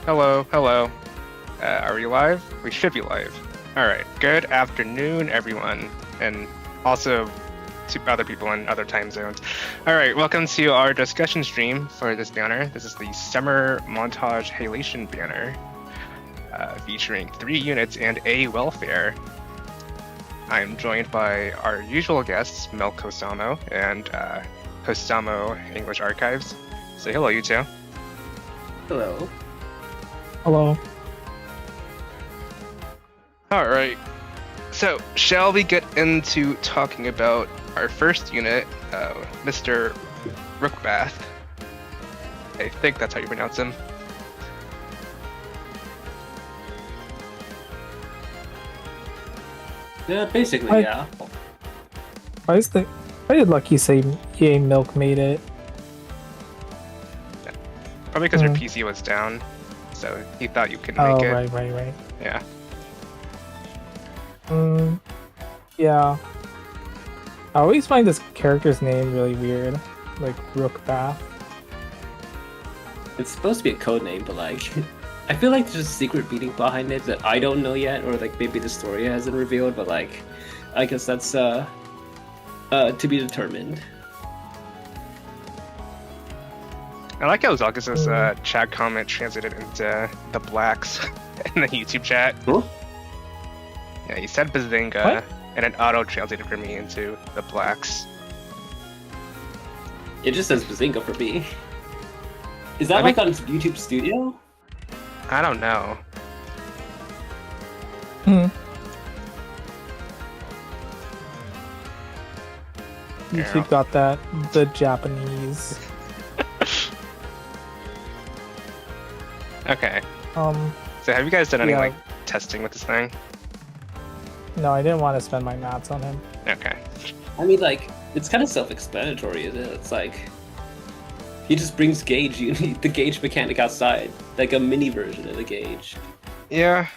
Hello, hello. Are we live? We should be live. All right. Good afternoon, everyone, and also to other people in other time zones. All right. Welcome to our discussion stream for this banner. This is the Summer Montage Halation banner, featuring 3 units and a welfare. I'm joined by our usual guests, Mel Kosamo and Kosamo English Archives. Say hello, you two. Hello. Hello. All right. So, shall we get into talking about our first unit, Mr. Rookbath? I think that's how you pronounce him. Yeah, basically, I- yeah. Why did Lucky say EA Milk made it? Probably because your PC was down, so he thought you couldn't Oh, make it. right. Yeah. Yeah. I always find this character's name really weird, like Rookbath. It's supposed to be a code name, but like, I feel like there's a secret meaning behind it that I don't know yet, or like maybe the story hasn't revealed. But like, I guess that's to be determined. I like how Zalgus's chat comment translated into the blacks in the YouTube chat. Huh? Yeah, he said Bazinga, What? and it auto-translated for me into the blacks. It just says Bazinga for me. Is that I like think- on YouTube Studio? I don't know. Hmm. Yeah. YouTube got that, the Japanese. Okay. Um, So have you guys done any Yeah. like testing with this thing? no, I didn't want to spend my mats on him. Okay. I mean, like, it's kind of self-explanatory, isn't it? It's like he just brings gauge. You need the gauge mechanic outside, like a mini version of the gauge. Yeah.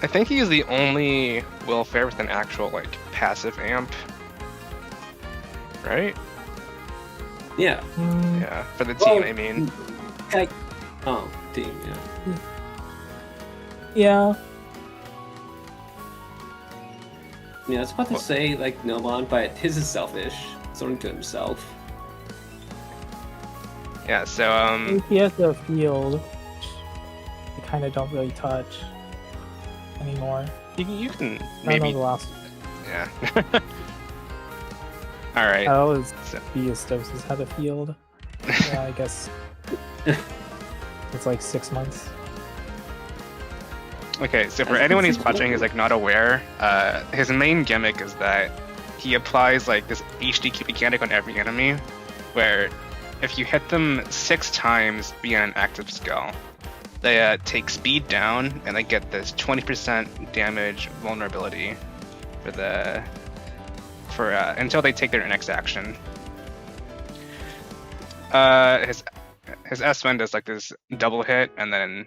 I think he's the only welfare with an actual like passive amp. Right? Yeah. Yeah. For the team, Well, I mean. Like, oh, team. Yeah. Yeah. Yeah, I was about to say, like, Nomon, but his is selfish. It's only to himself. Yeah, so He has a field, which I kind of don't really touch anymore. you can I don't know maybe the last. yeah. Alright. I always So- Beastoses had a field. Yeah, I guess it's like 6 months. Okay, so for I anyone think who's so. watching who's like not aware, his main gimmick is that he applies like this HDQ mechanic on every enemy, where if you hit them 6 times via an active skill, they take speed down and they get this 20% damage vulnerability for until they take their next action. His S1 does like this double hit, and then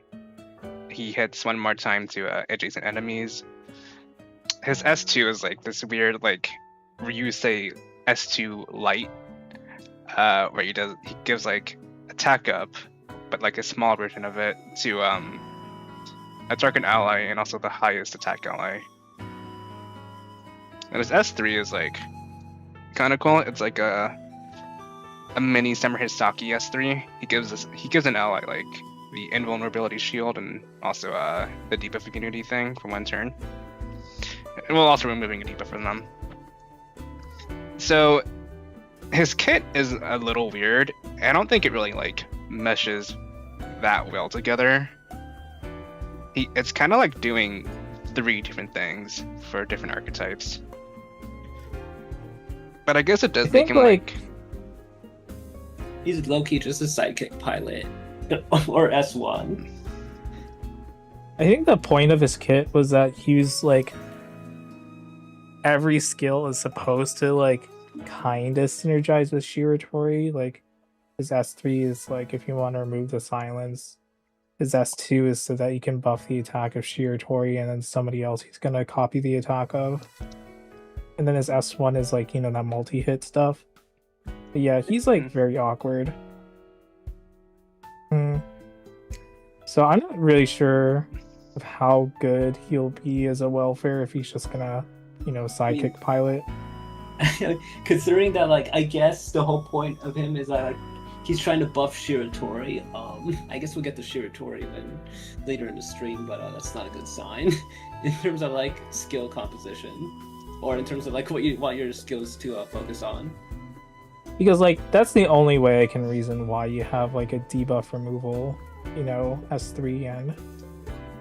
he hits one more time to adjacent enemies. His S2 is like this weird like Ryusei S2 light, where he gives like attack up, but like a small version of it to a target ally and also the highest attack ally. And his S3 is like kind of cool. It's like a mini Summer Hisaki S3. He gives an ally like the invulnerability shield and also the debuff immunity thing for 1 turn. And we'll also removing a debuff from them. So his kit is a little weird. I don't think it really like meshes that well together. It's kind of like doing 3 different things for different archetypes. But I guess it does I make think him like He's low-key just a sidekick pilot. Or S1. I think the point of his kit was that he was like every skill is supposed to like kind of synergize with Shiratori. Like his S3 is like if you want to remove the silence. His S2 is so that you can buff the attack of Shiratori and then somebody else he's gonna copy the attack of. And then his S1 is like, that multi-hit stuff. But yeah, he's like very awkward. So I'm not really sure of how good he'll be as a welfare if he's just gonna, sidekick pilot. Considering that, like, I guess the whole point of him is that like he's trying to buff Shiratori. I guess we'll get to Shiratori when later in the stream, but that's not a good sign in terms of like skill composition, or in terms of like what you want your skills to focus on. Because like that's the only way I can reason why you have like a debuff removal, S3 and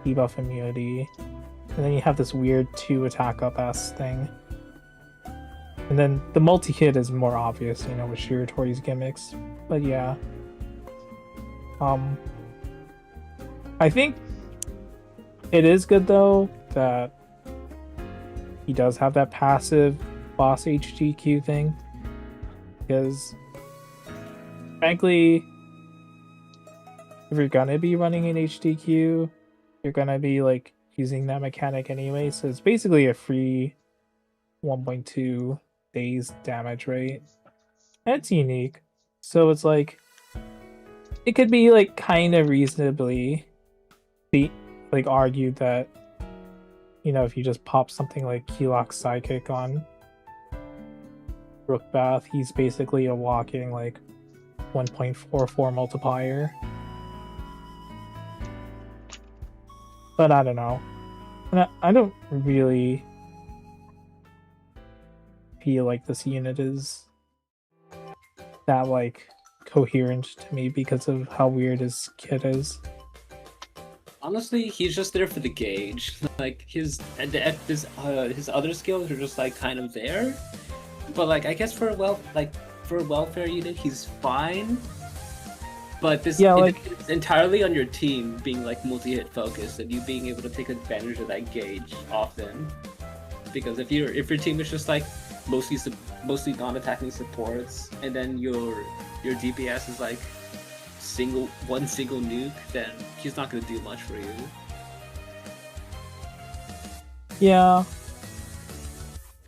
debuff immunity. And then you have this weird 2 attack up S thing. And then the multi-hit is more obvious, with Shiratori's gimmicks. But yeah. I think it is good though that he does have that passive boss HGQ thing. Because frankly, if you're gonna be running an HDQ, you're gonna be like using that mechanic anyway. So it's basically a free 1.2 days damage rate. And it's unique. So it's like it could be like kind of reasonably like argued that if you just pop something like Keylog's Psychic on Brookbath, he's basically a walking like 1.44 multiplier. But I don't know. And I don't really feel like this unit is that like coherent to me because of how weird his kit is. Honestly, he's just there for the gauge. Like his other skills are just like kind of there. But like I guess for a welfare unit, he's fine. But this it's entirely on your team being like multi-hit focused and you being able to take advantage of that gauge often. Because if your team is just like mostly non-attacking supports, and then your DPS is like one single nuke, then he's not gonna do much for you. Yeah,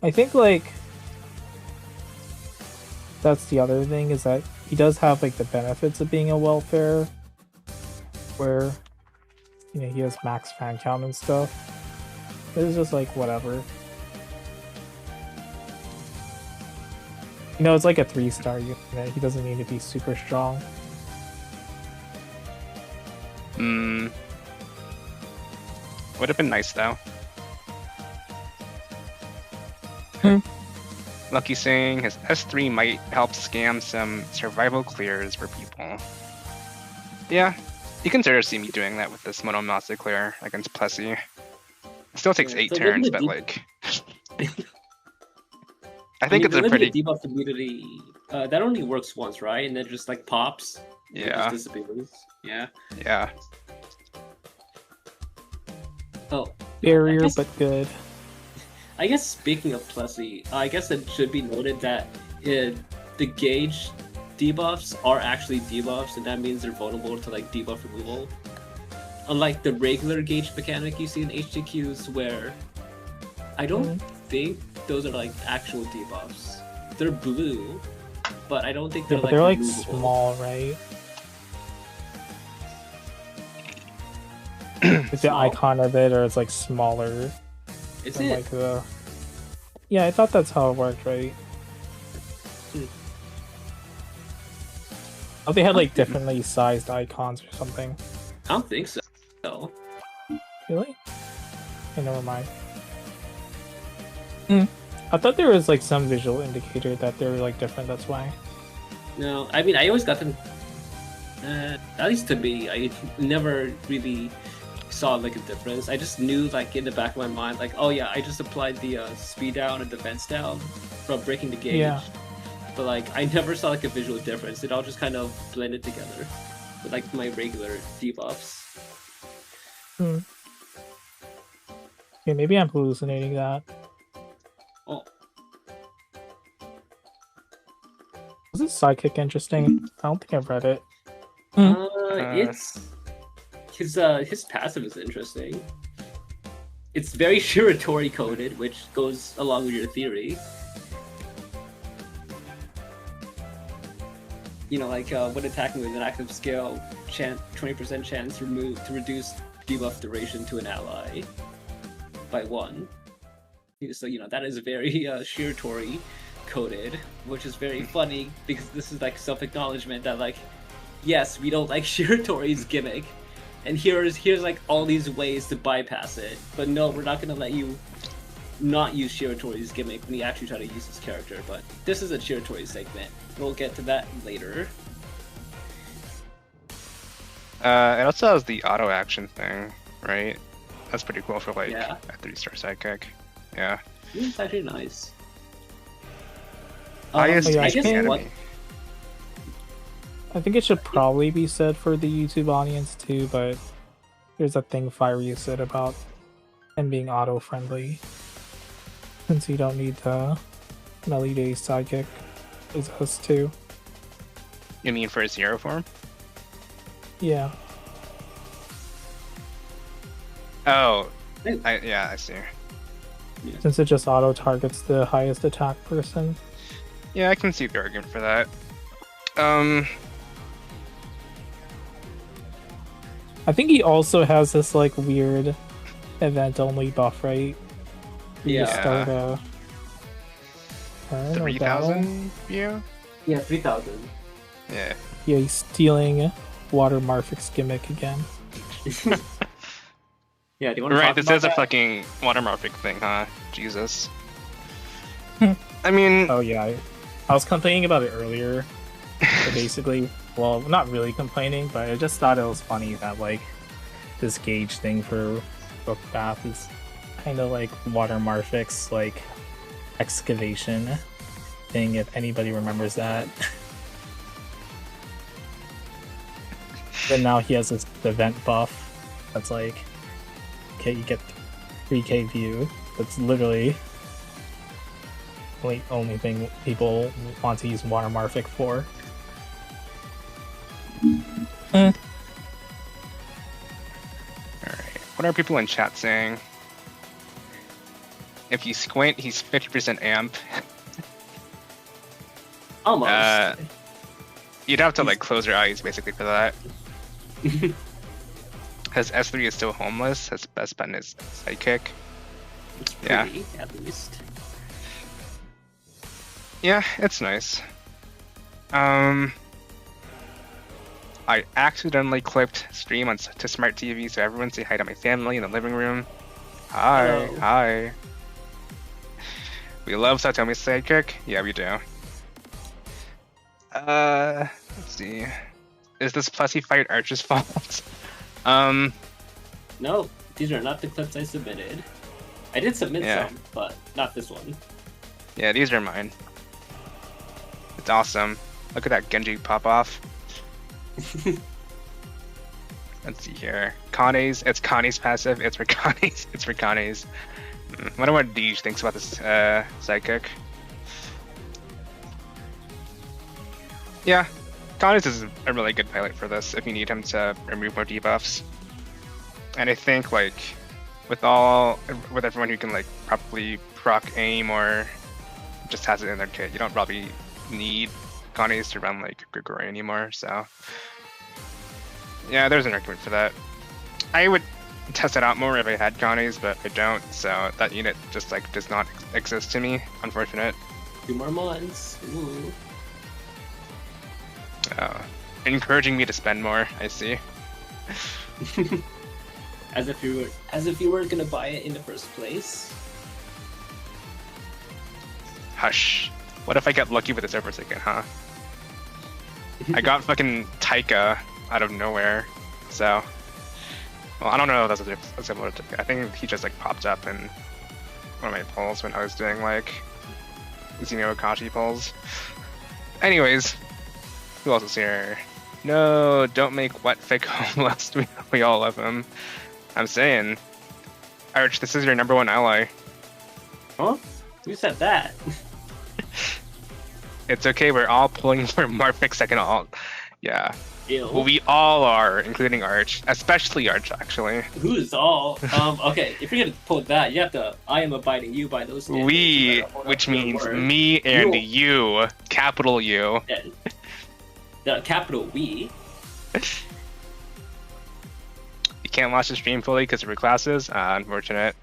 I think like that's the other thing is that he does have like the benefits of being a welfare, where he has max fan count and stuff. It's just like whatever. It's like a 3-star unit. He doesn't need to be super strong. Would have been nice though. Lucky saying his S3 might help scam some survival clears for people. Yeah, you can sort of see me doing that with this Monomasa clear against Plessy. It still takes 8 turns, but like... I think it's a pretty debuff immunity. That only works once, right? And then just like pops. Yeah. It just disappears. Yeah. Yeah. Oh. Barrier, but good. I guess speaking of Plessy, I guess it should be noted that the gauge debuffs are actually debuffs, and that means they're vulnerable to like debuff removal. Unlike the regular gauge mechanic you see in HTQs, where I don't think those are like actual debuffs. They're blue, but I don't think they're they're like removable. Small, right? It's the icon of it, or it's like smaller. Is it? Like the... Yeah, I thought that's how it worked, right? Oh, they had like differently sized icons or something. I don't think so. No. Really? Okay, never mind. I thought there was like some visual indicator that they were like different, that's why. No, I mean I always got them. At least to me, I never really saw like a difference. I just knew like in the back of my mind, like, oh yeah, I just applied the speed down and defense down from breaking the gauge. Yeah. But like I never saw like a visual difference. It all just kind of blended together with like my regular debuffs. Okay, maybe I'm hallucinating that. Oh. Was this Psychic interesting? I don't think I've read it. It's his passive is interesting. It's very Shiratori coded, which goes along with your theory. you know, like when attacking with an active skill, 20% chance to reduce debuff duration to an ally by 1. So you know that is very Shiratori coded, which is very funny because this is like self-acknowledgement that like, yes, we don't like Shiratori's gimmick, and here's like all these ways to bypass it, but no, we're not gonna let you not use Shiratori's gimmick when you actually try to use his character. But this is a Shiratori segment. We'll get to that later. It also has the auto action thing, right? That's pretty cool for like Yeah. a 3-star sidekick. Yeah. It's actually nice. Highest yeah, I HP guess enemy. I think it should probably be said for the YouTube audience too, but there's a thing Fiery said about him being auto-friendly. Since you don't need an Elite Ace sidekick, is us too. You mean for a zero form? Yeah. Oh, yeah, I see. Since it just auto-targets the highest attack person. Yeah, I can see the argument for that. I think he also has this like weird event-only buff, right? You Yeah. start a turn or battle. 3,000 view? Yeah, 3,000. Yeah. Yeah, he's stealing Water Marfik's gimmick again. Yeah, do you want to Right, talk this about is a that? fucking watermarking thing, huh? Jesus. I mean, Oh yeah, I was complaining about it earlier. But basically, well, not really complaining, but I just thought it was funny that like this gauge thing for Book Bath is kind of like Water Marfik's like excavation thing. If anybody remembers that. But now he has this event buff that's like, okay, you get 3k view. That's literally the only thing people want to use Water Marfik for. alright. What are people in chat saying? If you squint, he's 50% amp. Almost. You'd have to like close your eyes basically for that. His S3 is still homeless. His best button is sidekick. It's yeah. pretty, at least. Yeah, it's nice. I accidentally clipped stream to Smart TV, so everyone say hi to my family in the living room. Hi, Hello. hi. We love Satomi's sidekick. Yeah, we do. Let's see. Is this Plessy fight Archer's fault? No, these are not the clips I submitted. I did submit Yeah. some, but not this one. Yeah, these are mine. It's awesome. Look at that Genji pop off. Let's see here. Kane's. It's Kane's passive. It's for Kane's. It's for Kane's. Wonder what Deej thinks about this sidekick. Yeah, Kane's is a really good pilot for this if you need him to remove more debuffs. And I think like with everyone who can like properly proc aim or just has it in their kit, you don't probably need Kane's to run like Grigori anymore. So yeah, there's an argument for that. I would test it out more if I had Kane's, but I don't. So that unit just like does not exist to me. Unfortunate. 2 more months. Ooh. Encouraging me to spend more. I see. As if you were gonna buy it in the first place. Hush. What if I get lucky with this over second, huh? I got fucking Taika out of nowhere, so. Well, I don't know if that's a similar to. I think he just like popped up in one of my polls when I was doing like Xeno Akashi polls. Anyways, who else is here? No, don't make wet fake homeless. We all love him. I'm saying, Arch, this is your #1 ally. Huh? Who said that? It's okay, we're all pulling for Marfik second alt. Yeah. Ew. Well, we all are, including Arch. Especially Arch, actually. Who's all? Okay, if you're gonna pull that, you have to. I am abiding you by those standards. We, You better hold up which your means word. me and you, capital U. Yeah. The capital We. You can't watch the stream fully because of your classes. Unfortunate.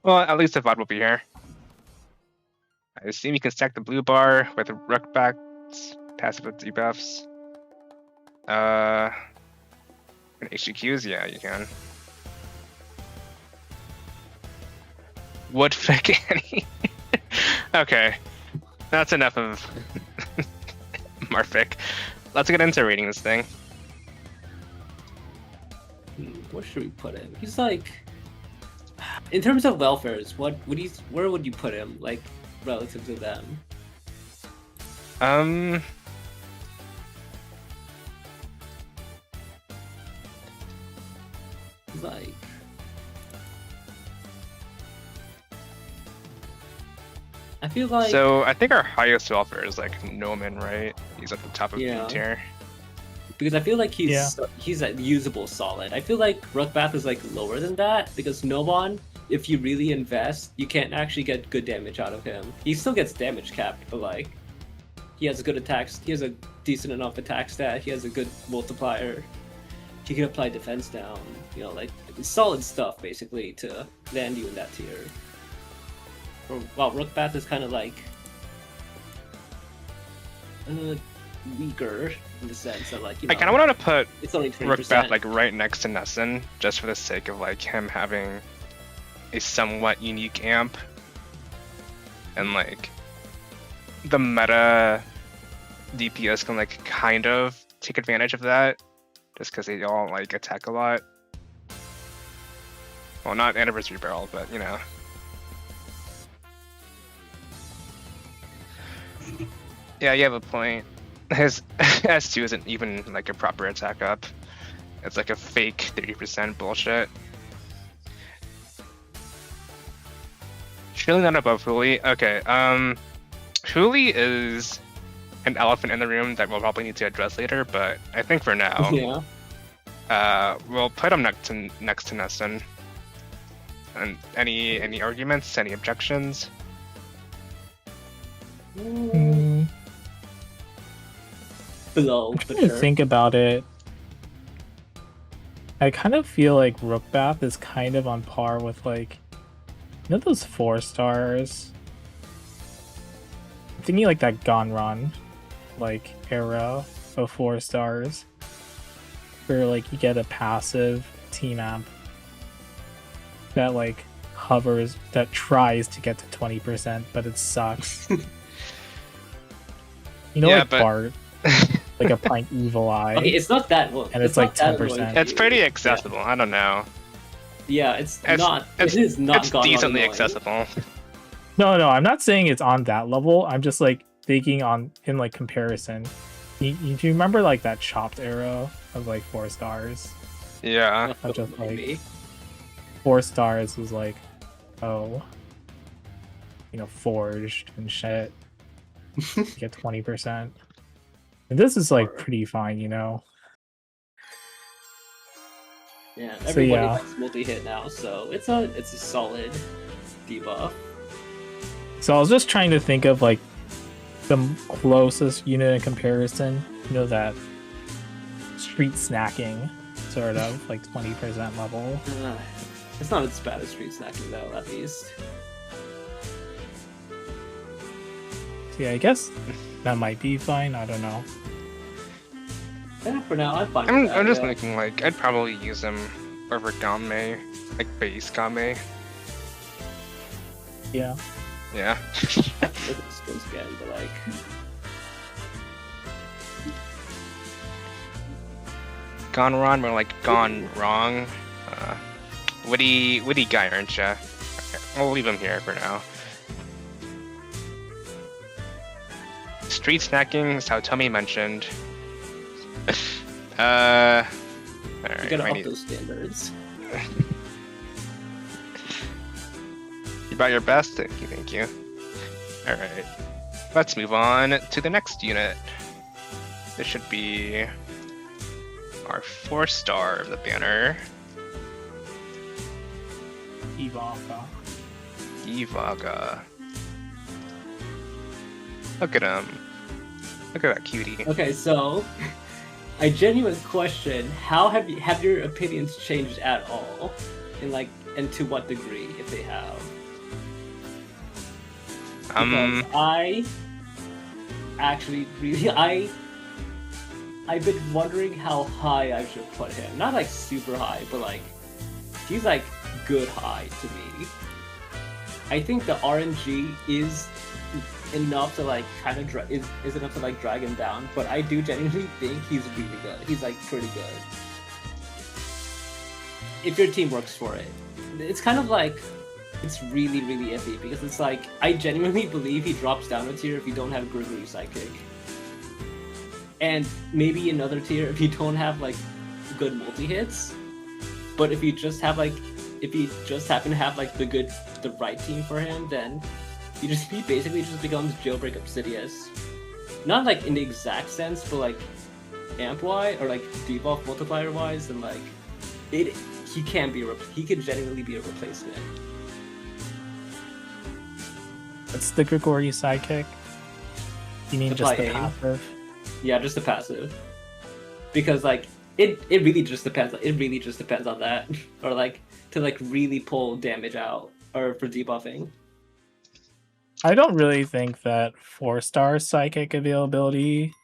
Well, at least the VOD will be here. I assume you can stack the blue bar with Rookbacks, passive with debuffs. And HQs, yeah, you can. Woodfick Annie. Okay, that's enough of Marfic. Let's get into reading this thing. Where should we put him? He's like, in terms of welfares, where would you put him? Like, relative to them? Like, I feel like. So I think our highest welfare is like Noman, right? He's at the top of Yeah. the tier. Because I feel like he's Yeah. he's a usable solid. I feel like Rookbath is like lower than that because Nomon, if you really invest, you can't actually get good damage out of him. He still gets damage capped, but like he has good attacks. He has a decent enough attack stat. He has a good multiplier. He can apply defense down. You know, like solid stuff basically to land you in that tier. While Rookbath is kind of like weaker in the sense that like, you know, I kind of wanted to put it's only 20%. Rookbath like right next to Nessun, just for the sake of like him having a somewhat unique amp, and like the meta DPS can like kind of take advantage of that, just because they all like attack a lot. Well, not Anniversary Barrel, but you know. Yeah, you have a point. His S2 isn't even like a proper attack up. It's like a fake 30% bullshit. Surely not above Huli. Okay, Huli is an elephant in the room that we'll probably need to address later, but I think for now, we'll put him next to Nessun. And any arguments, any objections? Below, I'm for trying to sure. think about it. I kind of feel like Rookbath is kind of on par with like, you know, those 4 stars. I'm thinking like that Gonron, like era of 4 stars, where like you get a passive team amp that like hovers, that tries to get to 20%, but it sucks. You know, Yeah, like but- Bart, like applying Evil Eye. Okay, it's not that one. And it's like not that 10%. annoying. It's pretty accessible. I don't know. Yeah, it's It's- not. it's- It is not. It's Gonron decently annoying. accessible. No, I'm not saying it's on that level. I'm just like thinking on in like comparison. Do you remember like that chopped arrow of like 4 stars? Yeah. I'm just like Maybe. 4 stars was like, oh, you know, forged and shit. You get 20%. And this is like pretty fine, you know. Yeah, So, everybody yeah. likes multi-hit now, so it's a solid debuff. So I was just trying to think of like the closest unit in comparison. You know, that street snacking sort of like 20% level. It's not as bad as street snacking though, at least. So yeah, I guess that might be fine. I don't know. Yeah, for now, I'm fine. I'm with that, just yeah. thinking like I'd probably use him over Game, like base Game. Yeah. Yeah. Look at the skills again, but like, Gone wrong, more like gone wrong. Witty guy, aren't ya? Okay, we'll leave him here for now. Street snacking is how Tommy mentioned. Alright, you gotta I up need- those standards. You brought your best? Thank you. Alright. Let's move on to the next unit. This should be our 4-star of the banner, Ivanka. Ivaga. Look at him. Look at that cutie. Okay, so I genuinely question how have your opinions changed at all, and to what degree if they have? Because I actually really I've been wondering how high I should put him. Not like super high, but like he's like good high to me. I think the RNG is enough to like kind of is enough to like drag him down, but I do genuinely think he's really good. He's like pretty good. If your team works for it. It's kind of like it's really iffy because it's like I genuinely believe he drops down a tier if you don't have Gregory Psychic. And maybe another tier if you don't have like good multi-hits. But if you just have like if you just happen to have like the right team for him, then he basically just becomes Jailbreak Obsidious. Not like in the exact sense, but like amp wise or like debuff multiplier wise, and like he could genuinely be a replacement. What's the Grigori sidekick? You mean just the passive? Yeah, just the passive. Because like it really just depends. It really just depends on that, or like to like really pull damage out, or for debuffing. I don't really think that 4-star psychic availability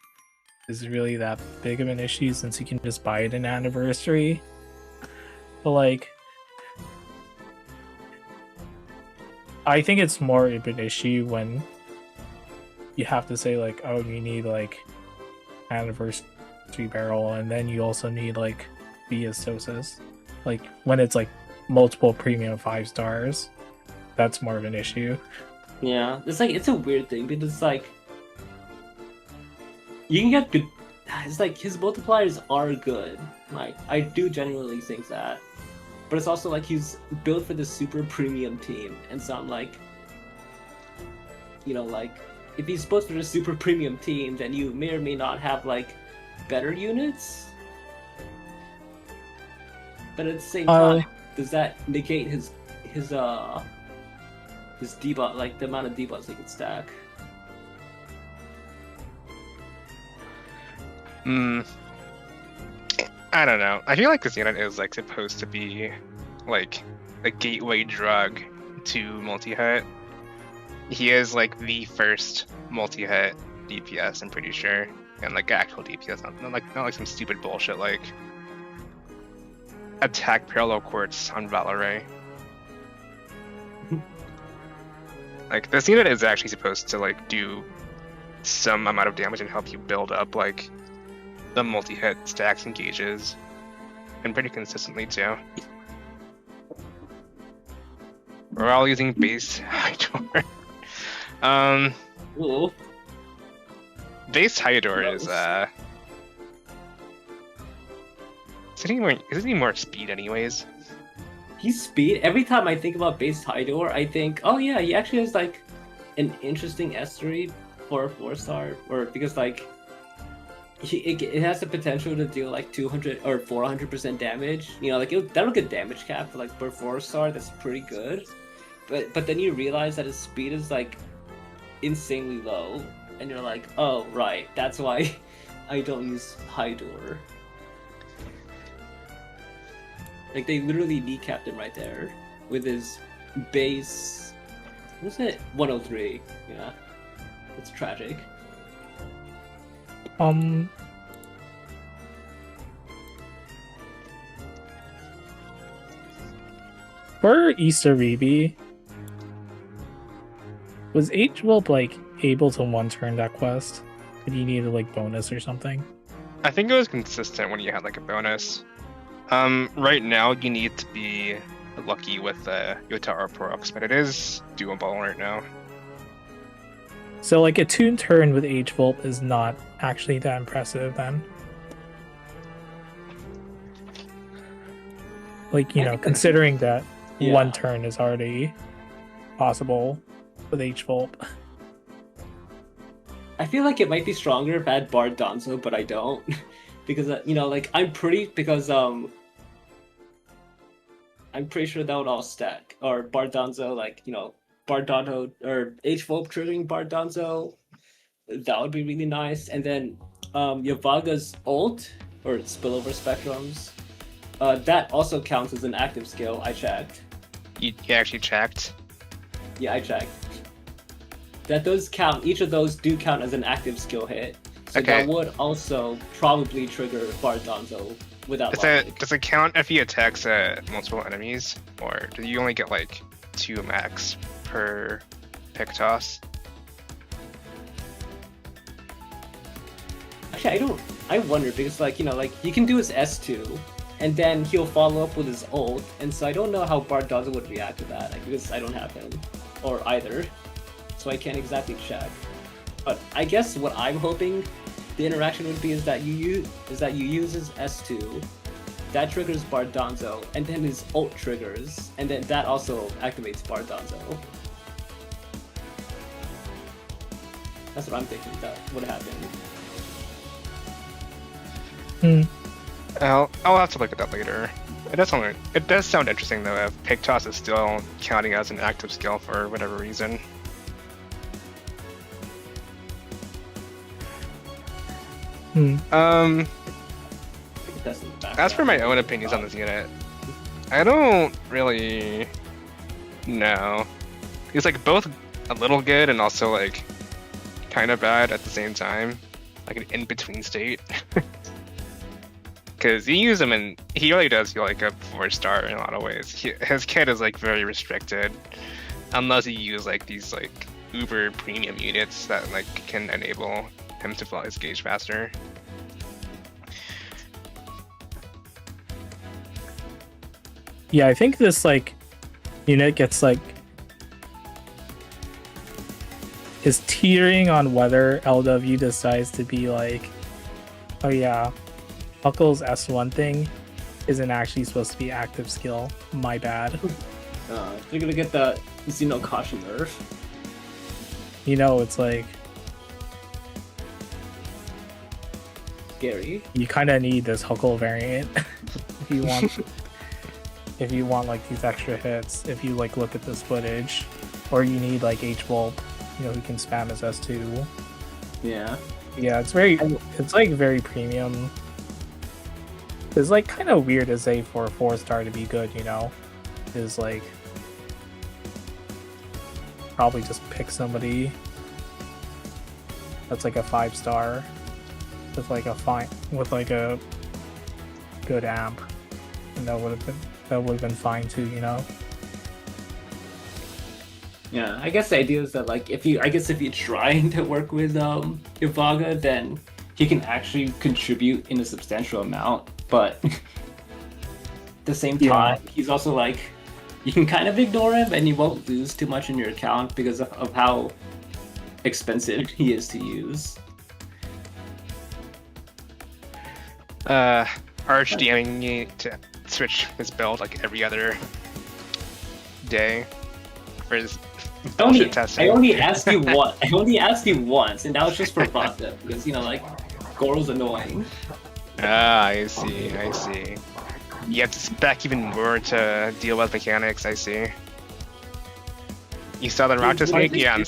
is really that big of an issue since you can just buy it in Anniversary. But like, I think it's more of an issue when you have to say like, oh, you need like Anniversary Barrel, and then you also need like Sosis. Like when it's like multiple premium 5 stars, that's more of an issue. Yeah, it's a weird thing because it's like you can get good. It's like his multipliers are good. Like I do genuinely think that, but it's also like he's built for the super premium team, and so I'm like, like if he's supposed to be a super premium team, then you may or may not have like better units. But at the same time, does that negate his debuff, like the amount of debuffs he can stack? I don't know. I feel like this unit is like supposed to be like a gateway drug to multi-hit. He is like the first multi-hit DPS, I'm pretty sure, and like actual DPS, not like some stupid bullshit like attack parallel quartz on Valerie. Like this unit is actually supposed to like do some amount of damage and help you build up like the multi-hit stacks and gauges, and pretty consistently too. We're all using base Hydor. Ooh. Base Hydor is is it any more speed anyways? He's speed. Every time I think about base Hydor, I think, oh yeah, he actually has like an interesting S3 for a 4-star, or because like it has the potential to deal like 200 or 400% damage. Like that'll get damage cap for like for 4-star. That's pretty good. But then you realize that his speed is like insanely low, and you're like, oh right, that's why I don't use Hydor. Like they literally kneecapped him right there with his base. What's it? 103. Yeah, it's tragic. For Easter Reeby, was H-Whelp like able to one-turn that quest? Did he need a like bonus or something? I think it was consistent when you had like a bonus. Right now you need to be lucky with Yotaro Prox, but it is doable right now. So like a 2-turn with H-Whelp is not actually that impressive then. Like, considering that 1 turn is already possible with H-Whelp. I feel like it might be stronger if I had Bard Danzo, but I don't. Because, like, I'm pretty sure that would all stack. Or Bard Danzo, like, Bard Danzo, or H-Whelp triggering Bard Danzo, That would be really nice. And then Yavaga's ult or spillover spectrums. That also counts as an active skill. I checked. You actually checked? Yeah, I checked. That does count. Each of those do count as an active skill hit. So Okay. that would also probably trigger Bardonzo without Does it count if he attacks multiple enemies, or do you only get like 2 max per pick toss? Actually, I wonder because like he can do his S2, and then he'll follow up with his ult, and so I don't know how Bardonzo would react to that, like, because I don't have him or either, so I can't exactly check. But I guess what I'm hoping the interaction would be is that you use his S2, that triggers Bardonzo, and then his ult triggers, and then that also activates Bardonzo. That's what I'm thinking that would happen. I'll have to look at that later. It does sound interesting though if pick toss is still counting as an active skill for whatever reason. As for my own opinions on this unit, I don't really know. He's like both a little good and also like kind of bad at the same time, like an in-between state. Because you use him and he really does feel like a 4-star in a lot of ways. His kit is like very restricted, unless you use like these like uber premium units that like can enable him to fill his gauge faster. Yeah, I think this like unit gets like is teetering on whether LW decides to be like, oh yeah, Huckle's S1 thing isn't actually supposed to be active skill. My bad. They're gonna get the Xeno Caution nerf. You know, it's like Scary. you kind of need this Huckle variant if you want. If you want like these extra hits, if you like look at this footage, or you need like H-Bulb, you know, who can spam his S2. Yeah. Yeah, it's like very premium. It's like kind of weird to say for a 4-star to be good, you know? Is like probably just pick somebody that's like a 5-star with like a good amp, and that would have been fine too, you know? Yeah, I guess the idea is that like if you're trying to work with Yavaga, then he can actually contribute in a substantial amount, but at the same time, he's also like you can kind of ignore him and you won't lose too much in your account because of how expensive he is to use. Arch DMing me to switch his build like every other day for his bullshit testing. I only asked you once. I only asked you once, and that was just for Vata because like Goro's annoying. Ah, I see. You have to spec even more to deal with mechanics. I see. You saw the rock technique? Yeah, I'm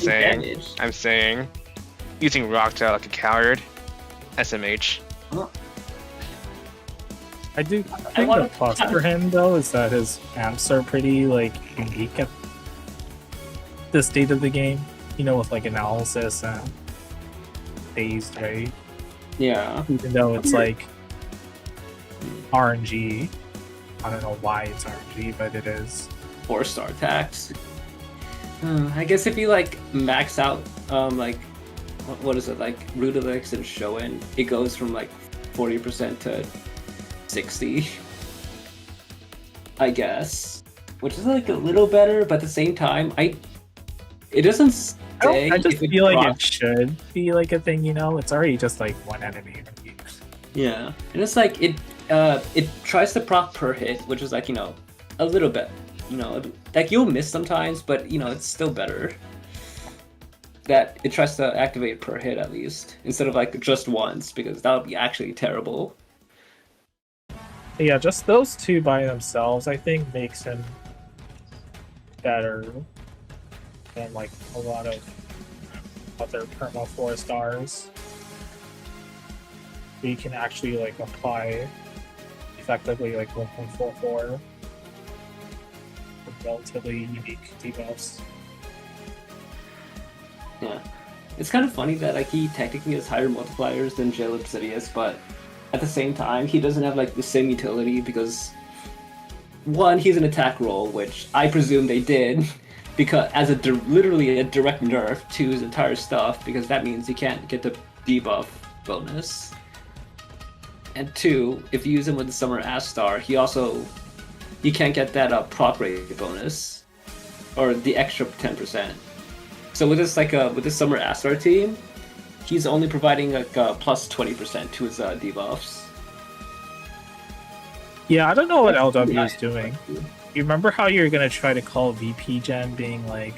saying using Rocktail like a coward. SMH. I do think the plus for him though is that his amps are pretty like unique at the state of the game, you know, with like analysis and phased, right? Yeah. Even though it's like RNG. I don't know why it's RNG, but it is. 4-star tax. I guess if you like max out like what is it, like Rudolix and Shoin, it goes from like 40% to 60, I guess, which is like a little better, but at the same time, it doesn't stay. I just feel like it should be like a thing, you know. It's already just like one enemy. Yeah, and it's like it tries to proc per hit, which is like a little bit, like you'll miss sometimes, but it's still better that it tries to activate per hit at least instead of like just once, because that would be actually terrible. Yeah, just those two by themselves, I think, makes him better than like a lot of other perma 4 stars. So you can actually like apply effectively like 1.44 with relatively unique debuffs. Yeah. It's kind of funny that like he technically has higher multipliers than Jill Obsidious, but at the same time he doesn't have like the same utility because one, he's an attack roll, which I presume they did because as literally a direct nerf to his entire stuff, because that means he can't get the debuff bonus. And two, if you use him with the Summer Ash Star, he can't get that proc rate bonus or the extra 10%. So with this with this Summer Ash Star team, he's only providing like plus 20% to his debuffs. Yeah, I don't know what LW is doing. You remember how you're gonna try to call VP Gen being like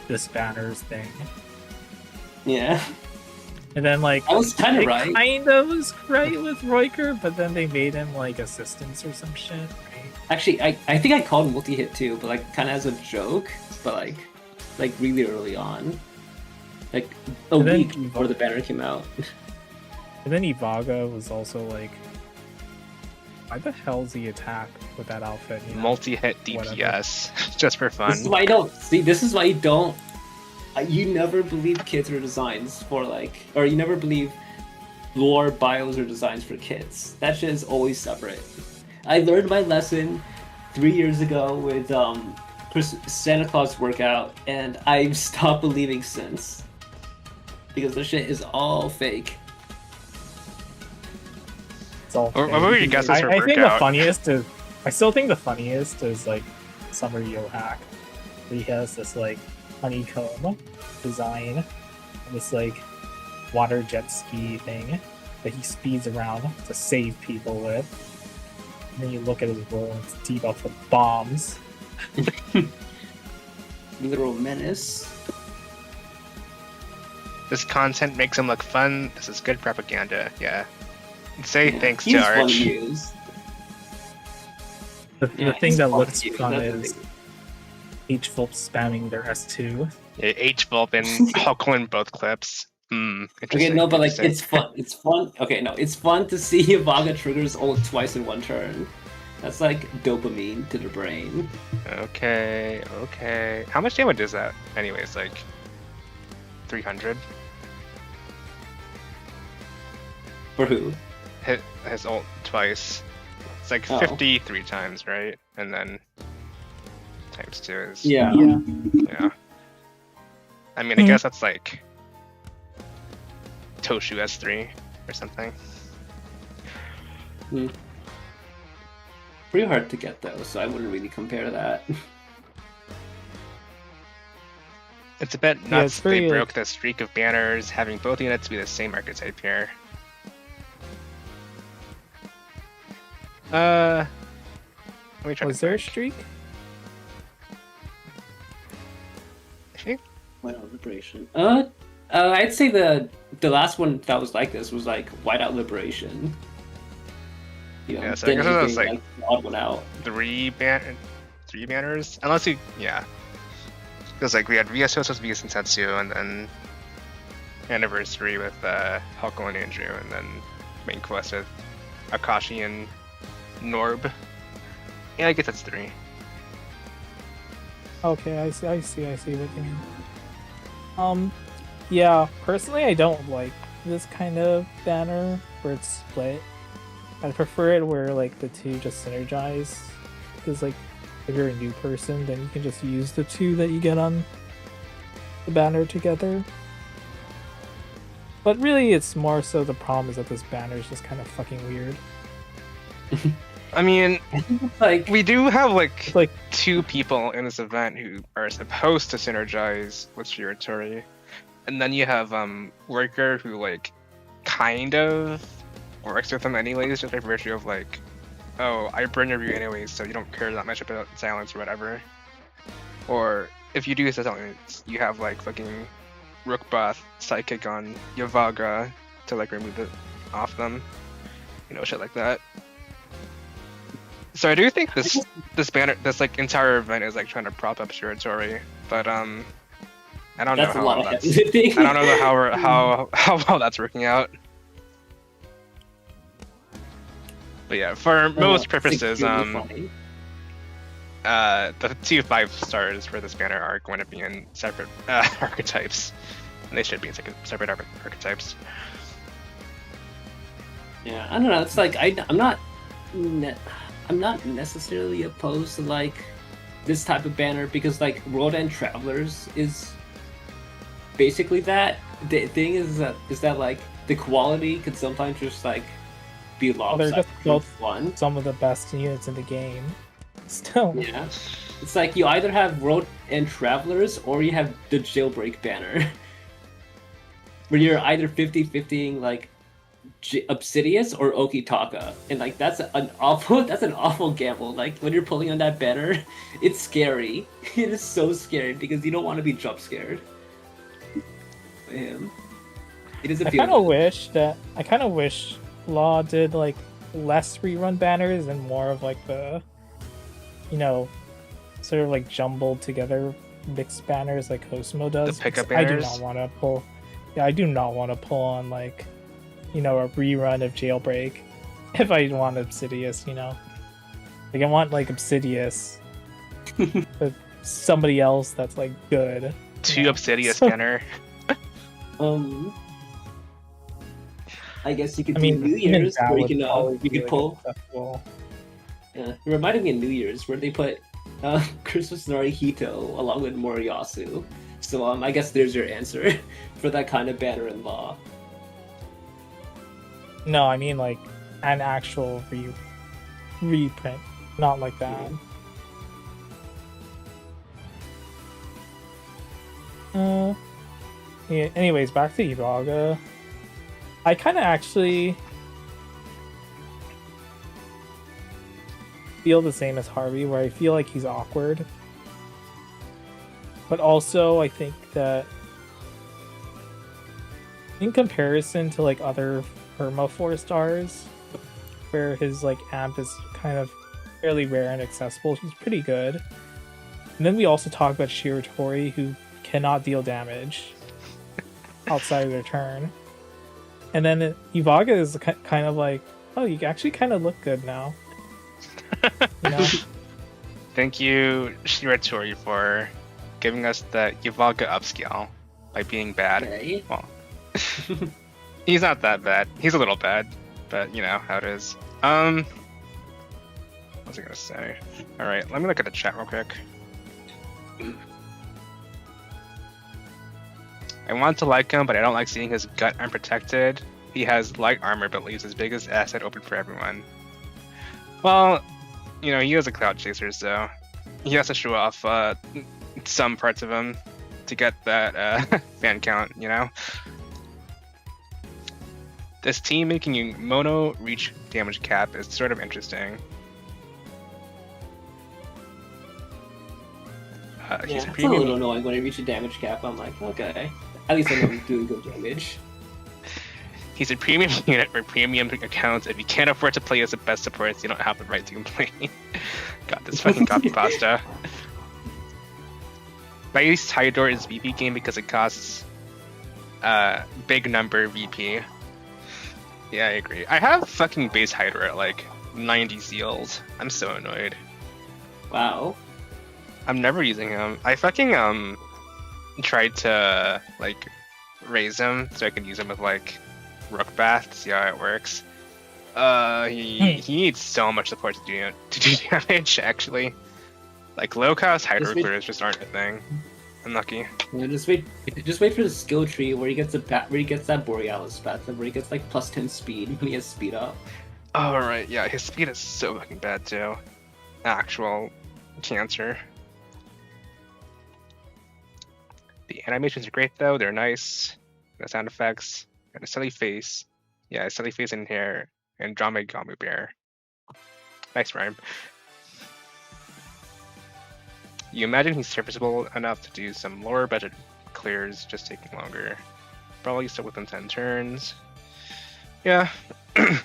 this banner's thing? Yeah. And then like I was kind of right. Kind of was right with Roiker, but then they made him like assistants or some shit, right? Actually, I think I called multi-hit too, but like kind of as a joke, but like really early on, like a week before the banner came out. And then Ivaga was also like, why the hell's he attack with that outfit? You know? Multi-hit DPS, just for fun. This is why I don't see. This is why you don't. You never believe kits or designs for like, or you never believe lore, bios, or designs for kits. That shit is always separate. I learned my lesson 3 years ago with Santa Claus workout, and I've stopped believing since because the shit is all fake. It's all What were your guesses for I think the workout? funniest is, I still think the funniest is like Summer Yo hack, where he has this like honeycomb design and this like water jet ski thing that he speeds around to save people with. And then you look at his roll and it's debuffed with bombs. Literal menace. This content makes him look fun. This is good propaganda. Yeah. Say thanks He's to fun Arch. to use. The Yeah, thing he's that fun looks to use, fun that's the is thing. H-Vulp spamming their S2. Yeah, H-Vulp and Huckle in both clips. Okay, Interesting. no, but like interesting. it's fun. It's fun. Okay, no, it's fun to see Ivaga triggers ult twice in one turn. That's like dopamine to the brain. Okay. How much damage is that? Anyways, like 300. For who? Hit his ult twice. It's like Oh. 53 times, right? And then times 2 is Yeah. yeah. I mean, I guess that's like Toshu S3 or something. Pretty hard to get though, so I wouldn't really compare that. It's a bit Yeah, nuts it's they very, broke like- the streak of banners, having both units be the same archetype here. Let me try. Was there a streak? I think Whiteout Liberation. I'd say the last one that was like this was like Whiteout Liberation. You know, Yeah, so I then guess it was, anything, like, the odd one out. three banners, unless you because like we had VSOS with VS and Tetsu, and then Anniversary with Huckle and Andrew, and then main quest with Akashi and Norb. Yeah, I guess that's 3. Okay, I see what you mean. Yeah, personally I don't like this kind of banner where it's split. I prefer it where like the two just synergize. Because like if you're a new person, then you can just use the two that you get on the banner together. But really it's more so the problem is that this banner is just kind of fucking weird. I mean, I think it's like we do have like Like 2 people in this event who are supposed to synergize with Shiratori, and then you have Worker who like kind of works with them anyways, just by virtue of like, oh, I burn your view anyways, so you don't care that much about silence or whatever. Or if you do silence, you have like fucking Rookbath psychic on Yavaga to like remove it off them, you know, shit like that. So I do think this banner, this like entire event is like trying to prop up Shiratori, but I don't know That's a lot how of that's. heavy lifting. I don't know how well that's working out. But yeah, for most purposes, Funny. the 2 5 stars for this banner are going to be in separate archetypes. And they should be in separate archetypes. Yeah, I don't know. It's like I'm not necessarily opposed to like this type of banner because like World End Travelers is basically that. The thing is that like the quality could sometimes just like be lopsided. They're just both fun. some of the best units in the game. Still. Yeah. It's like you either have World End Travelers or you have the Jailbreak banner. Where you're either 50-50ing like Obsidious or Okitaka, and like that's an awful gamble. Like when you're pulling on that banner, it's scary. It is so scary because you don't want to be jump scared. Man, it is a. I kind of wish LaH did like less rerun banners and more of like the, sort of like jumbled together mixed banners like Cosmo does. The pickup I do banners? not want to pull. Yeah, I do not want to pull on like, a rerun of Jailbreak if I want Obsidious, Like I want like Obsidious with somebody else that's like good. 2 Obsidious So- banner. I guess you could I do mean, New even Year's that where would probably you be, could like, pull. acceptable. Yeah, it reminded me of New Year's where they put Christmas Narihito along with Moriyasu. So I guess there's your answer for that kind of banner in LaH. No, I mean like an actual reprint, not like that. Yeah. Anyways, back to Ibaga. I kind of actually feel the same as Harvey, where I feel like he's awkward, but also I think that in comparison to like other Perma 4 stars, where his like amp is kind of fairly rare and accessible, he's pretty good. And then we also talk about Shiratori, who cannot deal damage outside of their turn. And then Ivaga is kind of like, oh, you actually kind of look good now. Thank you, Shiratori, for giving us the Ivaga upscale by being bad. Okay. Well, he's not that bad. He's a little bad, but you know how it is. What was I gonna say? All right, let me look at the chat real quick. I want to like him, but I don't like seeing his gut unprotected. He has light armor, but leaves his biggest asset open for everyone. Well, you know, he is a cloud chaser, so he has to show off some parts of him to get that fan count, you know? This team making you mono reach damage cap is sort of interesting. He's a It's a premium. little annoying when I reach a damage cap. I'm like, okay, at least I know I'm doing good damage. He's a premium unit for premium accounts. If you can't afford to play as the best supports, you don't have the right to complain. God, this fucking copy pasta. My least Hydor is VP game because it costs big number VP. Yeah, I agree. I have fucking base Hydor at like 90 seals. I'm so annoyed. Wow. I'm never using him. I fucking tried to like raise him so I could use him with like Rook Bath to see how it works. He needs so much support to do damage actually. Like low cost Hydro clears just aren't a thing. Unlucky. Yeah, just wait for the skill tree where he gets that Borealis path, where he gets like +10 speed when he has speed up. Oh right, yeah, his speed is so fucking bad too. Actual cancer. The animations are great though, they're nice. The sound effects, and a silly face. Yeah, a silly face in here, and Drama Gamu Bear. Nice rhyme. You imagine he's serviceable enough to do some lower budget clears, just taking longer. Probably still within 10 turns. Yeah. I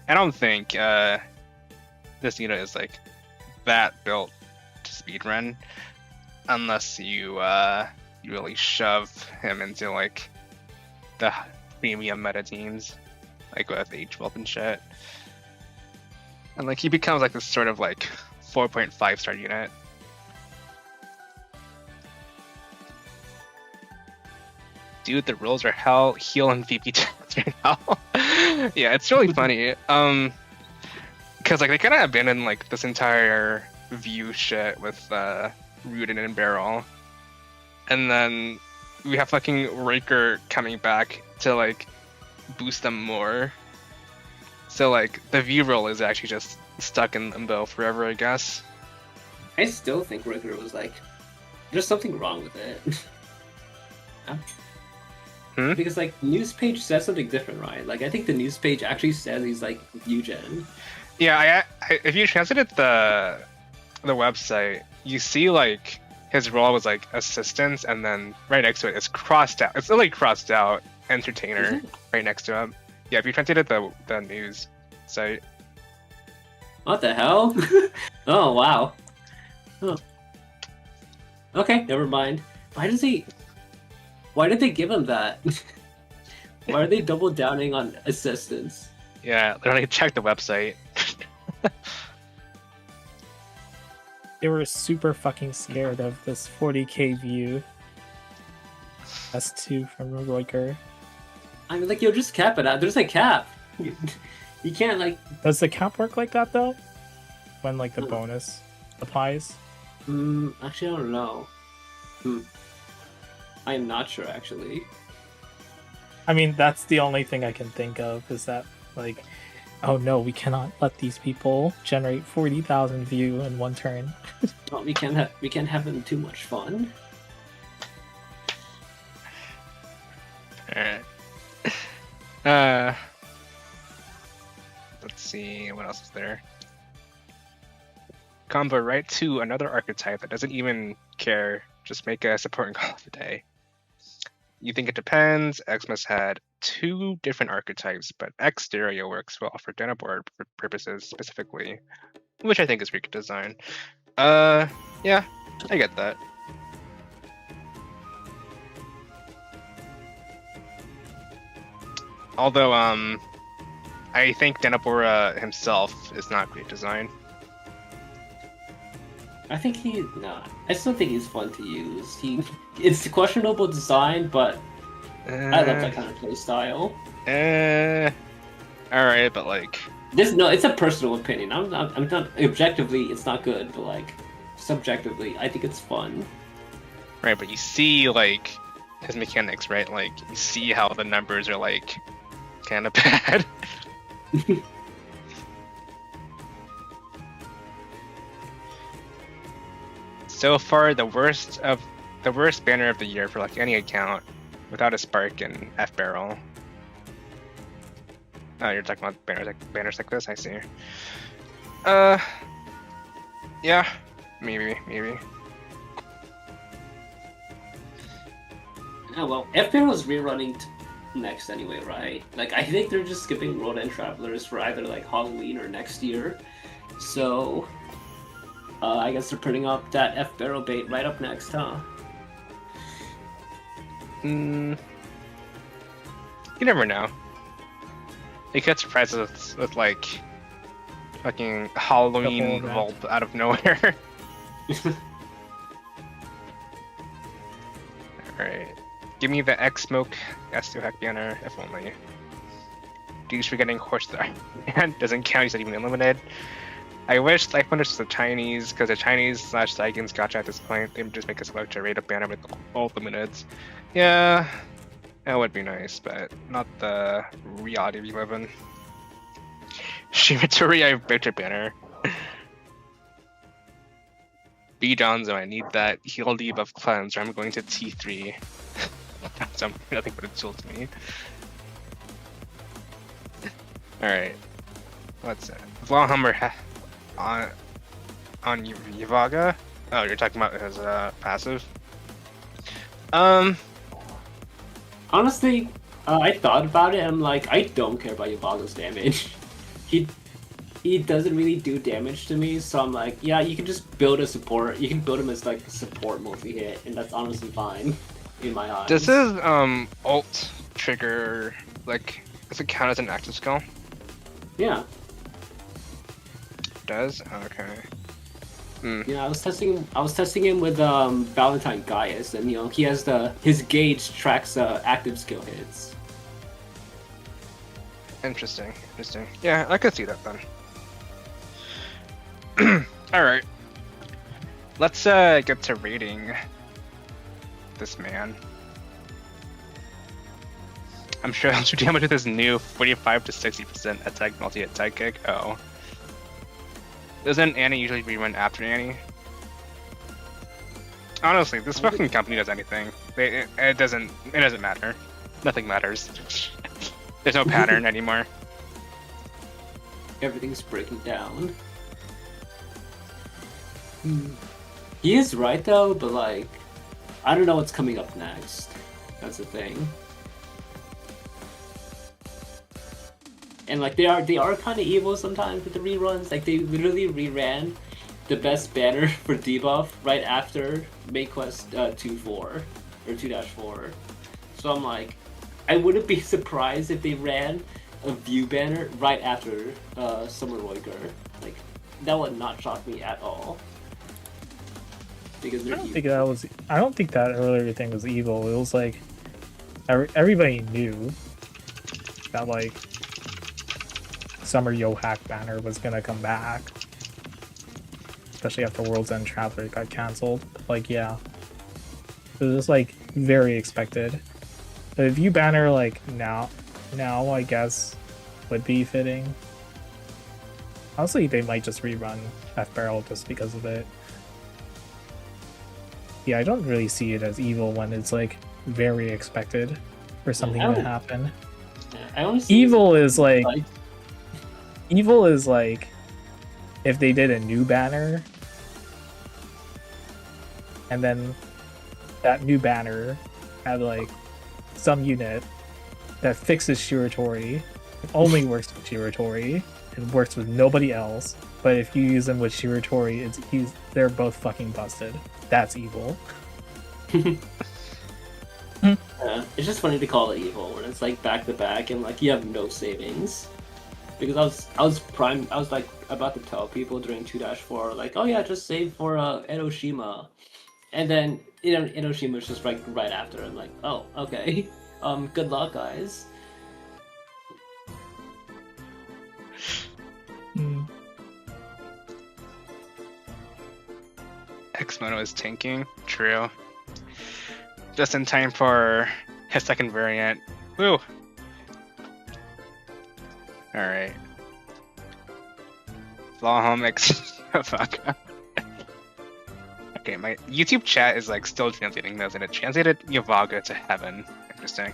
don't think this unit is like that built to speedrun. unless you you really shove him into like the premium meta teams, like with H12 and shit. And like he becomes like this sort of like 4.5 star unit. Dude, the rules are hell. Heal and VP chats right now. Yeah, it's really funny. Because like they kind of abandoned like this entire view shit with Rooted and Barrel, and then we have fucking Raker coming back to like boost them more. So like the view role is actually just stuck in limbo forever, I guess. I still think Raker was like, there's something wrong with it. Because like news page says something different, right? Like I think the news page actually says he's like Eugen. Yeah, I if you translated the website, you see like his role was like assistant, and then right next to it is crossed out. It's literally crossed out entertainer right next to him. Yeah, if you translated the news site. What the hell? Oh wow. Huh. Okay, never mind. Why did they give him that? Why are they double downing on assistance? Yeah, literally check the website. They were super fucking scared of this 40k view. S2 from Roiker. I mean, like, yo, just cap it out. There's a cap. You can't, like... Does the cap work like that, though? When, like, the bonus applies? Actually, I don't know. I am not sure, actually. I mean, that's the only thing I can think of, is that, like, oh no, we cannot let these people generate 40,000 view in one turn. Oh, we can't have them too much fun. Alright. Let's see, what else is there? Combo right to another archetype that doesn't even care. Just make a support and call it a day. You think it depends. Xmas had 2 different archetypes, but X Stereo works well for data board purposes specifically, which I think is pretty good design. Yeah, I get that. Although, I think Denabora himself is not great design. I think I still think he's fun to use. It's questionable design, but I love that kind of play style. Alright, but like... it's a personal opinion. I'm not objectively, it's not good, but like, subjectively, I think it's fun. Right, but you see, like, his mechanics, right? Like, you see how the numbers are, like, kind of bad. So far, the worst banner of the year for like any account, without a spark and F barrel. Oh, you're talking about banners like this. I see. Yeah, maybe. Oh well, F barrel is rerunning next anyway, right? Like I think they're just skipping Road and Travelers for either like Halloween or next year. So. I guess they're putting up that F barrel bait right up next, huh? You never know. They get surprises with like fucking Halloween vault out of nowhere. Alright. Give me the X Smoke S2 Hack banner, if only. Dude's forgetting Horse the Man doesn't count, he's not even unlimited. I wish Life Wonders was the Chinese, because the Chinese / Saigons gotcha at this point. They would just make a select rate of banner with all the minutes. Yeah, that would be nice, but not the reality we live in. Shimatori, I have better banner. B Donzo, I need that heal debuff cleanse, or I'm going to T3. That's nothing but a tool to me. Alright. What's that? Vlahammer on Yavaga? Oh, you're talking about his passive? Honestly, I thought about it and I'm like, I don't care about Yavaga's damage. He he doesn't really do damage to me, so I'm like, yeah, you can just build a support. You can build him as like a support multi-hit, and that's honestly fine in my eyes. Does his ult trigger, like, does it count as an active skill? Yeah. Does? Okay. Yeah, I was testing him with Valentine Gaius, and you know he has his gauge tracks active skill hits. Interesting. Yeah, I could see that then. All right. Let's get to rating this man. I'm sure he'll do damage with his new 45 to 60% attack multi-attack kick. Oh. Doesn't Annie usually rerun after Annie? Honestly, this fucking company does anything. It doesn't matter. Nothing matters. There's no pattern anymore. Everything's breaking down. He is right though, but like, I don't know what's coming up next. That's the thing. And like they are kind of evil sometimes with the reruns. Like they literally reran the best banner for debuff right after Mayquest 2.4 or 2-4. So I'm like, I wouldn't be surprised if they ran a view banner right after Summer Roiger. Like that would not shock me at all. Because I don't think that earlier thing was evil. It was like everybody knew that like Summer Yo-Hack banner was gonna come back, especially after World's End Traveler got cancelled. Like, yeah, it was just like very expected. The view banner like now I guess would be fitting. Honestly, they might just rerun F Barrel just because of it. Yeah, I don't really see it as evil when it's like very expected for something to happen. I only see evil is like if they did a new banner and then that new banner had like some unit that fixes Shiratori, only works with Shiratori, and works with nobody else. But if you use them with Shiratori, they're both fucking busted. That's evil. It's just funny to call it evil when it's like back to back and like you have no savings. Because I was like about to tell people during 2-4 like, oh yeah, just save for Enoshima, and then Enoshima's just like right after. I'm like, oh okay, good luck guys. Xmono is tanking. True. Just in time for his second variant. Woo! Alright. LaH fuck. Okay, my YouTube chat is like still translating those, and it translated Yavaga to heaven. Interesting.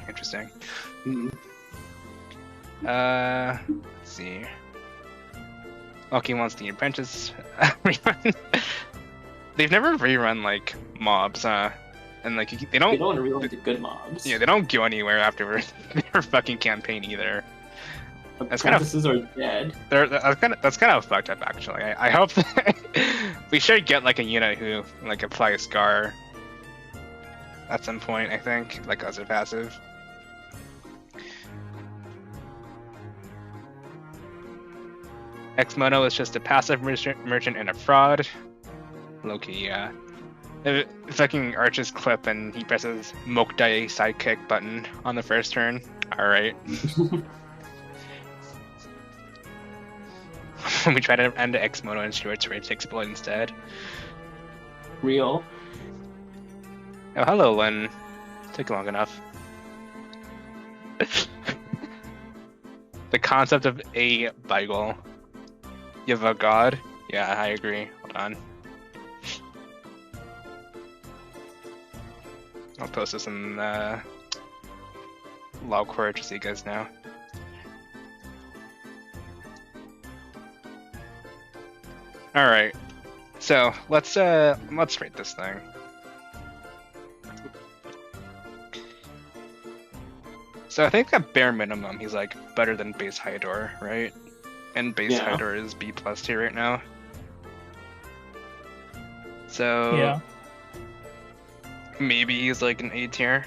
Let's see. Loki wants the apprentice rerun. They've never rerun like mobs, and like they don't want to rerun the good mobs. Yeah, they don't go anywhere after their fucking campaign either. Apprentices are dead. That's kind of fucked up actually. I hope that we should get like a unit who like apply a scar at some point. I think like as a passive. Xmono is just a passive merchant and a fraud. Loki, yeah. If fucking Arch's clip and he presses Mokdai sidekick button on the first turn. Alright. We try to end Xmono and Stuart's rage exploit instead. Real. Oh, hello, Lynn. Took long enough. The concept of a Beagle. You have a god? Yeah, I agree. Hold on. I'll post this in LaH Core to see you guys now. All right, so let's rate this thing. So I think at bare minimum he's like better than base Hyador, right? and base Yeah. Hydra is B+ tier right now. So Yeah. maybe he's like an A tier.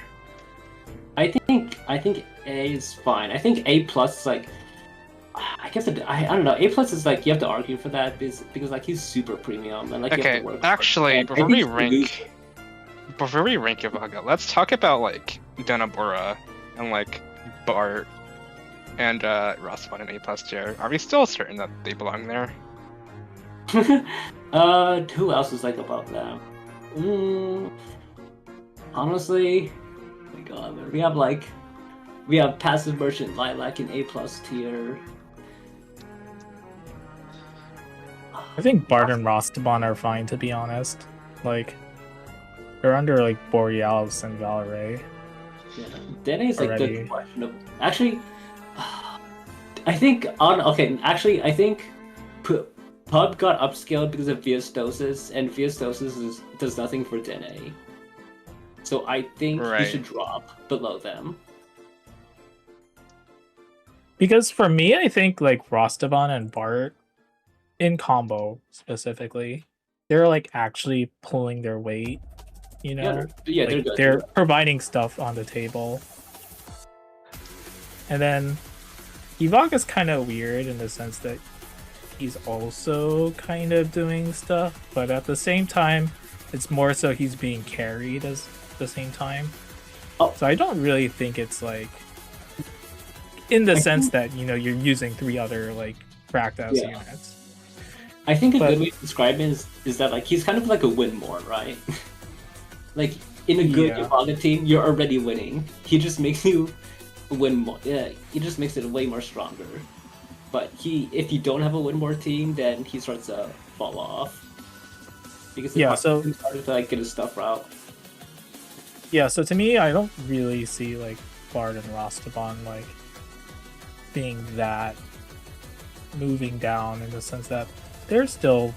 I think A is fine. I think A plus is like, I guess I don't know. A plus is like you have to argue for that because like he's super premium and like you have Okay, to work. actually, And I think he's before we rank Ivaga, let's talk about like Denabora and like Bart and Rasputin and A+ tier. Are we still certain that they belong there? Who else is like above them? Honestly, oh my god, we have Passive Merchant Lilac in A+ tier. I think Bart and Rostaban are fine, to be honest. Like, they're under like Borealis and Valere. Yeah, Dene is like Already. good questionable. Actually, I think I think Pub got upscaled because of Viastosis, and Viastosis does nothing for Dene. So I think he Right. should drop below them. Because for me, I think like Rostavan and Bart, in combo specifically, they're like actually pulling their weight. You know, Yeah, they're like, good. they're providing stuff on the table. And then Ivaga's kind of weird in the sense that he's also kind of doing stuff, but at the same time, it's more so he's being carried as the same time. Oh. So I don't really think it's like in the sense that, you know, you're using 3 other like Rakdos units. I think a But- good way to describe him is that like he's kind of like a Winmore, right? Like in a good Yeah. Ivaga team, you're already winning. He just makes you win more. Yeah, he just makes it way more stronger. But if you don't have a Winmore team, then he starts to fall off. Because Yeah, so- it's harder to like get his stuff out. Yeah, so to me, I don't really see like Bard and Rostaban like being that moving down in the sense that they're still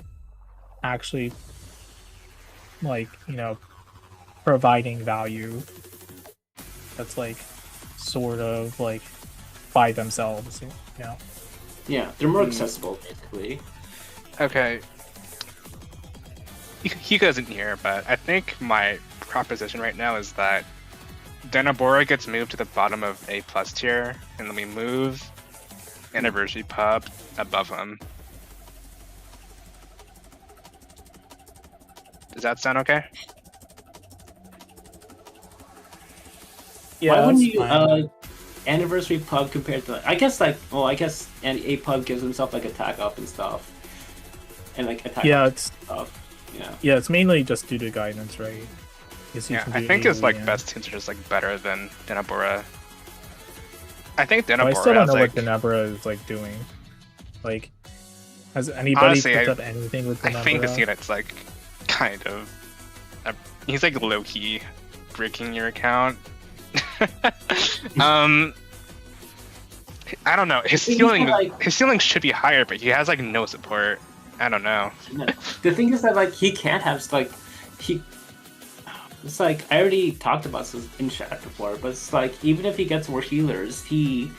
actually like, you know, providing value that's like sort of like by themselves, you know. Yeah, they're more accessible basically. Okay. He isn't here, but I think my proposition right now is that Denabora gets moved to the bottom of A+ tier, and then we move Anniversary Pub above him. Does that sound okay? Yeah, Why wouldn't that's you fine. Anniversary Pub compared to I guess A Pub gives himself like attack up and stuff. And like attack Yeah, up it's stuff. Yeah. yeah, it's mainly just due to guidance, right? 'Cause you Yeah, can I do think his AoE like and- best tunes are just like better than Denabora. I think But Denabora I still don't has know like what Denebra is like doing. Like, has anybody Honestly, picked I- up anything with I Denebra? think this unit's like kind of he's like low-key breaking your account. I don't know. His Thing is ceiling that, like- his ceiling should be higher, but he has like no support. I don't know. The thing is that like he can't have like he. It's like I already talked about this in chat before, but it's like even if he gets more healers, he's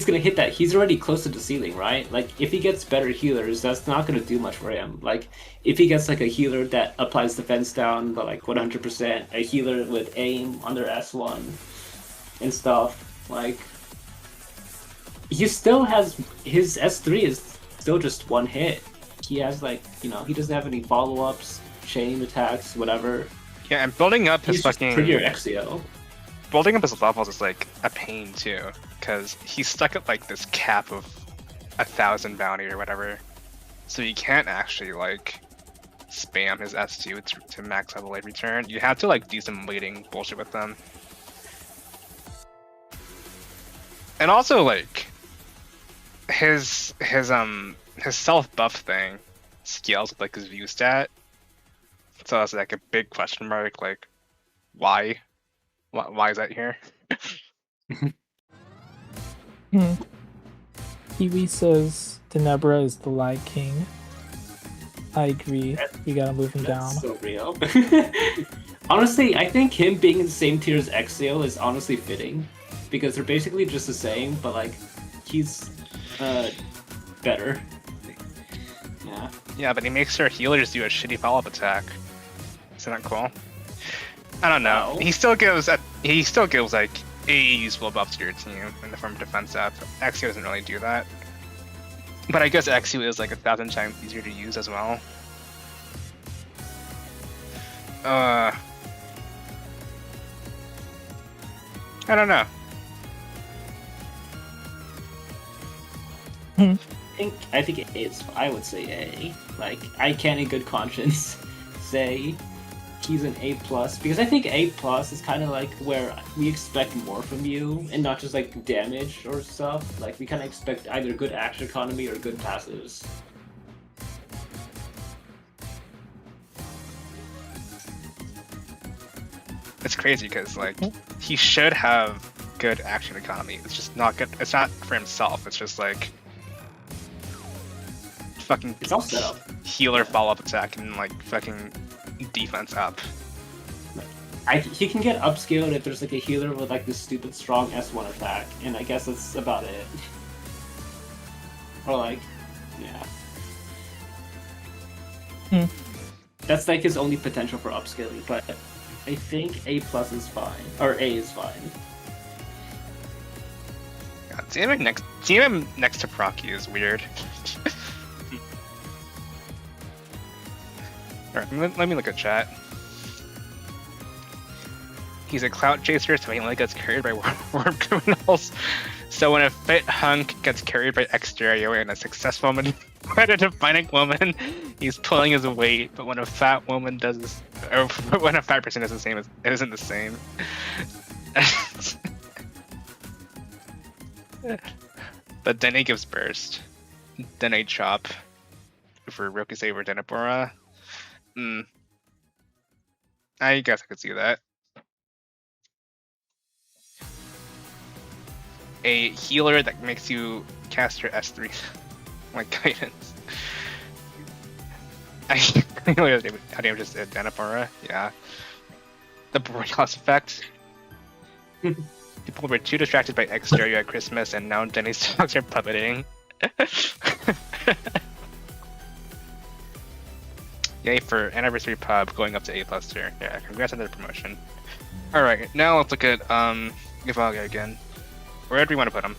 gonna hit that. He's already close to the ceiling, right? Like if he gets better healers, that's not gonna do much for him. Like if he gets like a healer that applies defense down, but like 100%, a healer with aim on their S1 and stuff, like he still has his S3 is still just one hit. He has like he doesn't have any follow-ups, chain attacks, whatever. Yeah, and building up his He's just fucking prettier Exio. building up his levels is like a pain too, because he's stuck at like this cap of 1,000 bounty or whatever, so you can't actually like spam his S2 to max level every turn. You have to like do some waiting bullshit with them. And also like his self buff thing scales with like his view stat. So that's like a big question mark, like why is that here? Kiwi says Denebra is the Light King. I agree. We gotta move him down. That's so real. Honestly, I think him being in the same tier as Exio is honestly fitting, because they're basically just the same, but like he's better. Yeah. Yeah, but he makes our healers do a shitty follow-up attack. Isn't that cool? I don't know. Wow. He still gives like a useful buff to your team in the form of defense up. Exio doesn't really do that. But I guess Exio is like 1,000 times easier to use as well. I don't know. I think A is. I would say A. Like, I can't in good conscience say he's an A plus because I think A plus is kind of like where we expect more from you and not just like damage or stuff. Like we kind of expect either good action economy or good passives. It's crazy because like he should have good action economy. It's just not good. It's not for himself. It's just like fucking It's all set up. healer follow-up attack and like fucking defense up. He can get upscaled if there's like a healer with like this stupid strong S1 attack, and I guess that's about it. Or like, yeah. That's like his only potential for upscaling, but I think A plus is fine, or A is fine. God, seeing him next to Procky is weird. Alright, let me look at chat. He's a clout chaser, so he only gets carried by worm criminals. So when a fit hunk gets carried by exterior and a successful competitive fighting woman, he's pulling his weight. But when a fat woman does, or when a fat person is the same, it isn't the same. But Dene gives burst. Dene chop for Rokusei or Denebora. I guess I could see that. A healer that makes you cast your S3 like guidance. I think just did Denebora. Yeah. The Borealis effect. People were too distracted by exterior at Christmas, and now Denny's dogs are puppeting. Yay for anniversary pub going up to A+ tier. Yeah, congrats on the promotion. Alright, now let's look at Yavaga again. Where do we want to put him?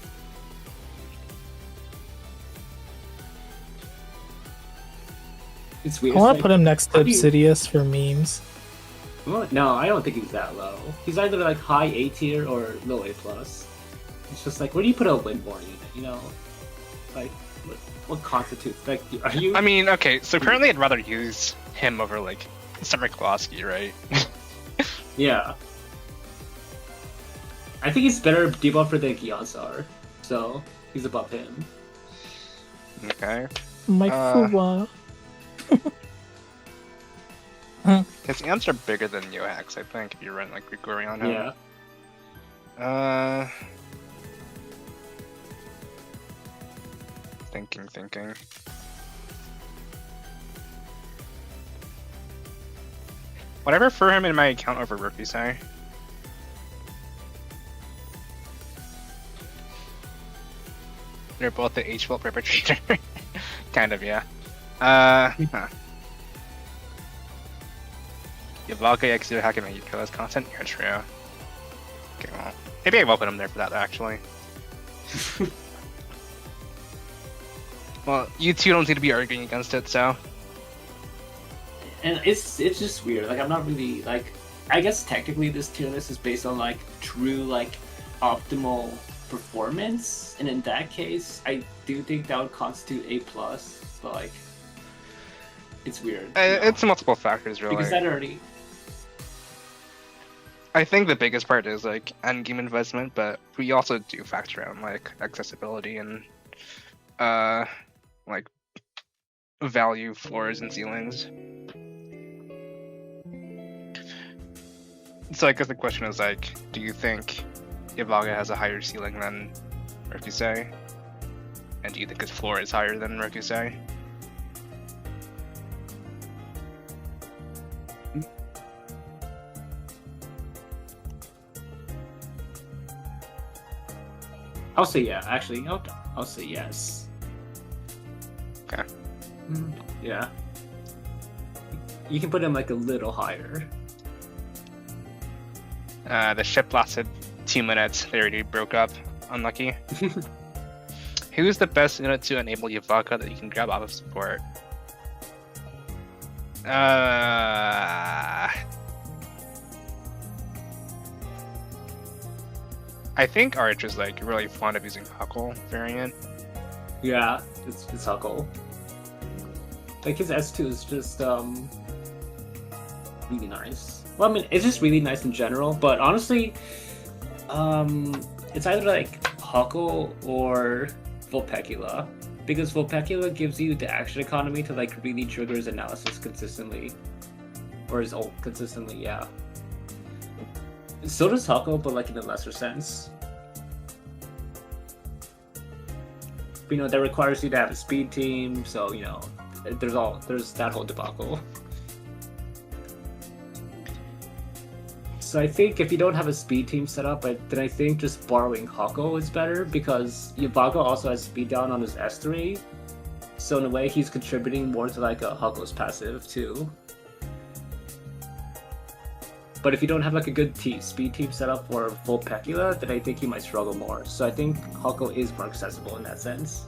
It's weird. I want like, to put him next to how do you- Obsidious for memes. No, I don't think he's that low. He's either like high A tier or low A plus. It's just like, where do you put a Windborne unit? You know, like what constitutes like? Are you? I mean, okay, so currently I'd rather use him over like Summer Kowalski, right? Yeah. I think he's better debuffer than Gyasar, so he's above him. Okay. My Fuwa. His amps are bigger than Yohax, I think, if you run like Grigori on him. Yeah. Thinking. Would I prefer him in my account over Rokusei? They're both the H-Volt perpetrator. Kind of, yeah. Yavaga Exo Hack and make you kill as content? Yeah, true. Okay, well. Maybe I will put him there for that, actually. Well, you two don't seem to be arguing against it, so. And it's just weird. Like I'm not really like. I guess technically this tier list is based on like true like optimal performance, and in that case, I do think that would constitute A plus. But like, it's weird. You know? It's multiple factors, really. Because that already. I think the biggest part is like endgame investment, but we also do factor in like accessibility and like value floors and ceilings. So I guess the question is like, do you think Yavaga has a higher ceiling than Rokusei? And do you think his floor is higher than Rokusei? I'll say yeah. Actually, I'll say yes. Yeah. You can put him like a little higher. The ship lasted 2 minutes. They already broke up. Unlucky. Who's the best unit to enable Yavaka that you can grab off of support? I think Arch is like really fond of using Huckle variant. Yeah, it's Huckle. Like his S2 is just really nice. Well, I mean, it's just really nice in general, but honestly, it's either like Huckle or Vulpecula, because Vulpecula gives you the action economy to like really trigger his analysis consistently, or his ult consistently. Yeah. So does Huckle, but like in a lesser sense. But, that requires you to have a speed team, so there's that whole debacle. So I think if you don't have a speed team set up, then I think just borrowing Huckle is better, because Yavaga also has speed down on his S3. So in a way, he's contributing more to like a Huckle's passive too. But if you don't have like a good speed team set up for Vulpecula, then I think he might struggle more. So I think Huckle is more accessible in that sense.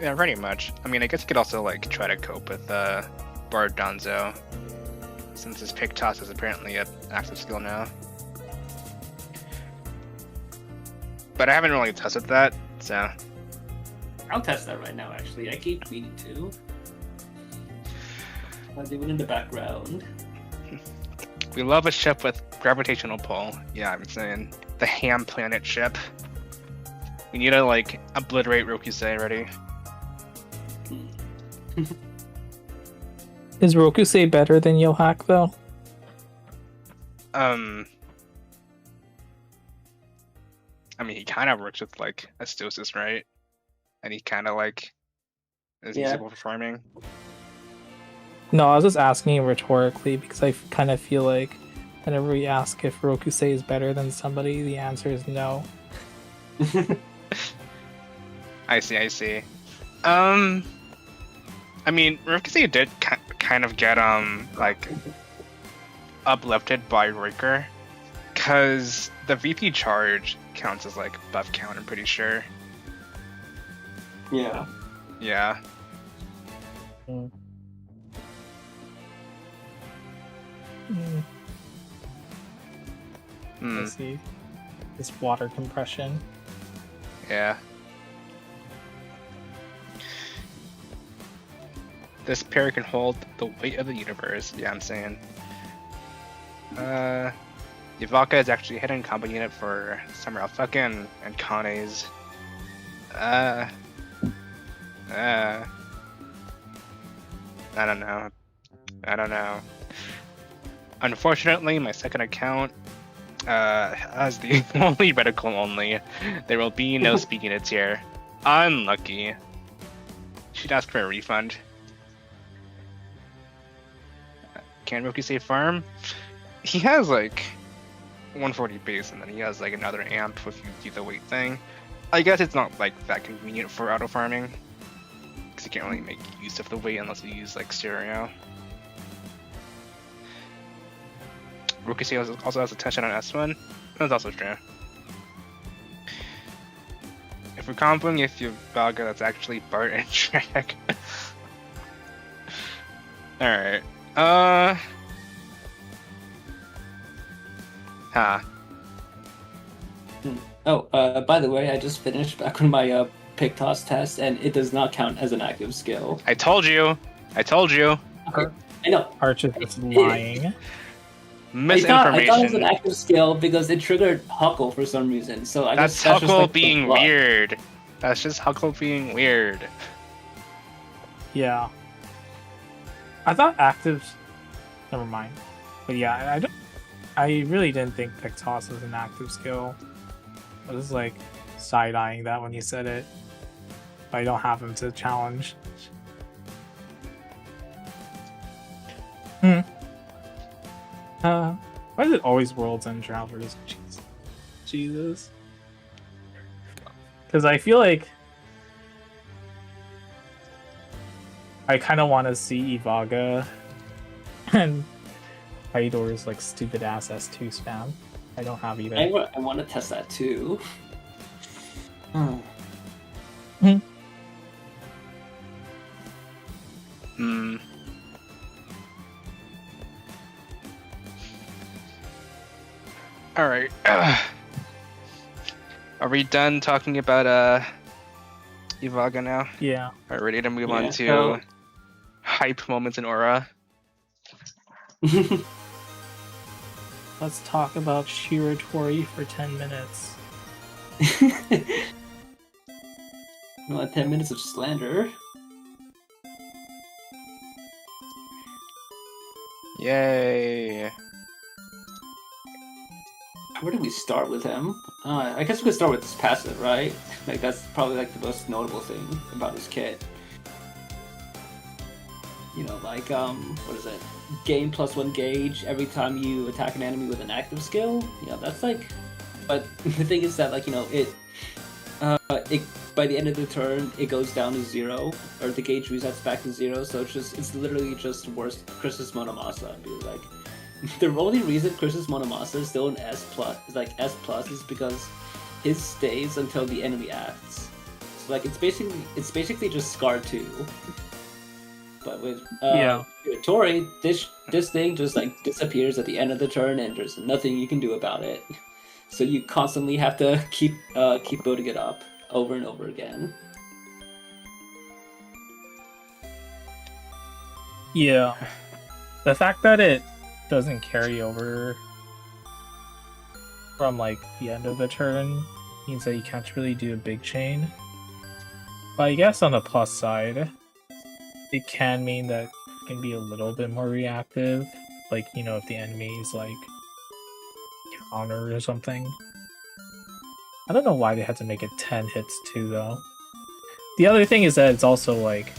Yeah, pretty much. I mean, I guess you could also like try to cope with Bard Donzo, since his pick toss is apparently an active skill now. But I haven't really tested that, so. I'll test that right now, actually. I keep meaning to. I'll do it in the background. We love a ship with gravitational pull. Yeah, I'm saying. The Ham Planet ship. We need to, like, obliterate Rokusei already. Is Rokusei better than Yohak, though? I mean, he kind of works with, like, Astosis, right? And he kind of like is usable for farming. No, I was just asking rhetorically because I kind of feel like whenever we ask if Rokusei is better than somebody, the answer is no. I see. I mean, Rokusei did kind of get like uplifted by Riker, because the VP charge counts as like buff count. I'm pretty sure. Yeah. Yeah. Let's see. This water compression. Yeah. This pair can hold the weight of the universe. Yeah, I'm saying. Yavaka is actually a hidden combo unit for Summer Alphuckin and Kane's. I don't know. Unfortunately, my second account has the only reticle only. There will be no speed units here. Unlucky. Should ask for a refund. Can Rokusei farm? He has like 140 base, and then he has like another amp if you do the weight thing. I guess it's not like that convenient for auto farming, because you can't really make use of the weight unless you use like stereo. Rokusei also has attention on S1. That's also true. If we're comboing with Yavaga, that's actually Bart and Shrek. Alright. Oh, by the way, I just finished back on my pick toss test, and it does not count as an active skill. I told you. I know. Archer is lying. Misinformation. I thought it was an active skill because it triggered Huckle for some reason. So I that's guess Huckle like being weird. That's just Huckle being weird. Yeah. I thought actives. Never mind. But yeah, I really didn't think pick toss was an active skill. I was like side-eyeing that when you said it. But I don't have him to challenge. Why is it always Worlds End Travelers? Jesus. Because I feel like I kind of want to see Ivaga and Haidor's like stupid ass S2 spam. I don't have either. I want to test that too. Hmm. All right. Are we done talking about Ivaga now? Yeah. All right, ready to move on to so- hype moments in Aura. Let's talk about Shiratori for 10 minutes. 10 minutes of slander. Yay! Where do we start with him? I guess we could start with his passive, right? Like that's probably like the most notable thing about his kit. You know, like what is it? Gain +1 gauge every time you attack an enemy with an active skill. Yeah, that's like. But the thing is that like it by the end of the turn it goes down to 0, or the gauge resets back to 0. So it's literally just worse Chris's Monomasa. Because like the only reason Chris's Monomasa is still an S+, is because his stays until the enemy acts. So like it's basically just Scar 2. But with Tori, this thing just like disappears at the end of the turn, and there's nothing you can do about it. So you constantly have to keep building it up over and over again. Yeah. The fact that it doesn't carry over from like the end of the turn means that you can't really do a big chain. But I guess on the plus side, it can mean that it can be a little bit more reactive. Like, if the enemy is like counter or something. I don't know why they had to make it 10 hits too, though. The other thing is that it's also like,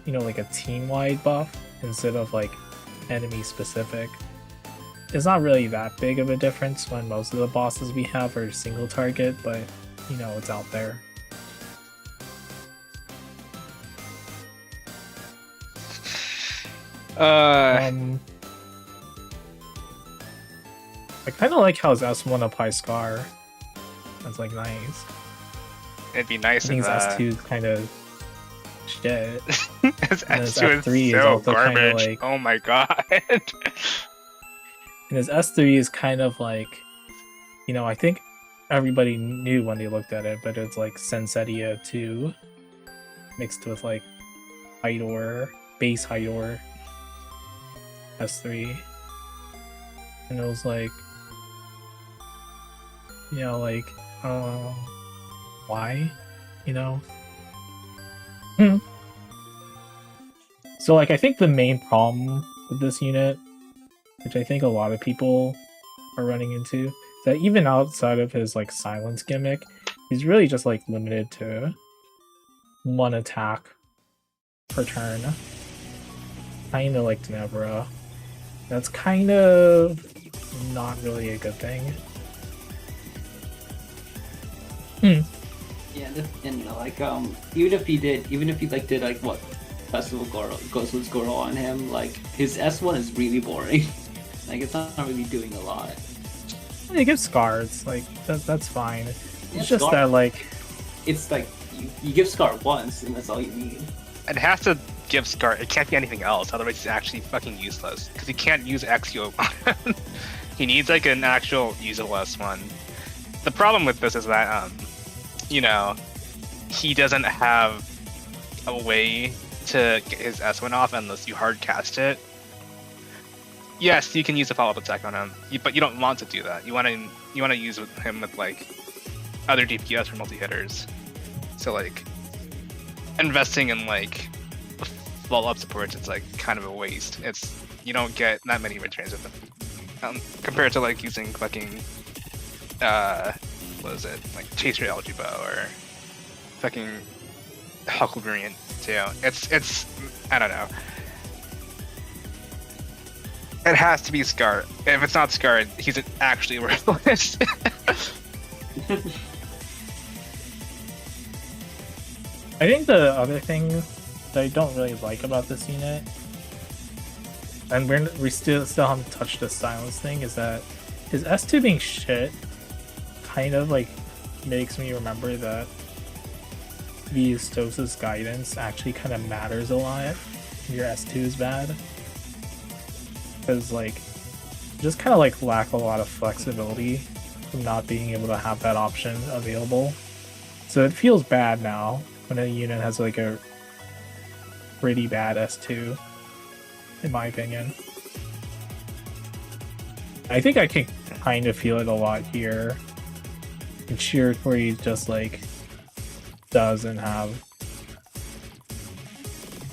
like a team-wide buff instead of like enemy-specific. It's not really that big of a difference when most of the bosses we have are single target, but it's out there. I kind of like how his S1 applies Scar. That's like nice. It'd be nice I think if his S2 is kind of shit. his And his S2 F3 is is so also kinda garbage. like- Oh my god. And his S3 is kind of like, I think everybody knew when they looked at it, but it's like Sensetia 2 mixed with like Hydor, base Hydor, S3. And it was like, why? So like I think the main problem with this unit, which I think a lot of people are running into, is that even outside of his like silence gimmick, he's really just like limited to one attack per turn. Kinda like Tenebra. That's kind of not really a good thing. Yeah, and like even if he did like what Festival Goro, Ghostwood's Goro on him, like his S1 is really boring. Like it's not really doing a lot. It gives scars, like that's fine. Yeah, It's just Scar- that like It's like you give Scar once and that's all you need. It has to give Scar. It can't be anything else. Otherwise, it's actually fucking useless. Because he can't use Exio on him. He needs like an actual usable S1. The problem with this is that, he doesn't have a way to get his S1 off unless you hard cast it. Yes, you can use a follow-up attack on him, but you don't want to do that. You want to use him with like other DPS or multi-hitters. So like investing in like follow-up supports, it's like kind of a waste. You don't get that many returns with them compared to like using fucking what is it, like Chaser Algebra or fucking Huckleberry too. It's I don't know. It has to be Scar. If it's not Scar, he's actually worthless. I think the other thing that I don't really like about this unit, and we still haven't touched the silence thing, is that his S2 being shit kind of like makes me remember that Vistosa's guidance actually kind of matters a lot when your S2 is bad. Because like just kind of like lack a lot of flexibility from not being able to have that option available. So it feels bad now when a unit has like a pretty bad S2, in my opinion. I think I can kind of feel it a lot here. And Shiratori just like doesn't have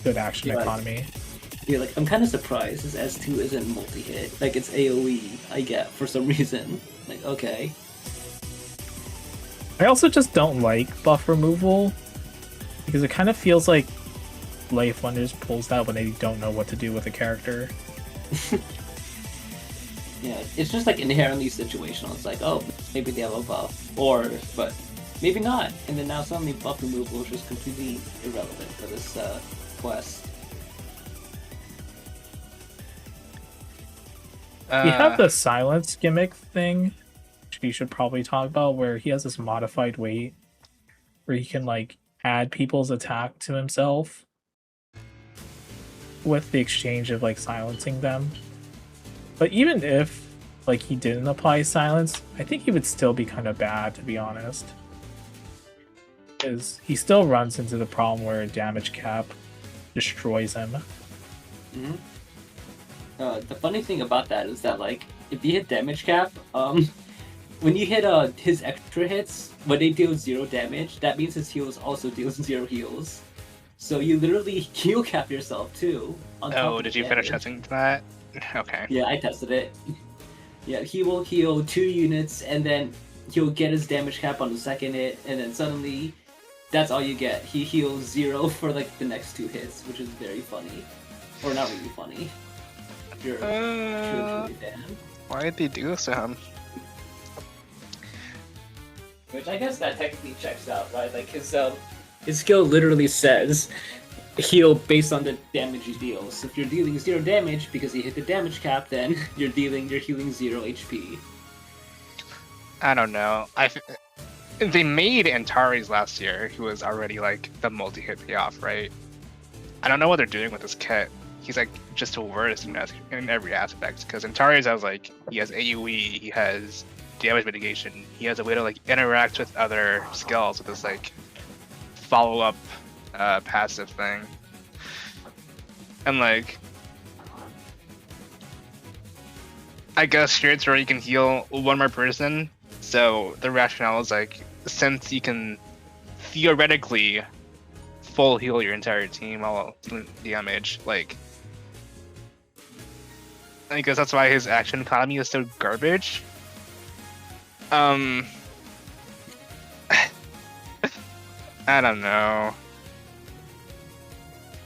good action economy. Yeah, like I'm kind of surprised his S2 isn't multi-hit. Like it's AoE, I get, for some reason. Like, okay. I also just don't like buff removal because it kind of feels like Life Wonders pulls that when they don't know what to do with a character. Yeah, it's just like inherently situational. It's like, oh, maybe they have a buff, but maybe not. And then now suddenly buff removal is just completely irrelevant for this quest. We have the silence gimmick thing, which we should probably talk about, where he has this modified weight where he can like add people's attack to himself with the exchange of like silencing them. But even if like he didn't apply silence, I think he would still be kind of bad, to be honest. Because he still runs into the problem where a damage cap destroys him. Mm-hmm. The funny thing about that is that, like, if you hit damage cap, when you hit his extra hits, when they deal 0 damage, that means his heals also deals 0 heals. So you literally heal cap yourself too. Oh, did you finish testing that? Okay. Yeah, I tested it. Yeah, he will heal 2 units, and then he'll get his damage cap on the second hit, and then suddenly, that's all you get. He heals 0 for like the next 2 hits, which is very funny. Or not really funny. You're truly damn. Why did they do this to him? Which I guess that technically checks out, right? Like his skill literally says heal based on the damage you deal. So if you're dealing 0 damage because you hit the damage cap, then you're healing 0 HP. I don't know. They made Antares last year, who was already like the multi-hit payoff, right? I don't know what they're doing with this kit. He's like just worse in every aspect. Because Antares has like he has AoE, he has damage mitigation, he has a way to like interact with other skills with this like follow-up passive thing, and like I guess straight where you can heal 1 more person. So the rationale is like, since you can theoretically full heal your entire team while doing damage, like I guess that's why his action economy is so garbage. I don't know.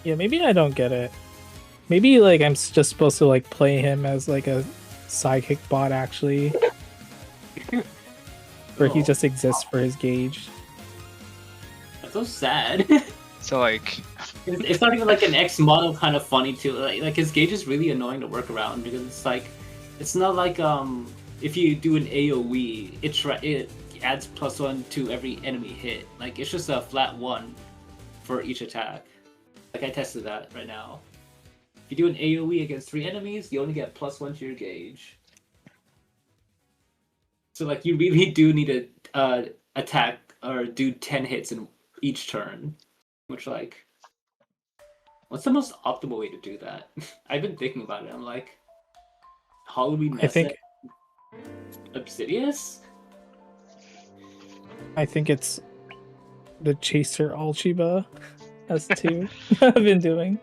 Yeah, maybe I don't get it. Maybe like I'm just supposed to like play him as like a sidekick bot actually. Where he just exists for his gauge. That's so sad. So like it's not even like an X model kind of funny too. Like his gauge is really annoying to work around because it's like it's not like if you do an AoE, it adds +1 to every enemy hit. Like it's just a flat 1 for each attack. Like I tested that right now. If you do an AoE against 3 enemies, you only get +1 to your gauge. So like you really do need to attack or do 10 hits in each turn, which like, what's the most optimal way to do that? I've been thinking about it. I'm like, how would we mess it? Obsidious? I think it's the Chaser Alchiba S2 I've been doing.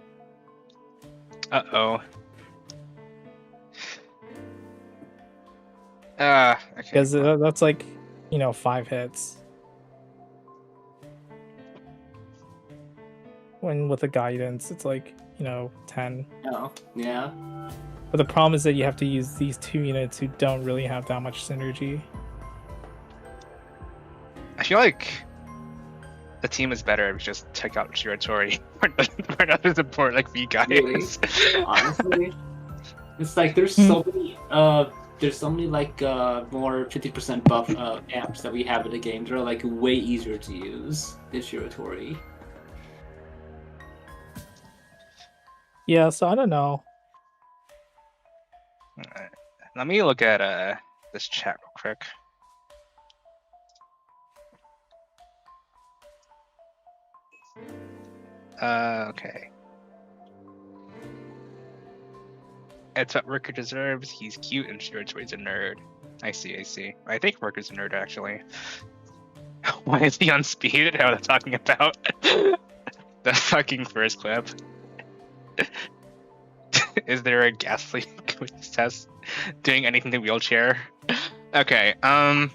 Uh-oh. Okay. Because that's like, 5 hits. When with the guidance, it's like, 10. Oh, yeah. But the problem is that you have to use these 2 units who don't really have that much synergy. feel like the team is better if we just check out Shiratori for another support like we guys. Really? Honestly, it's like there's so many like more 50% buff amps that we have in the game. They're like way easier to use than Shiratori. Yeah, so I don't know. Alright. Let me look at this chat real quick. Okay. It's what Ricker deserves. He's cute and Shiratori's a nerd. I see. I think Ricker's a nerd, actually. Why is he on speed? How they're talking about the fucking first clip. Is there a gas leak with this test? Doing anything to wheelchair? Okay, I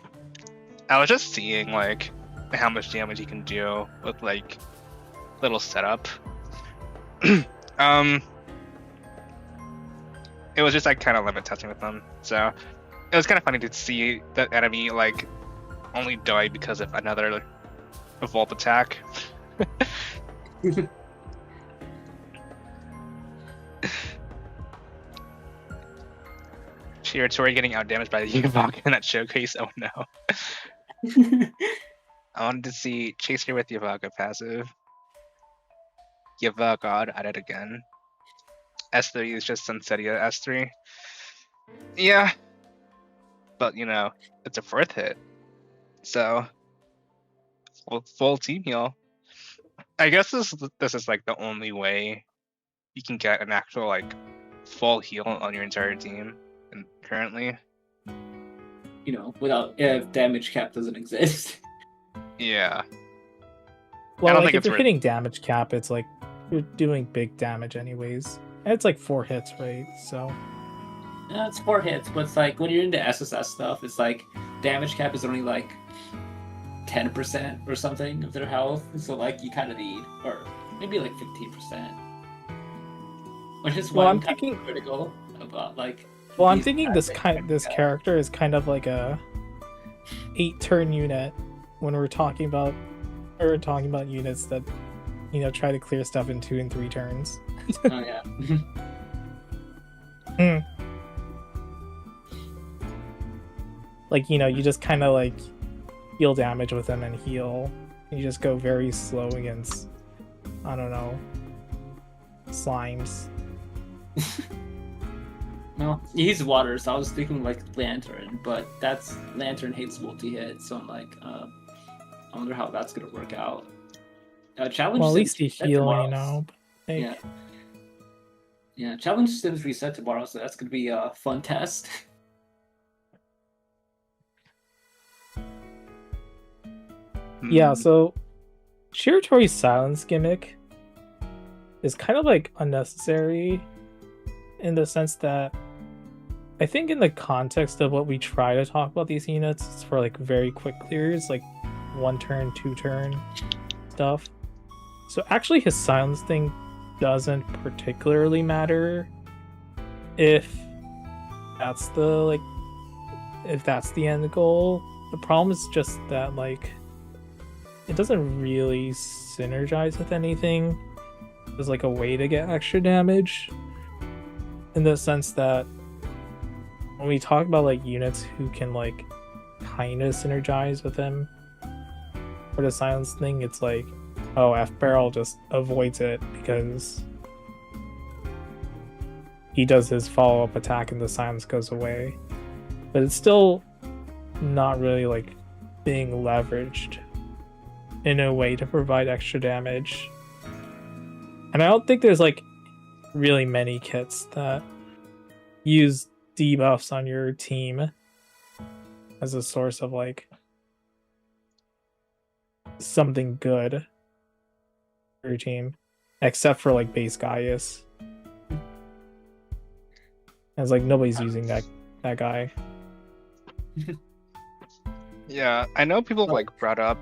was just seeing, like, how much damage he can do with, like, little setup. It was just like kind of limit testing with them, so it was kind of funny to see that enemy like only die because of another Volt attack. Shiratori getting out damaged by the Yuvok in that showcase. Oh no. I wanted to see Chaser with Yuvaka passive. God at it again. S3 is just Sunsetia S3. Yeah. But you know, it's a fourth hit. So full team heal. I guess this is like the only way you can get an actual like full heal on your entire team and currently. You know, without if damage cap doesn't exist. Yeah. Well, like if you're hitting damage cap, it's like you're doing big damage anyways. And it's like 4 hits, right? So yeah, it's 4 hits, but it's like when you're into SSS stuff, it's like damage cap is only like 10% or something of their health. So like you kind of need, or maybe like 15%. Which is why I'm thinking critical about like. Well, I'm thinking this character is kind of like a 8-turn unit when we're talking about units that, you know, try to clear stuff in 2 and 3 turns. Oh yeah. Like, you know, you just kind of like deal damage with them and heal. You just go very slow against, I don't know, slimes. Well, he's water, so I was thinking like Lantern, but Lantern hates multi-hit, so I'm like, I wonder how that's gonna work out. Challenge. Well, at least you heal, you know. Like... Yeah. Yeah, challenge sims reset tomorrow, so that's gonna be a fun test. Yeah, so Shiratori's silence gimmick is kind of like unnecessary in the sense that I think in the context of what we try to talk about these units, it's for like very quick clears, like 1 turn, 2 turn stuff. So actually his silence thing doesn't particularly matter if that's the end goal. The problem is just that like it doesn't really synergize with anything. There's like a way to get extra damage in the sense that when we talk about like units who can like kind of synergize with him for the silence thing, it's like, oh, F Barrel just avoids it because he does his follow-up attack and the silence goes away. But it's still not really like being leveraged in a way to provide extra damage. And I don't think there's like really many kits that use debuffs on your team as a source of like something good for your team, except for like base Gaius. And it's like nobody's using that guy. Yeah, I know people like brought up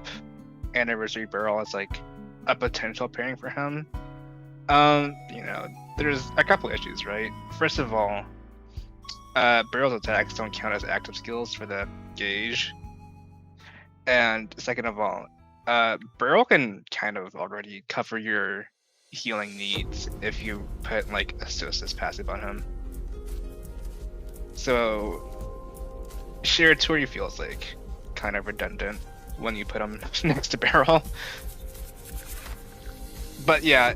Anniversary Barrel as like a potential pairing for him. You know, there's a couple issues, right? First of all, Barrel's attacks don't count as active skills for the gauge. And second of all, Burrow can kind of already cover your healing needs if you put like a Sosa's passive on him. So Shiratori feels like kind of redundant when you put him next to Barrel. But yeah,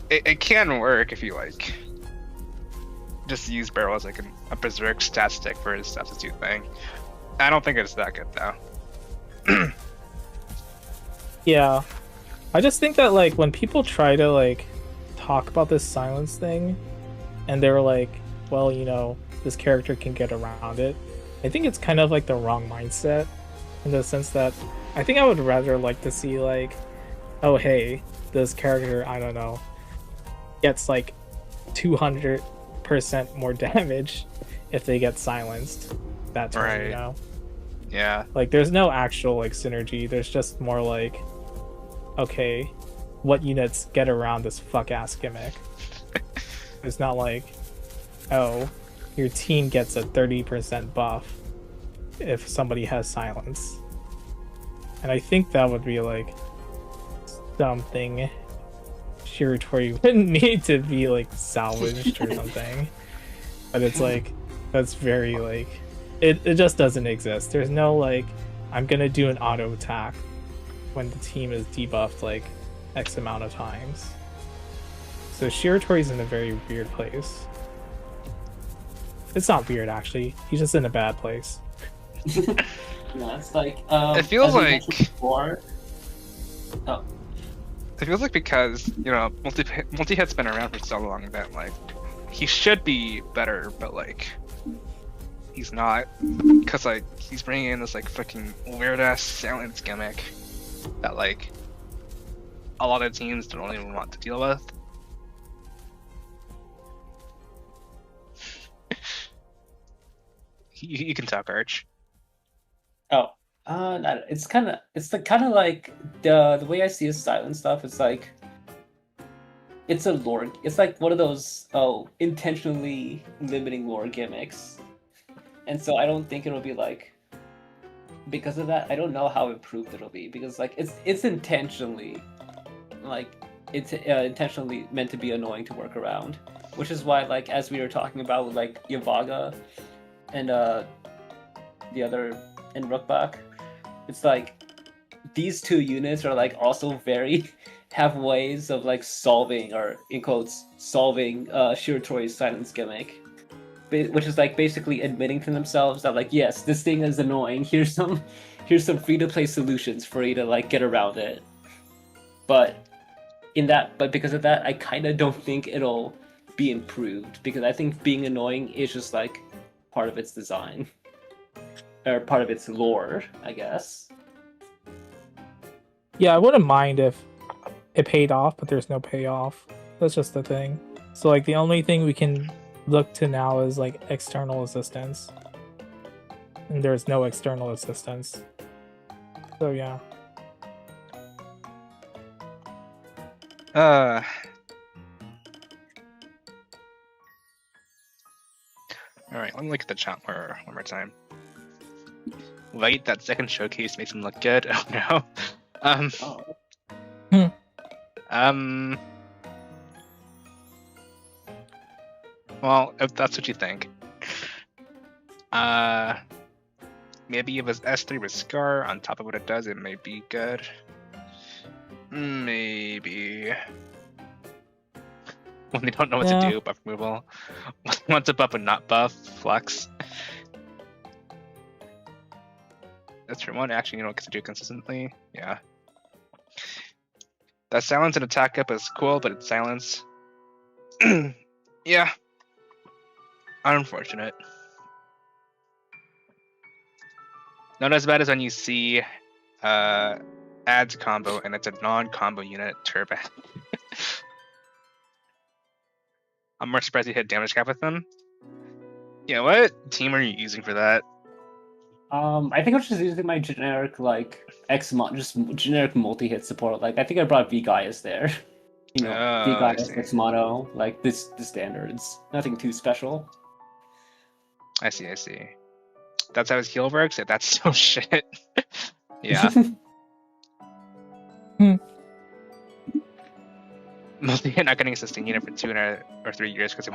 it can work if you like just use Barrel as like a berserk stat stick for his substitute thing. I don't think it's that good though. Yeah. I just think that like when people try to like talk about this silence thing and they're like, well, you know, this character can get around it. I think it's kind of like the wrong mindset in the sense that I think I would rather like to see like, oh hey, this character, I don't know, gets like 200% more damage if they get silenced that turn, Right. you know? Yeah. Like there's no actual like synergy, there's just more like, okay, what units get around this fuck ass gimmick? It's not like, oh, your team gets a 30% buff if somebody has silence. And I think that would be like something Shiratori wouldn't need to be like salvaged or something. But it's like, that's very like, it just doesn't exist. There's no like, I'm gonna do an auto attack when the team is debuffed like X amount of times. So Shiratori's in a very weird place. It's not weird actually. He's just in a bad place. No, it's like It feels as we like- mentioned before. Oh, It feels like because, you know, multi-hit's been around for so long that like he should be better, but like he's not, because like he's bringing in this like fucking weird ass silence gimmick that like a lot of teams don't even want to deal with. You can talk, Arch. oh, it's kind of like the way I see his silent stuff. It's like it's a lore. It's like one of those intentionally limiting lore gimmicks, and so I don't think it'll be like because of that. I don't know how improved it'll be because like it's intentionally like it's intentionally meant to be annoying to work around, which is why like as we were talking about with like Yavaga and the other in Rookbach, it's like these two units are like also very have ways of like solving or in quotes solving Shiratori's silence gimmick, which is like basically admitting to themselves that like yes, this thing is annoying. Here's some free to play solutions for you to like get around it. But because of that, I kind of don't think it'll be improved because I think being annoying is just like part of its design or part of its lore, I guess. Yeah, I wouldn't mind if it paid off, but there's no payoff. That's just the thing. So like the only thing we can look to now is like external assistance. And there's no external assistance. So yeah. Alright, let me look at the chat one more time. Wait, that second showcase makes him look good. Oh no. Well, if that's what you think. Maybe if it's S3 with Scar on top of what it does, it may be good. Maybe. When they don't know what to do, buff removal. Want to buff and not buff, flex. That's for one action you don't get to do consistently. Yeah. That silence and attack up is cool, but it's silence. Yeah. Unfortunate. Not as bad as when you see adds combo and it's a non-combo unit turbo. I'm more surprised you hit damage cap with them. Yeah, what team are you using for that? I think I was just using my generic like just generic multi-hit support. Like I think I brought V-Gaius there. You know, V-Gaius, X Mono, like the standards. Nothing too special. I see. That's how his heal works? Yeah, that's so shit. Yeah. Mostly not getting a sustain unit for 2 or 3 years because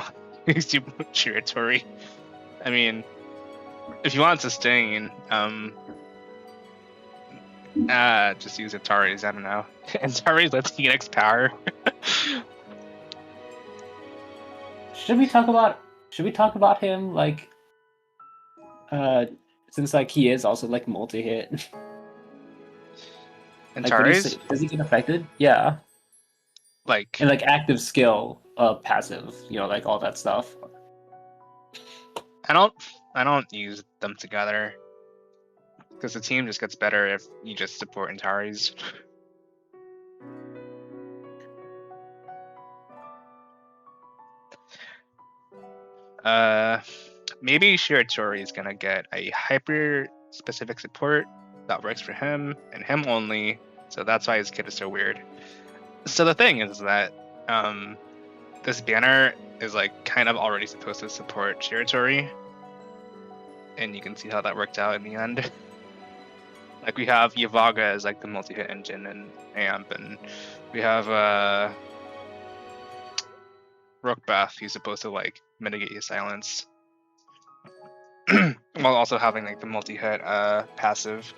he's too Shiratori. I mean, if you want sustain, just use Atari's. I don't know. Atari's lets Phoenix power. Should we talk about him like since like he is also like multi-hit? Antares? Like, does he get affected? Yeah. Like, And like active skill, passive, like all that stuff. I don't use them together because the team just gets better if you just support Antares. Maybe Shiratori is gonna get a hyper specific support that works for him and him only, so that's why his kit is so weird. So the thing is that this banner is like kind of already supposed to support Shiratori, and you can see how that worked out in the end. Like we have Yavaga as like the multi-hit engine and amp, and we have Rookbath, who's supposed to like mitigate his silence, while also having like the multi-hit passive.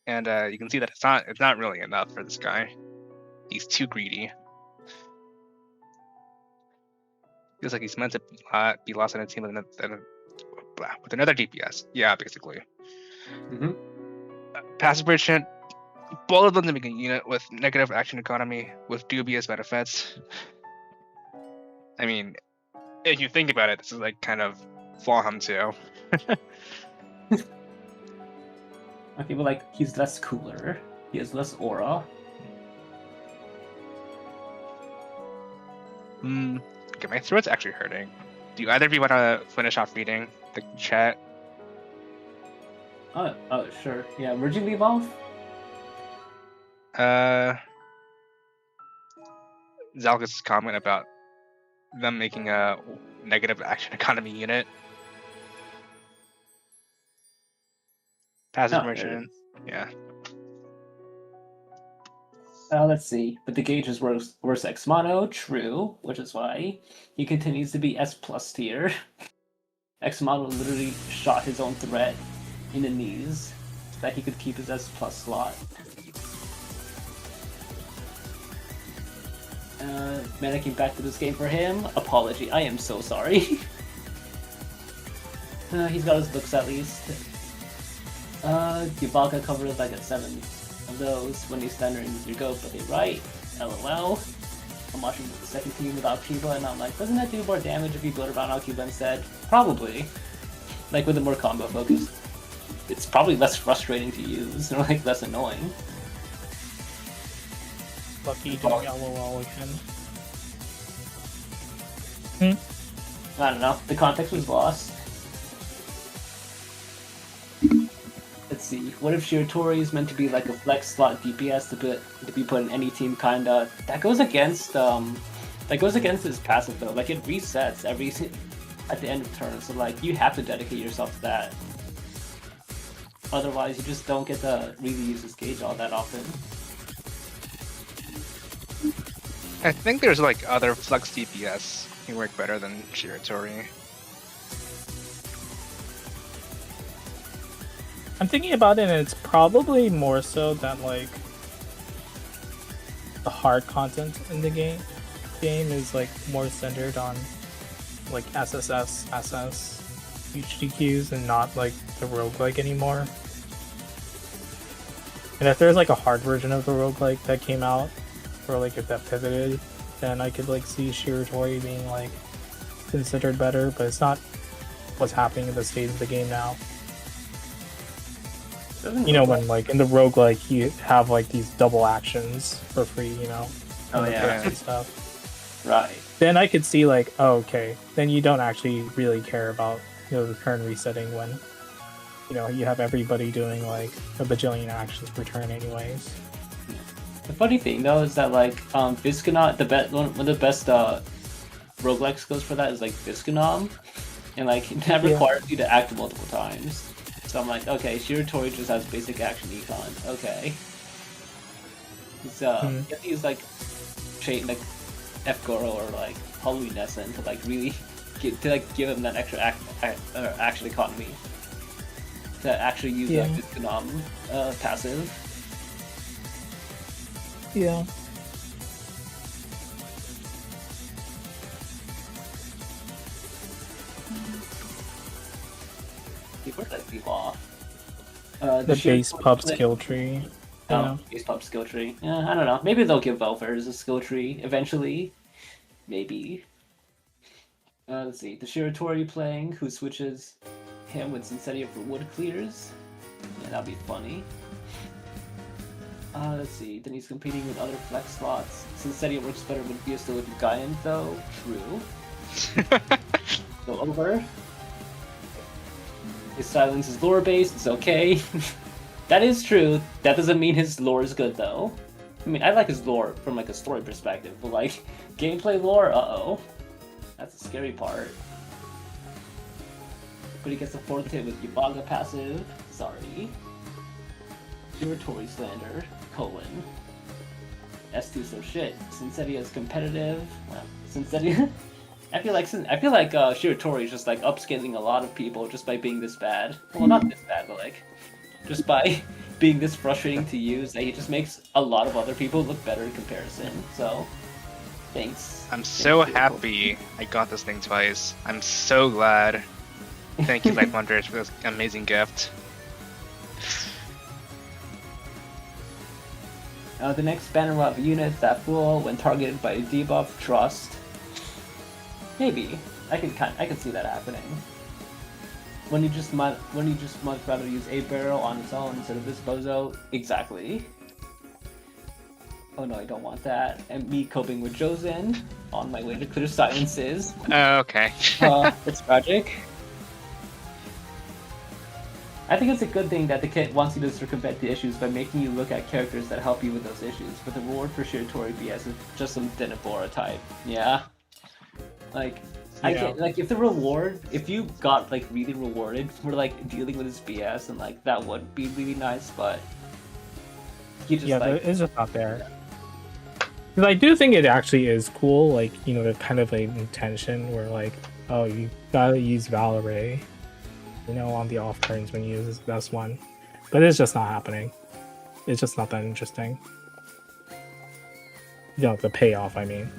And you can see that it's not really enough for this guy. He's too greedy. Feels like he's meant to be lost in a team with another DPS. Yeah, basically. Mm-hmm. Passive merchant. Both of them to make a unit with negative action economy with dubious benefits. I mean, if you think about it, this is like kind of Flaham too. Okay, but like he's less cooler. He has less aura. Okay, my throat's actually hurting. Do either of you want to finish off reading the chat? Oh, sure. Yeah, where'd you leave off? Zalgus' comment about them making a negative action economy unit. Passive merchant. Yeah. Let's see. But the gauge is worse ex mono, true, which is why he continues to be S+ tier. Ex mono literally shot his own threat in the knees so that he could keep his S+ slot. Mannequin back to this game for him. Apology, I am so sorry. He's got his looks at least. Yubaka covered like at 7 of those when he's standing your go, but they right. LOL. I'm watching the second team without Cuba and I'm like, doesn't that do more damage if you build around Cuba instead? Probably. Like with a more combo focus. It's probably less frustrating to use, or like less annoying. Lucky doing LOL again. I don't know. The context was lost. Let's see. What if Shiratori is meant to be like a flex slot DPS to be put in any team? Kinda. That goes against his passive though. Like it resets at the end of turn. So like you have to dedicate yourself to that. Otherwise, you just don't get to really use this gauge all that often. I think there's like other flex DPS who work better than Shiratori. I'm thinking about it, and it's probably more so that like the hard content in the game is like more centered on like SSS, SS, HDQs, and not like the roguelike anymore. And if there's like a hard version of the roguelike that came out, or like if that pivoted, then I could like see Shiratori being like considered better, but it's not what's happening in the state of the game now. You know, when like in the roguelike you have like these double actions for free, you know? Oh yeah. And stuff. Right. Then I could see like, oh, okay, then you don't actually really care about, you know, the turn resetting when, you know, you have everybody doing like a bajillion actions per turn anyways. The funny thing though is that like Viscanom, one of the best roguelike skills for that is like Viscanom, and like it requires you to act multiple times. So I'm like, okay, Shiratori just has basic action econ. Okay. He's you have to use like like F Goro or like Halloween Essen to like really give him that extra action economy to actually use like this Ganam passive. Yeah. Where did I leave off? The base pub skill tree. Oh, base pub skill tree. Yeah, I don't know. Maybe they'll give Welfare's a skill tree eventually. Maybe. Let's see. The Shiratori playing, who switches him with Sinsetia for wood clears. Yeah, that'd be funny. Let's see. Then he's competing with other flex slots. Sinsetia works better with Fiesta with Gaian, though. True. Go over. His silence is lore based, it's okay. That is true. That doesn't mean his lore is good though. I mean, I like his lore from like a story perspective, but like gameplay lore, uh-oh. That's the scary part. But he gets the fourth hit with Yabaga passive. Sorry. Shiratori slander, colon. S2 so shit. Sinsetia is competitive. Well, Sinsetia I feel like Shiratori is just like upscaling a lot of people just by being this bad. Well, not this bad, but like just by being this frustrating to use. That he just makes a lot of other people look better in comparison. So, thanks. I'm so happy I got this thing twice. I'm so glad. Thank you, Light Wanderers, for this amazing gift. The next banner will have units that fool when targeted by a debuff trust. Maybe I can see that happening. When you just much rather use a barrel on its own instead of this bozo. Exactly. Oh no, I don't want that. And me coping with Josen on my way to clear silences. Oh, okay. It's tragic. I think it's a good thing that the kit wants you to circumvent the issues by making you look at characters that help you with those issues, but the reward for Shiratori BS is just some Denebora type. Yeah. Like, I get, like, if you got, like, really rewarded for, like, dealing with this BS, and, like, that would be really nice, but you just, like... it's just not there. Because I do think it actually is cool, like, you know, the kind of, like, intention where, like, oh, you gotta use Valerie, you know, on the off turns when you use the best one. But it's just not happening. It's just not that interesting. You know, the payoff, I mean.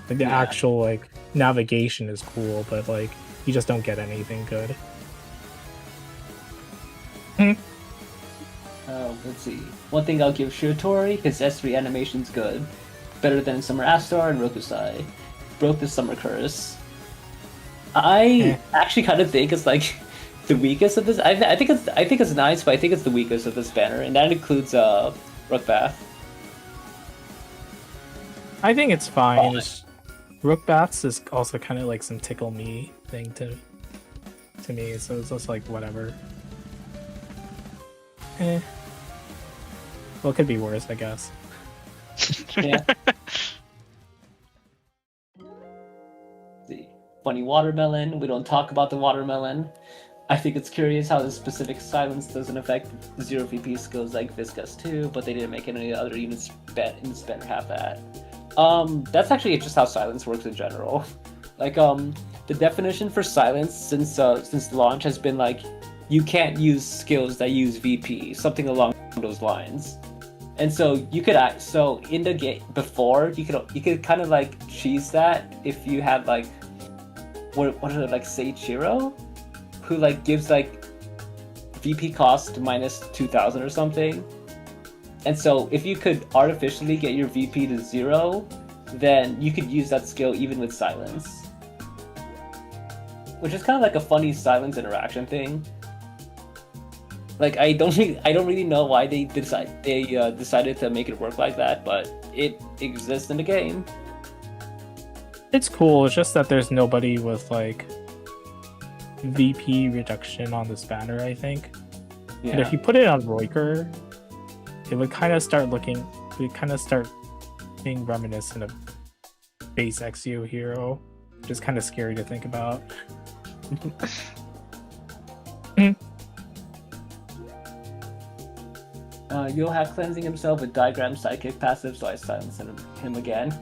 Like, the actual, like, navigation is cool, but, like, you just don't get anything good. Let's see. One thing I'll give Shiratori, his S3 animation's good. Better than Summer Astar and Rokusai. Broke the Summer Curse. I actually kind of think it's, like, the weakest of this. I think it's nice, but I think it's the weakest of this banner, and that includes, Rookbath. I think it's fine. Rookbaths is also kind of like some tickle me thing to me, so it's just like whatever. Well, it could be worse, I guess. Yeah. See, funny watermelon. We don't talk about the watermelon. I think it's curious how the specific silence doesn't affect 0 VP skills like Viscous 2, but they didn't make any other units in this banner have that. That's actually just how silence works in general. Like, the definition for silence since launch has been like, you can't use skills that use VP, something along those lines. And so you could in the game before, you could kind of like cheese that if you had like, what is it, like Seiichiro, who like gives like VP cost minus 2,000 or something. And so if you could artificially get your VP to 0, then you could use that skill even with silence. Which is kind of like a funny silence interaction thing. Like, I don't really know why they decided to make it work like that, but it exists in the game. It's cool, it's just that there's nobody with like VP reduction on this banner, I think. Yeah. And if you put it on Roiker, it would kind of start being reminiscent of base XU hero, which is kind of scary to think about. Yoha cleansing himself with Diagram Sidekick passive, so I silence him again.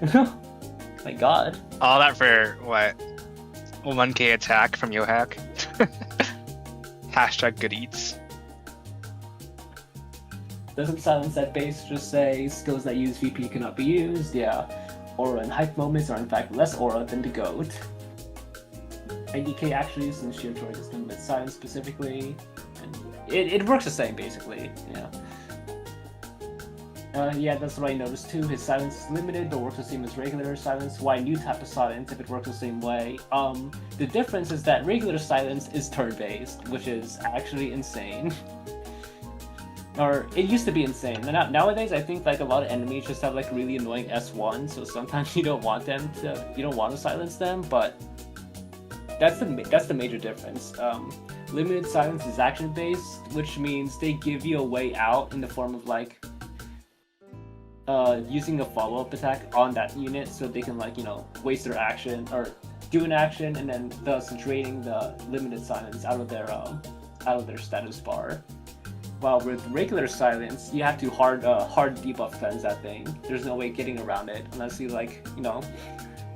My god. All that for what? 1k attack from Yohak. Hashtag good eats. Doesn't silence that base just say skills that use VP cannot be used? Yeah. Aura and hype moments are in fact less aura than the goat. IDK actually, since Shiratori does limit silence specifically, and it works the same basically. Yeah. Yeah, that's what I noticed too. His silence is limited, but works the same as regular silence. Why new type of silence if it works the same way? The difference is that regular silence is turn-based, which is actually insane. Or it used to be insane. Nowadays, I think like a lot of enemies just have like really annoying S1, so sometimes you don't want to silence them. But that's the major difference. Limited silence is action-based, which means they give you a way out in the form of like using a follow-up attack on that unit, so they can like waste their action or do an action, and then thus draining the limited silence out of their status bar. While with regular silence, you have to hard debuff cleanse that thing. There's no way getting around it unless you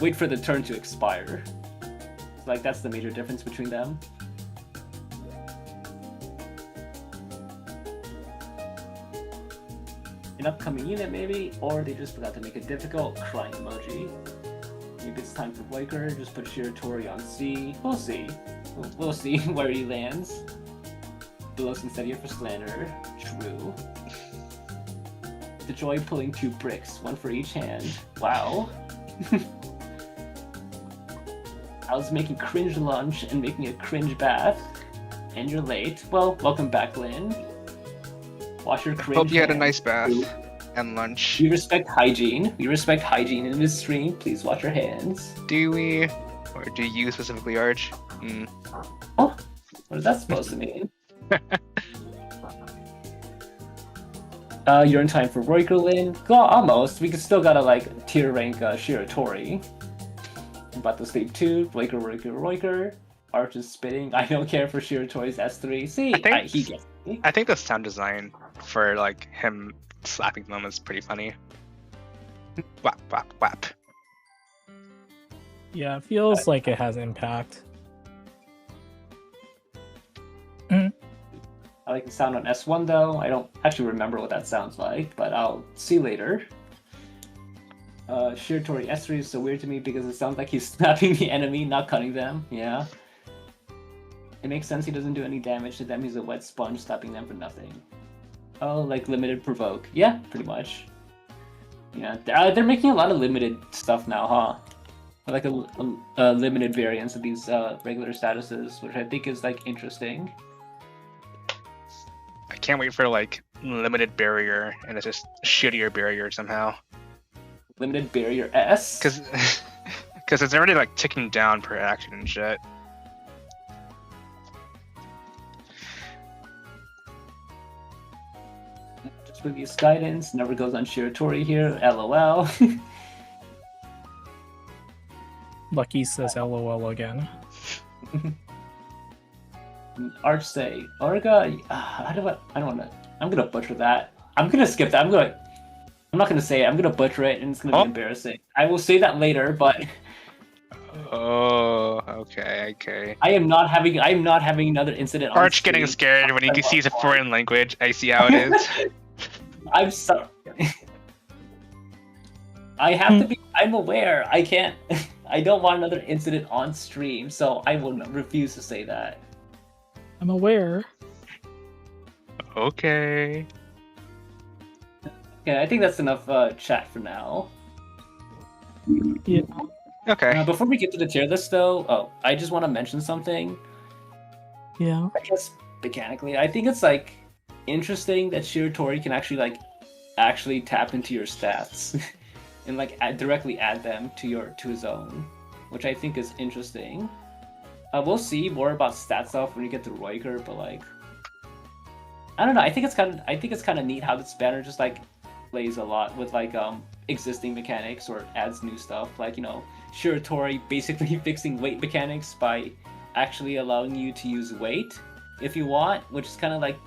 wait for the turn to expire. So, like that's the major difference between them. An upcoming unit maybe, or they just forgot to make it difficult. Crying emoji. Maybe it's time for Waker. Just put Shiratori on C. We'll see. We'll see where he lands. Belos instead here for slander. True. The joy pulling 2 bricks, 1 for each hand. Wow. I was making cringe lunch and making a cringe bath. And you're late. Well, welcome back, Lynn. Wash your cringe. Hope you had a hands. nice bath and lunch. We respect hygiene. We respect hygiene in this stream. Please wash your hands. Do we? Or do you specifically, Arch? Oh, what is that supposed to mean? You're in time for Roikerlin. Almost. We still gotta like tier rank Shiratori. I'm about to sleep 2. Roiker. Arch is spitting. I don't care for Shiratori's S3. See, he gets me. I think the sound design for like him slapping them is pretty funny. Whap whap whap. Yeah, it feels like it has impact. I like the sound on S1 though. I don't actually remember what that sounds like, but I'll see later. Shiratori S3 is so weird to me because it sounds like he's snapping the enemy, not cutting them. Yeah. It makes sense he doesn't do any damage to them. He's a wet sponge slapping them for nothing. Oh, like limited provoke. Yeah, pretty much. Yeah, they're making a lot of limited stuff now, huh? Like a limited variants of these regular statuses, which I think is like interesting. I can't wait for like limited barrier and it's just shittier barrier somehow. Limited barrier S? Because it's already like ticking down per action and shit. Just previous guidance, never goes on Shiratori here, LOL. Lucky says LOL again. Arch say, Orga, I don't wanna, I'm gonna butcher that. I'm gonna skip that, I'm not gonna say it, I'm gonna butcher it and it's gonna be embarrassing. I will say that later, but... Oh, okay. I am not having another incident on Arch getting scared when he sees a foreign language. I see how it is. I'm sorry. I have to be, I'm aware, I can't, I don't want another incident on stream, so I will refuse to say that. I'm aware. Okay. Okay, I think that's enough chat for now. Yeah. Okay. Before we get to the tier list, though, I just want to mention something. Yeah. I guess mechanically, I think it's like interesting that Shiratori can actually tap into your stats and like directly add them to his own, which I think is interesting. We'll see more about stat stuff when we get to Roiker, but like, I don't know. I think it's kind of neat how this banner just like plays a lot with like existing mechanics or adds new stuff. Like Shiratori basically fixing weight mechanics by actually allowing you to use weight if you want, which is kind of like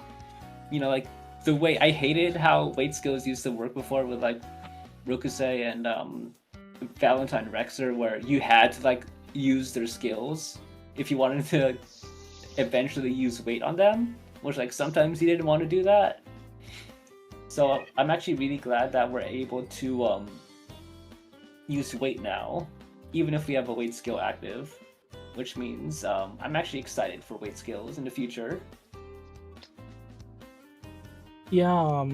like the way I hated how weight skills used to work before with like Rokusei and Valentine Rexer, where you had to like use their skills if you wanted to eventually use weight on them, which like sometimes you didn't want to do that. So I'm actually really glad that we're able to use weight now, even if we have a weight skill active, which means I'm actually excited for weight skills in the future. Yeah. All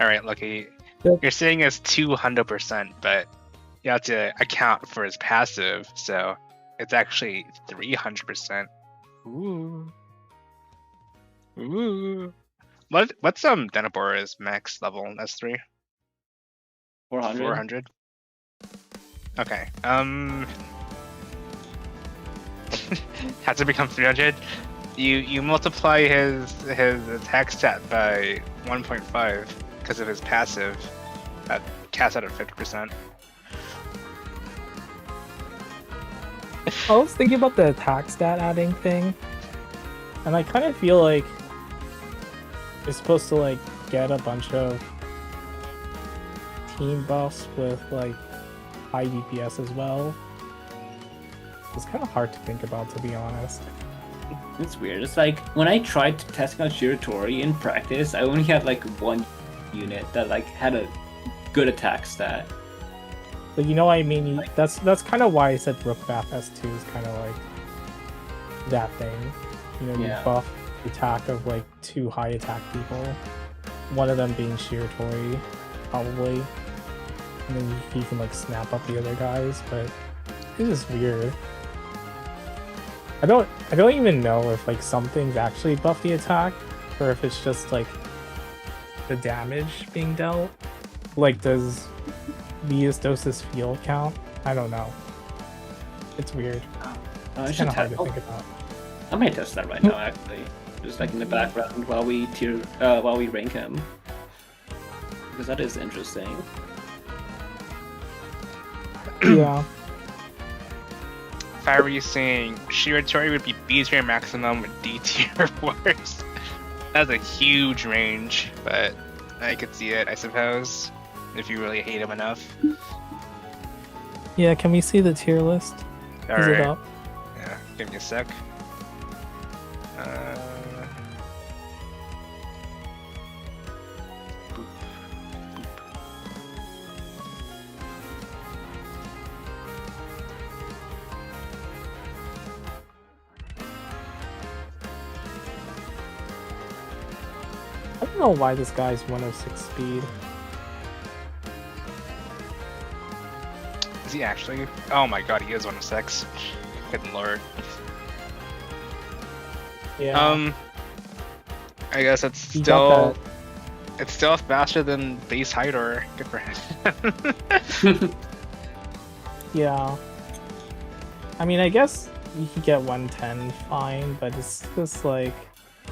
right, Lucky. Yep. You're saying it's 200%, but you have to account for his passive, so it's actually 300%. Ooh. Ooh. What's Denebora's max level in S3? 400. 400. Okay. Has to become 300. You multiply his attack stat by 1.5 because of his passive. That casts out at 50%. I was thinking about the attack stat adding thing, and I kind of feel like you're supposed to like get a bunch of team buffs with like high DPS as well. It's kind of hard to think about, to be honest. It's weird. It's like when I tried to test out Shiratori in practice, I only had like one unit that like had a good attack stat. But you know what I mean? That's kind of why I said Rookbath S2 is kind of like that thing. You know, Yeah. you buff the attack of like 2 high attack people. One of them being Shiratori, probably. And then he can like snap up the other guys, but it's just weird. I don't even know if like some things actually buff the attack, or if it's just like the damage being dealt. Like, does Viastos' field count? I don't know. It's weird. I It's should kind of hard to test. think about. I might test that right now, actually, just like in the background while we rank him, because that is interesting. Yeah. If I were you saying Shiratori would be B tier maximum with D tier worst. That's a huge range, but I could see it, I suppose, if you really hate him enough. Yeah, can we see the tier list? Is it Alright. up? Yeah, give me a sec. Boop. I don't know why this guy's 106 speed. Is he actually? Oh my god, he is 106. Good lord. Yeah. I guess it's He got still faster than base Hydor. Good for him. Yeah. I mean, I guess you could get 110 fine, but it's just like,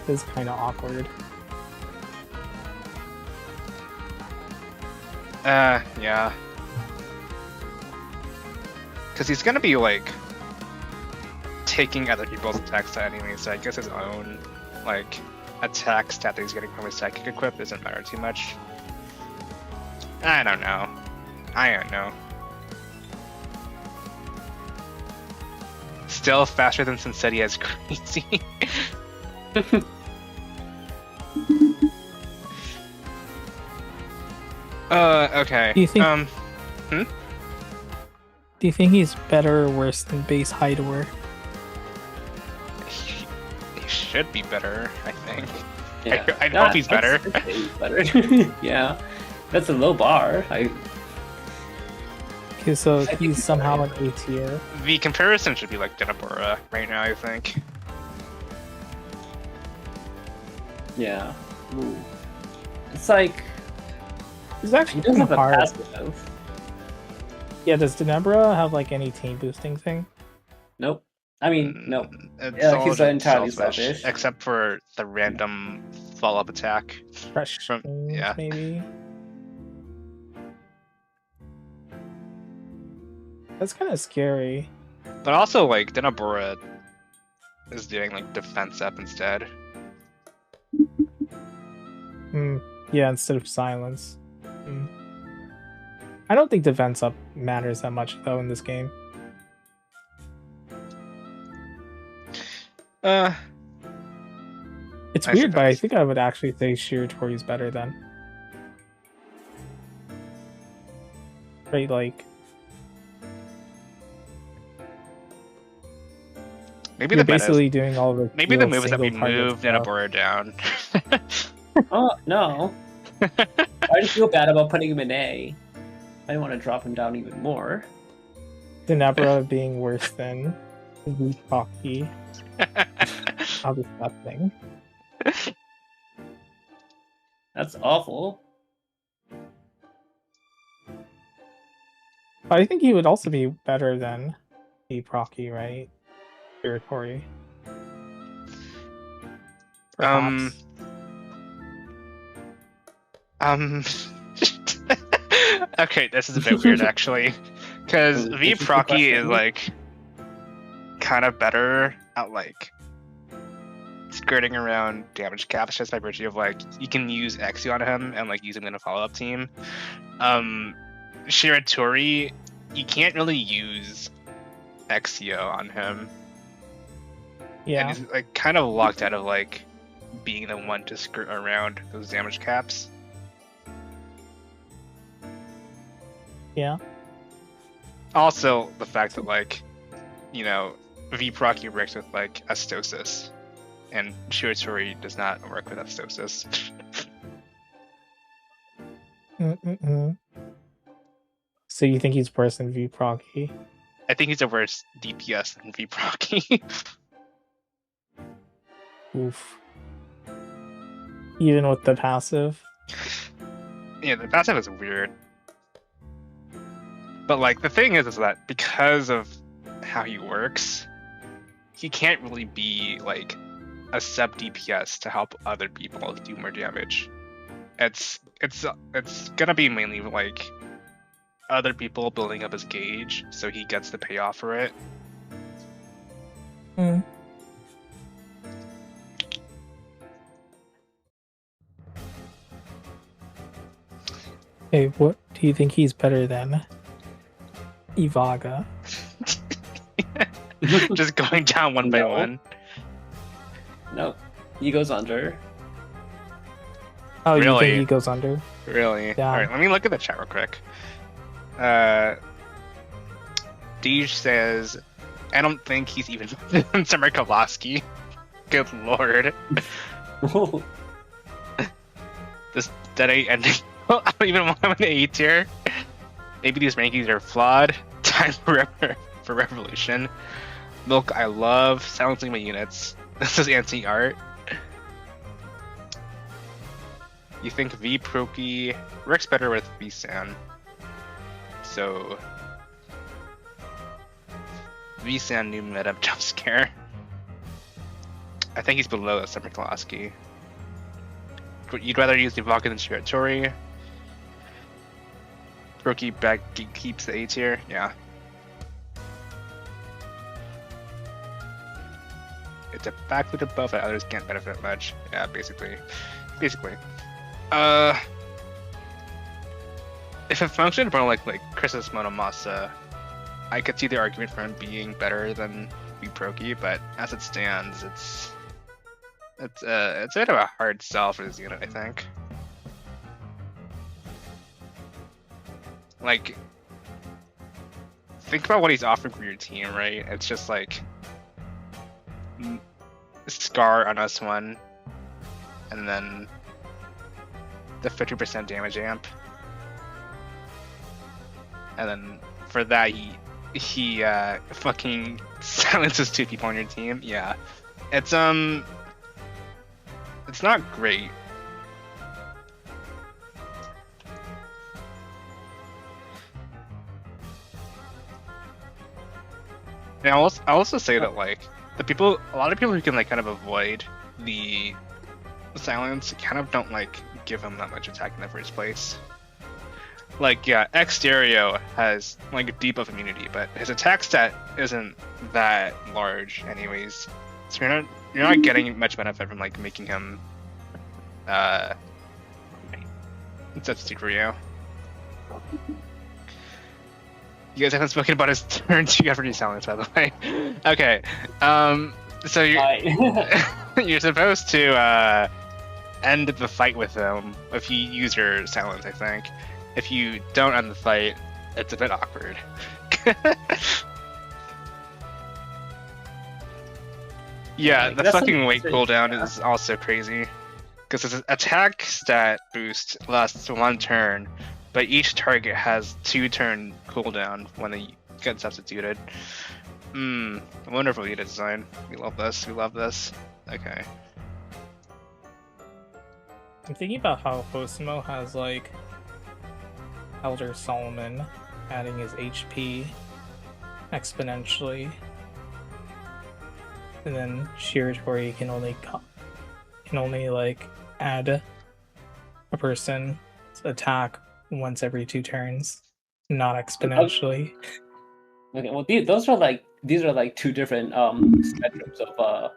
it's kind of awkward. Yeah. Because he's gonna be like taking other people's attack stat anyway, so I guess his own like attack stat that he's getting from his psychic equip doesn't matter too much. I don't know. Still faster than Sincetti is crazy. Okay. Do you think- Do you think he's better or worse than base Hydor? He should be better, I think. Yeah. I hope he's better. He's better. Yeah, that's a low bar. Okay, so I think he's he's somehow better. an A tier. The comparison should be like Denebora right now, I think. Yeah. Ooh. It's like It's he actually doesn't kind have of a hard. passive. Yeah, does Denebra have like any team boosting thing? Nope. I mean, nope. It's Yeah, all he's just entirely selfish. except for the random follow-up attack. Fresh From- things, yeah. maybe. That's kind of scary. But also, like, Denebora is doing like defense up instead. Yeah, instead of silence. I don't think defense up matters that much though in this game. It's I see weird, but I that. think I would actually say Shiratori is better than. Right, like Maybe you're the meta is, basically doing all the maybe the real move is that we single target moved and stuff. Abora down. Oh no! I just feel bad about putting him in A. I want to drop him down even more. Denebra being worse than Hockey. How disgusting. That's awful. But I think he would also be better than the Procky, right? Territory. Perhaps. Okay, this is a bit weird actually, because This V is the Procky is question. like kind of better at like skirting around damage caps just by virtue of like you can use Exio on him and like use him in a follow-up team. Shiratori, you can't really use Exio on him. Yeah. And he's like kind of locked out of like being the one to skirt around those damage caps. Yeah. Also, the fact that like, you know, V Procky works with like Astosis, and Shiratori does not work with Astosis. So you think he's worse than V Procky? I think he's a worse DPS than V Procky. Oof. Even with the passive? Yeah, the passive is weird. But like the thing is that because of how he works, he can't really be like a sub DPS to help other people do more damage. It's gonna be mainly like other people building up his gauge, so he gets the payoff for it. Hey, what do you think he's better than? Ivaga. Just going down one by No. one. Nope. He goes under. Oh, you Really? think he goes under? Really? Yeah. Alright, let me look at the chat real quick. Deej says, I don't think he's even better than Summer Kowalski. Good lord. This dead A ending. I don't even want him in A tier. Maybe these rankings are flawed. Time for revolution. Milk I love. Silencing my units. This is anti-art. You think V Proki works better with V San. So V San new meta jump scare. I think he's below Summer Kowalski. You'd rather use the Vodka than Shiratori. Proki back keeps the A tier, yeah. It's a backlit buff that others can't benefit much. Yeah, basically. If it functioned more like Chris's Monomasa, I could see the argument for him being better than Proki, but as it stands, it's a bit of a hard sell for this unit, I think. Like, think about what he's offering for your team, right? It's just like Scar on S1, and then the 50% damage amp, and then for that he fucking silences 2 people on your team. Yeah, it's not great. And I'll also say that like a lot of people who can like kind of avoid the silence kind of don't like give him that much attack in the first place. Like yeah, Exterio has like deep of immunity, but his attack stat isn't that large anyways. So you're not getting much benefit from like making him Substitute for you. You guys haven't spoken about his turn 2 after his silence, by the way. Okay. So you're supposed to end the fight with him if you use your silence, I think. If you don't end the fight, it's a bit awkward. Yeah, Like, the that's fucking like- weight cooldown is also crazy. Because his attack stat boost lasts 1 turn, but each target has 2-turn cooldown when they get substituted. Wonderful unit design. We love this. We love this. Okay. I'm thinking about how Hosmo has like Elder Solomon adding his HP exponentially, and then Shiratori can only like add a person's attack once every 2 turns, not exponentially. Okay, well, these are like 2 different spectrums of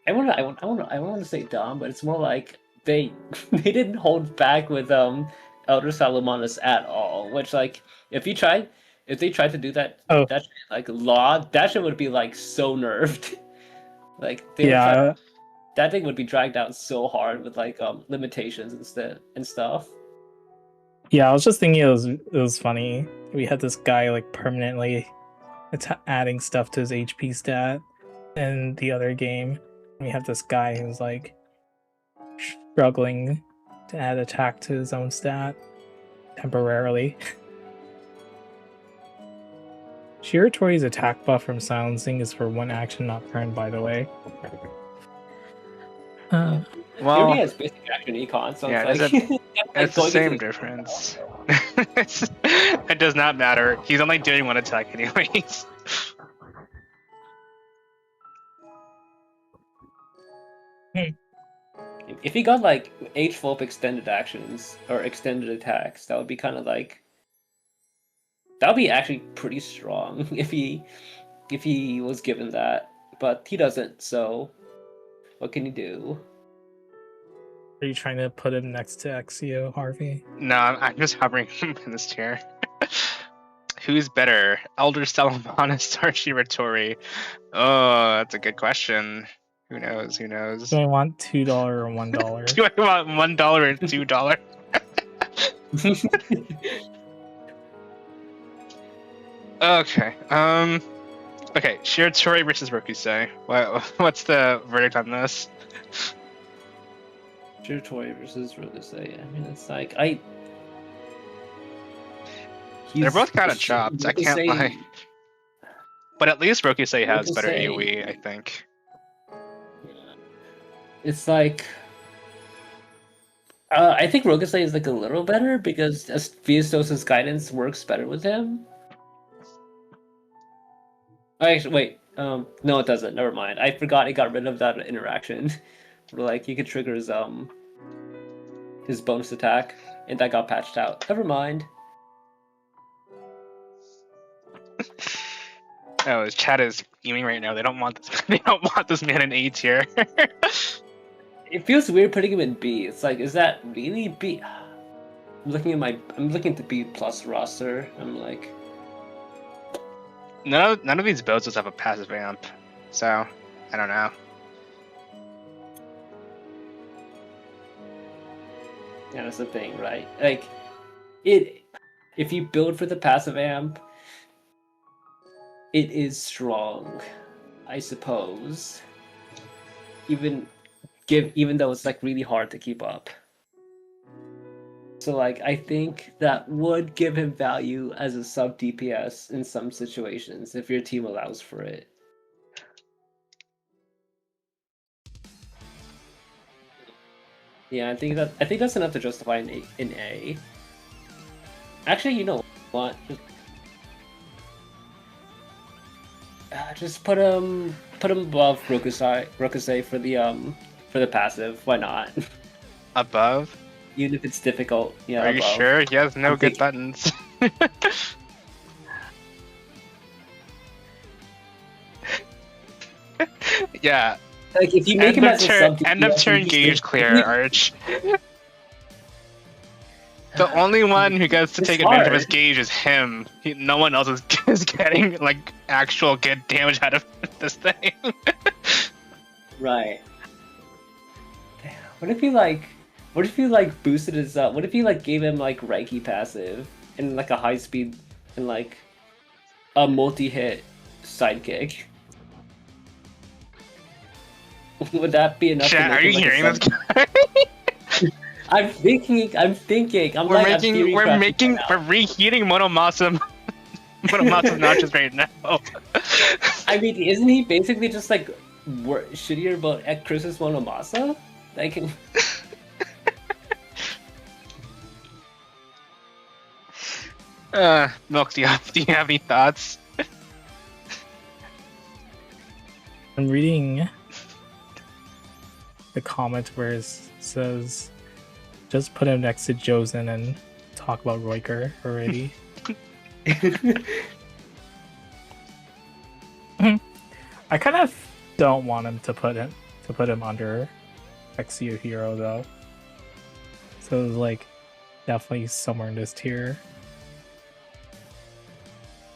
I want to say dumb, but it's more like they they didn't hold back with Elder Salomonis at all. Which like if they tried to do that that shit, like law, that shit would be like so nerfed. Like that thing would be dragged out so hard with like limitations and stuff. Yeah, I was just thinking it was funny. We had this guy like permanently adding stuff to his HP stat in the other game. We have this guy who's like struggling to add attack to his own stat temporarily. Shiratori's attack buff from silencing is for 1 action, not turn, by the way. Well, he already has basic action econ, so yeah, it's like it's the same difference. It does not matter. He's only doing 1 attack anyways. If he got like H-Flop extended actions or extended attacks, that would be kind of like that would be actually pretty strong if he was given that, but he doesn't. So what can he do? Are you trying to put him next to Exio, Harvey? No, I'm just hovering him in this chair. Who's better, Elder Salomonis or Shiratori? Oh, that's a good question. Who knows? Who knows? Do I want $2 or $1? Do I want $1 or $2? Okay. Okay. Shiratori versus Rokusei. What's the verdict on this? Shiratori versus Rokusei. I mean, it's like They're both kind of chopped. I can't lie. But at least Rokusei has better AoE, I think. It's like I think Rokusei is like a little better because Viastos's guidance works better with him. Actually, wait. No, it doesn't. Never mind. I forgot it got rid of that interaction. Where, like, you could trigger his bonus attack, and that got patched out. Never mind. Oh, his chat is fuming right now. They don't want this. They don't want this man in A tier. It feels weird putting him in B. It's like, is that really B? I'm looking at the B plus roster. I'm like, none of these builds have a passive amp, so I don't know. yeah, that's the thing, right? Like, if you build for the passive amp, it is strong, I suppose. Even though it's like really hard to keep up. So like I think that would give him value as a sub DPS in some situations if your team allows for it. Yeah, I think that's enough to justify an A. Actually, you know what? Just put him above Rokusei for the passive. Why not? Above? Even if it's difficult. Yeah. Are you above. sure? He has no good buttons. Yeah. Like if you make him as a sub end of turn gauge clear, Arch. The only one who gets to It's take advantage of his hard. gauge is him. No one else is getting like actual good damage out of this thing. Right. Damn. What if he like? What if he like boosted his up? What if he like gave him like Reiki passive and like a high speed and like a multi-hit sidekick? Would that be enough? Chat, to make are you him, like, a hearing this sub- guy? I'm thinking. I'm we're like, I'm theory crafting right we're now. reheating Monomasa Monomasa's notches right now. I mean, isn't he basically just like shittier about at Chris's Monomasa? Like, Milk, do you have any thoughts? I'm reading the comment where it says, just put him next to Josen and talk about Roiker already. I kind of don't want him to put him under Exio Hero though. So like definitely somewhere in this tier.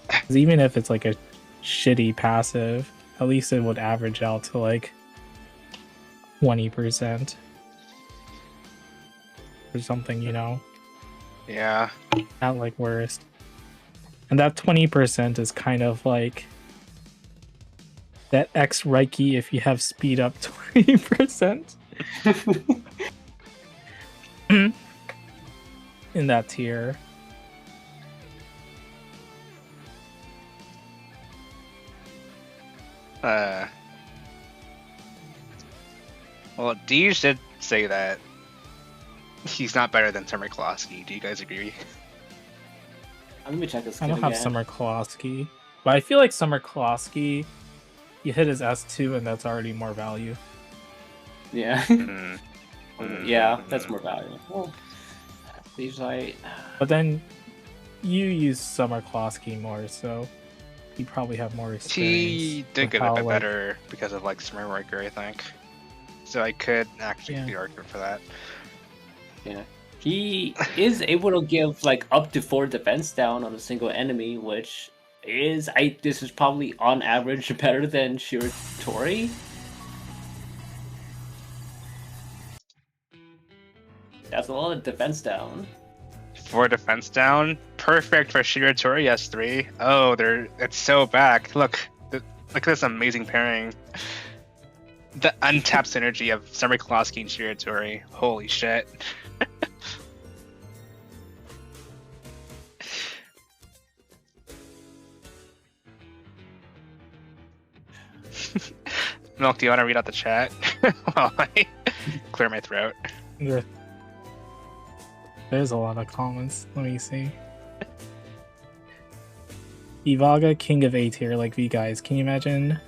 'Cause even if it's like a shitty passive, at least it would average out to like 20% or something, you know? Yeah. Not like worst. And that 20% is kind of like that X Reiki if you have speed up 20%. In that tier. Well, Deej did say that he's not better than Summer Klosky. Do you guys agree? Let me check this. I kid don't have again. Summer Klosky, but I feel like Summer Klosky, you hit his S2 and that's already more value. Yeah. Mm. Yeah, that's more valuable. These like. But then you use Summer Klosky more, so you probably have more experience. He did with get a how, bit like- better because of like Summer Riker, I think. So I could actually Yeah. be arguing for that. Yeah. He is able to give like up to 4 defense down on a single enemy, which is this is probably on average better than Shiratori. That's a lot of defense down. 4 defense down, perfect for Shiratori S3. Oh, it's so back. Look at this amazing pairing. The untapped synergy of Summer Klosky and Shiratori. Holy shit. Milk, do you want to read out the chat while I clear my throat? There's a lot of comments. Let me see. Ivaga, king of A tier, like V guys. Can you imagine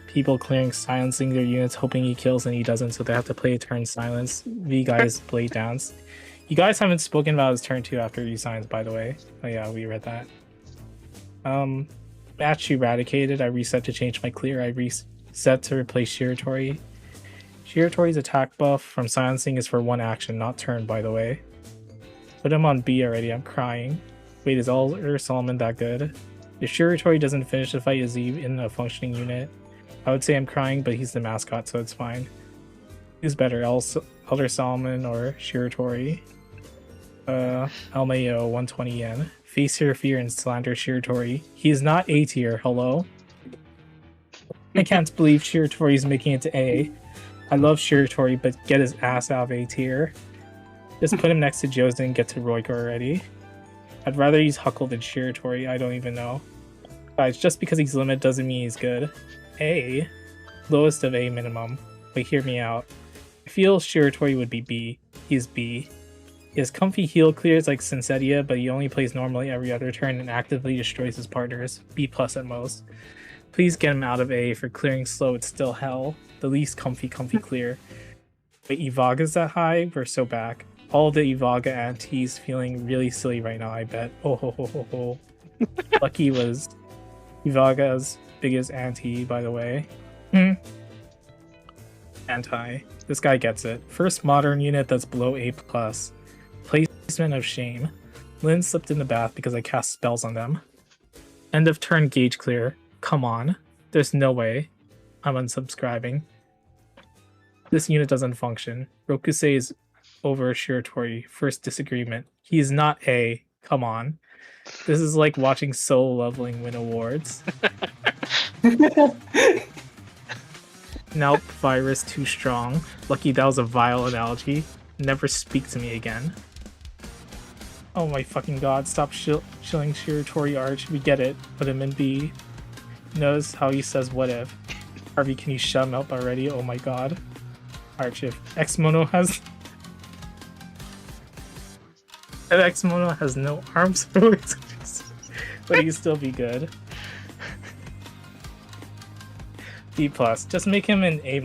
people clearing silencing their units, hoping he kills and he doesn't, so they have to play a turn silence? V guys blade dance. You guys haven't spoken about his turn 2 after he signs, by the way. Oh yeah, we read that. Match eradicated. I reset to change my clear. I reset to replace Shiratori. Shiratori's attack buff from silencing is for 1 action, not turn, by the way. Put him on B already, I'm crying. Wait, is Alder Solomon that good? If Shiratori doesn't finish the fight, is he in a functioning unit? I would say I'm crying, but he's the mascot, so it's fine. Who's better, Elder Solomon or Shiratori? Elmayo, 120 yen. Face your fear and slander Shiratori. He is not A tier, hello? I can't believe Shiratori is making it to A. I love Shiratori, but get his ass out of A tier. Just put him next to Josen and get to Roiker already. I'd rather use Huckle than Shiratori, I don't even know. Guys, just because he's limit doesn't mean he's good. A. Lowest of A minimum. But hear me out. I feel Shiratori would be B. He's B. He has comfy heal clears like Sensetia, but he only plays normally every other turn and actively destroys his partners. B+ at most. Please get him out of A. For clearing slow, it's still hell. The least comfy clear. Wait, Ivaga's that high? We're so back. All the Ivaga antis feeling really silly right now, I bet. Oh ho ho ho ho. Lucky was Ivaga's biggest anti, by the way. Anti. This guy gets it. First modern unit that's below A+. Plays Basement of Shame. Lynn slipped in the bath because I cast spells on them. End of turn gauge clear. Come on. There's no way. I'm unsubscribing. This unit doesn't function. Rokusei is over Shiratori. First disagreement. He's not A. Come on. This is like watching Solo Leveling win awards. Nope, virus too strong. Lucky that was a vile analogy. Never speak to me again. Oh my fucking god, stop shilling Shiratori Arch. We get it. Put him in B. Knows how he says what if. Harvey, can you shut him up already? Oh my god. Arch, if X-Mono has... If X-Mono has no arms, would he still be good? B+. Just make him an A-.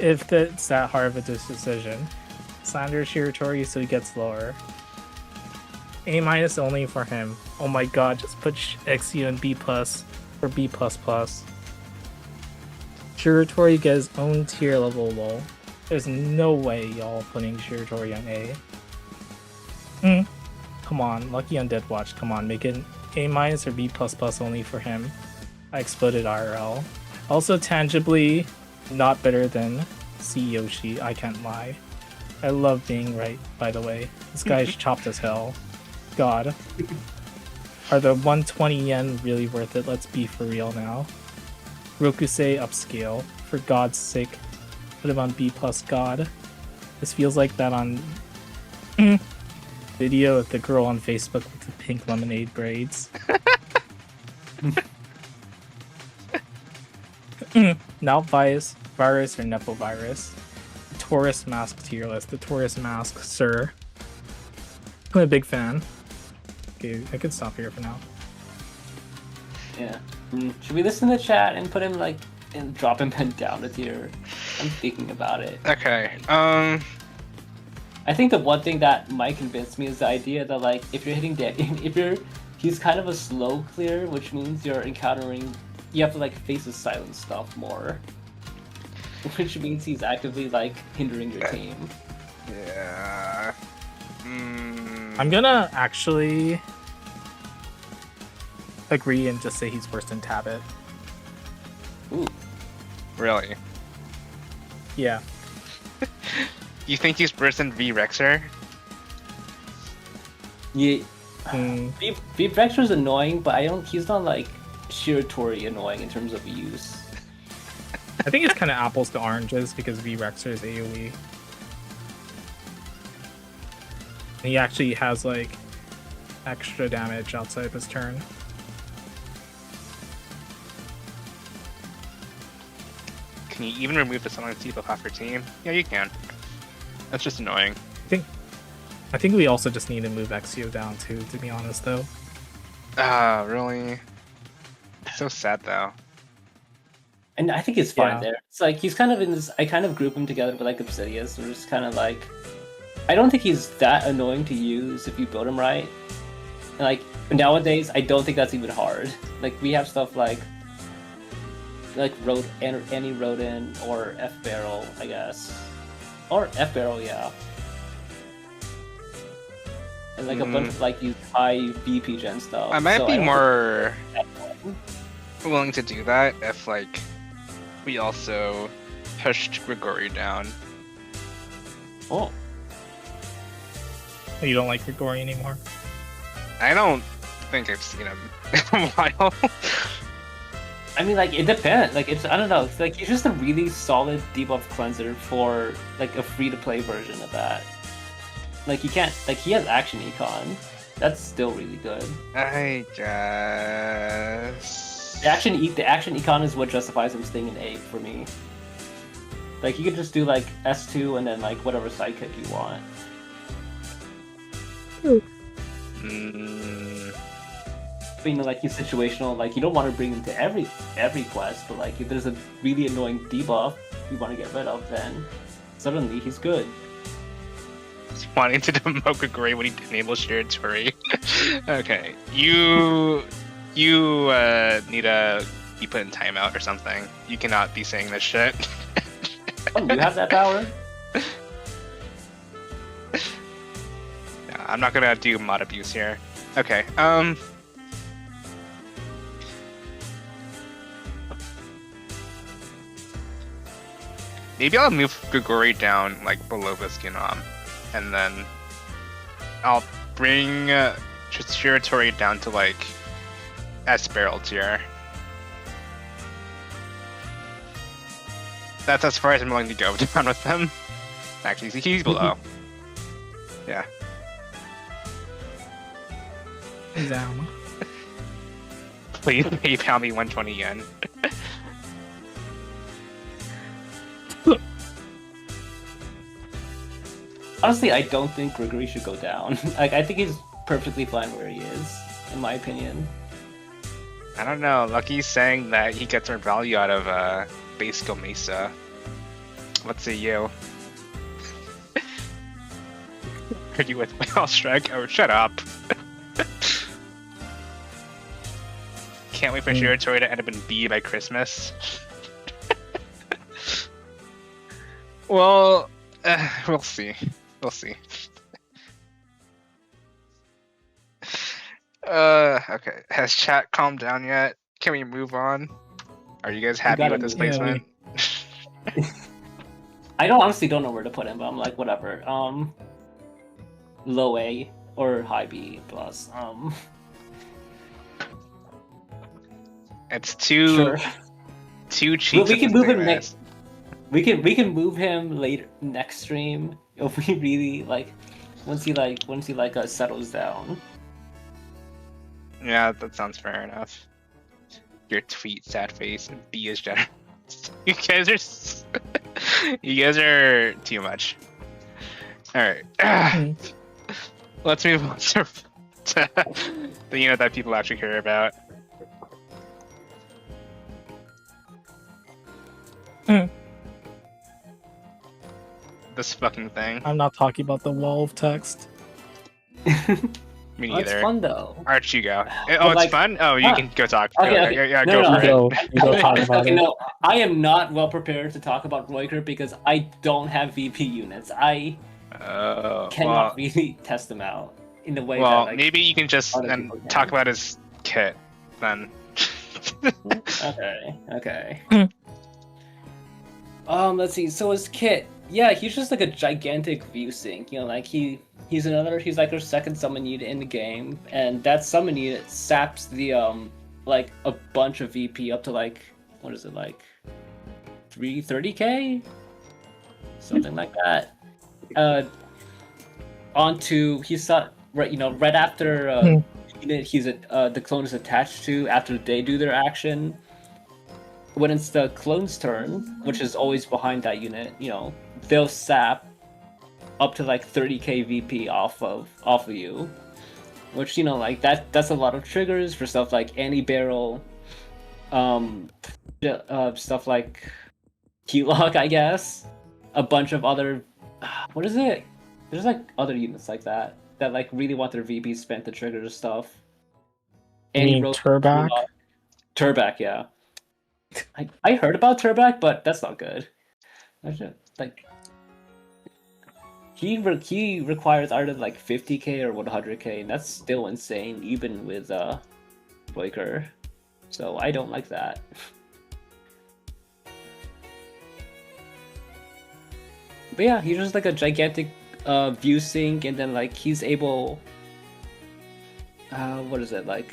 If it's that hard of a decision. Slander Shiratori so he gets lower. A- only for him. Oh my god, just put XU in B+ or B++. Shiratori gets his own tier level lol. There's no way y'all putting Shiratori on A. Come on, Lucky Undead Watch, come on, make it A- or B++ only for him. I exploded IRL. Also tangibly not better than C Yoshi, I can't lie. I love being right, by the way. This guy's chopped as hell. God. Are the 120 yen really worth it? Let's be for real now. Rokusei upscale. For God's sake. Put him on B+, God. This feels like that on video of the girl on Facebook with the pink lemonade braids. Now virus or Nepo virus. Taurus mask tier list. The Taurus mask, sir. I'm a big fan. Okay, I could stop here for now. Yeah. Should we listen to the chat and put him like and drop him down a tier? I'm thinking about it. Okay. I think the one thing that might convince me is the idea that like if you're hitting he's kind of a slow clear, which means you have to like face his silent stuff more. Which means he's actively like hindering your team. Yeah. I'm gonna actually agree and just say he's worse than Tabit. Ooh. Really? Yeah. You think he's worse than V-Rexer? Yeah. V-Rexer's annoying, but he's not like Shiratori annoying in terms of use. I think it's kind of apples to oranges because V-Rexer is AoE. And he actually has like extra damage outside of his turn. Can you even remove the silence debuff off your team? Yeah, you can. That's just annoying. I think we also just need to move Exio down too, to be honest though. Ah, really? So sad though. And I think it's fine Yeah. there. It's like he's kind of in this. I kind of group him together with like Obsidius. We're just kind of like, I don't think he's that annoying to use if you build him right. And like nowadays, I don't think that's even hard. Like we have stuff like any Rodin or F Barrel, I guess, or F Barrel, yeah. And like a bunch of like these high BP gen stuff. I might So be don't more think that's annoying. willing to do that if like we also pushed Grigori down. Oh. You don't like Grigori anymore? I don't think I've seen him in a while. I mean, like, it depends. Like, I don't know. It's like, he's just a really solid debuff cleanser for, like, a free-to-play version of that. Like, he has action econ. That's still really good. I guess. The action econ is what justifies him staying in 8 for me. Like, you could just do, like, S2 and then, like, whatever sidekick you want. But, you know, like, he's situational. Like, you don't want to bring him to every quest, but, like, if there's a really annoying debuff you want to get rid of, then suddenly he's good. He's wanting to demote Grigori when he enables Shiratori. Okay, you need to be put in timeout or something. You cannot be saying this shit. Oh, you have that power? I'm not gonna do mod abuse here. Okay. Maybe I'll move Grigori down like below Viscanom, and then I'll bring Shiratori down to like S-barrel tier. That's as far as I'm willing to go down with them. Actually, he's below. Yeah. Down. Please PayPal me 120 yen. Honestly, I don't think Gregory should go down. Like, I think he's perfectly fine where he is, in my opinion. I don't know. Lucky's saying that he gets more value out of base skill Mesa. Let's see you. Are you with Whale Strike? Oh, shut up. Can't wait for Shiratori to end up in B by Christmas. Well, we'll see. We'll see. Okay. Has chat calmed down yet? Can we move on? Are you guys happy with this placement? I honestly don't know where to put him, but I'm like, whatever. Low A or high B plus. It's too Sure. too cheap. Well, we can move him next. We can move him later next stream if we really like. Once he settles down. Yeah, that sounds fair enough. Your tweet, sad face, and B is generous. You guys are you guys are too much. All right. Let's move on to the unit that people actually care about. This fucking thing. I'm not talking about the wall of text. Me neither. It's fun though. Arch, you go. Oh, But, it's like, fun? Oh, you can go talk. Okay. Yeah, No, go no, for it. You go talk about Okay, it. no, I am not well prepared to talk about Roiker because I don't have VP units. I cannot really test them out in the way that. Well, like, maybe you can just other people can. talk about his kit then. Okay. Let's see. So his kit, yeah, he's just like a gigantic view sync. You know, like he's like our second summon unit in the game, and that summon unit saps the like a bunch of VP up to like what is it like 330k, something like that. Onto right after unit the clone is attached to after they do their action. When it's the clone's turn, which is always behind that unit, you know, they'll sap up to like 30k VP off of you, which, you know, like that's a lot of triggers for stuff like anti-barrel, stuff like Keylock, I guess, a bunch of other, what is it? There's like other units like that like really want their VP spent to trigger stuff. Turbac? Turbac, yeah. I heard about Turbac, but that's not good. Like he requires either like 50k or 100k, and that's still insane even with Breaker. So I don't like that. But yeah, he's just like a gigantic view sync, and then like he's able. What is it like?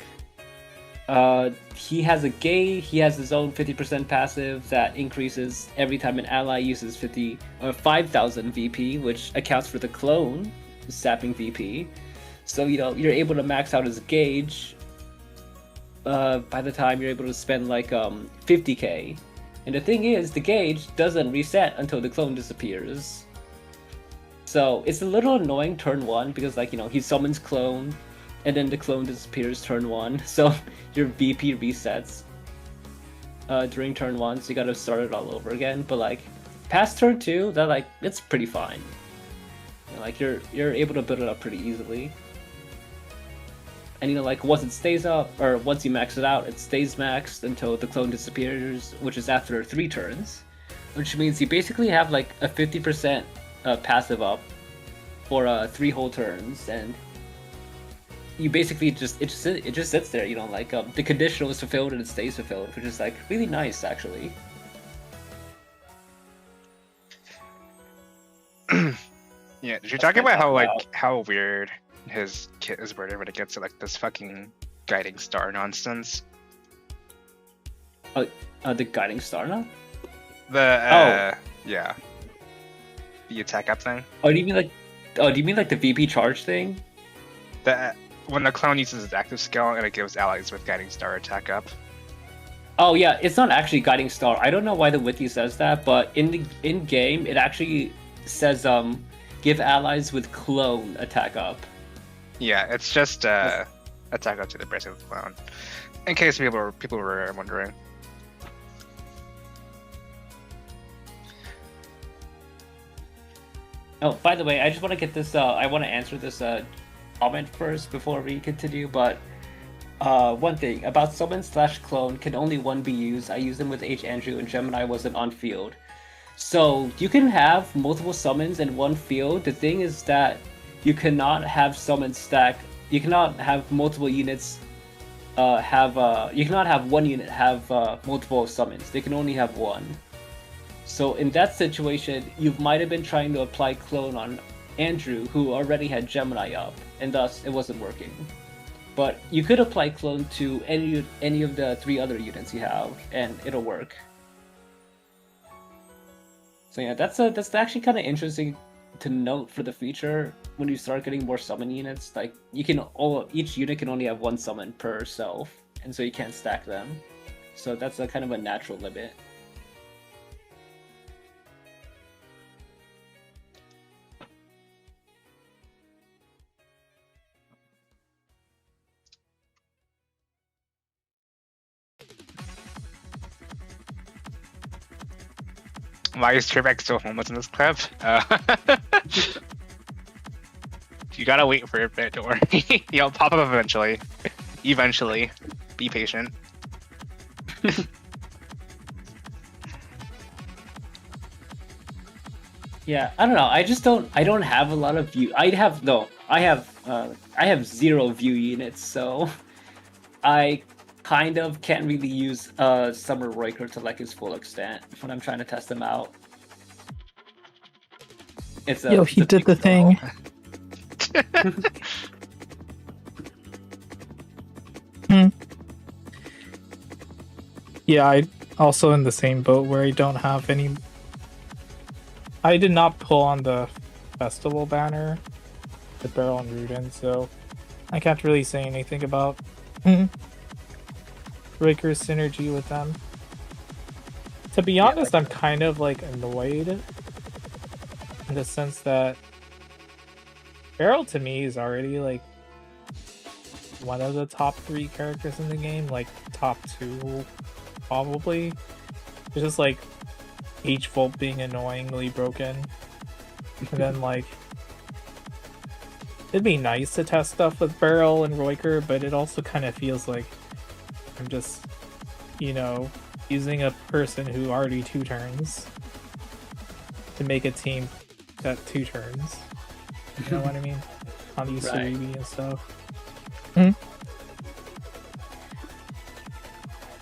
He has his own 50% passive that increases every time an ally uses 5,000 VP, which accounts for the clone sapping VP. So, you know, you're able to max out his gauge by the time you're able to spend like 50k. And the thing is, the gauge doesn't reset until the clone disappears. So it's a little annoying turn 1 because, like, you know, he summons clone, and then the clone disappears turn 1, so your VP resets during turn 1, so you gotta start it all over again. But like past turn 2, that like it's pretty fine. You know, like you're able to build it up pretty easily. And you know, like once it stays up, or once you max it out, it stays maxed until the clone disappears, which is after 3 turns. Which means you basically have like a 50% passive up for 3 whole turns, and you basically it just sits there, you know, like the conditional is fulfilled and it stays fulfilled, which is like really nice actually. Yeah, did you That's talk what I about how talk like how weird his kit is worded when it gets to like this fucking guiding star nonsense? The guiding star now? The yeah, the attack up thing. Do you mean like the VP charge thing? The when the clone uses its active skill and it gives allies with guiding star attack up. Oh yeah, it's not actually guiding star. I don't know why the wiki says that, but in game it actually says give allies with clone attack up. Yeah, it's just attack up to the brace of the clone. In case people were wondering. Oh, by the way, I just want to get this. I want to answer this comment first before we continue. But one thing about summon/clone can only one be used. I used them with H. Andrew and Gemini wasn't on field, so you can have multiple summons in one field. The thing is that you cannot have summons stack. You cannot have multiple units. You cannot have one unit have multiple summons. They can only have one. So in that situation, you might have been trying to apply clone on Andrew, who already had Gemini up, and thus it wasn't working. But you could apply clone to any of the 3 other units you have, and it'll work. So yeah, that's actually kind of interesting to note for the future when you start getting more summon units. Like each unit can only have 1 summon per self, and so you can't stack them. So that's a kind of a natural limit. Why is Trebek so homeless in this clip? You gotta wait for a bit, don't worry. He'll pop up eventually. Eventually. Be patient. Yeah, I don't know. I don't have a lot of view. I have 0 view units, so I kind of can't really use Summer Riker to like his full extent when I'm trying to test him out. Yo, he did the thing. Yeah, I also in the same boat where I don't have any. I did not pull on the festival banner, the Beryl and Rudin, so I can't really say anything about Riker's synergy with them. To be honest, I'm kind of like annoyed in the sense that Beryl to me is already like one of the top 3 characters in the game, like top 2 probably. It's just like H-Volt being annoyingly broken. And then like it'd be nice to test stuff with Beryl and Riker, but it also kind of feels like I'm just, you know, using a person who already 2 turns to make a team that 2 turns. You know what I mean? On these Right. Cerebi and stuff.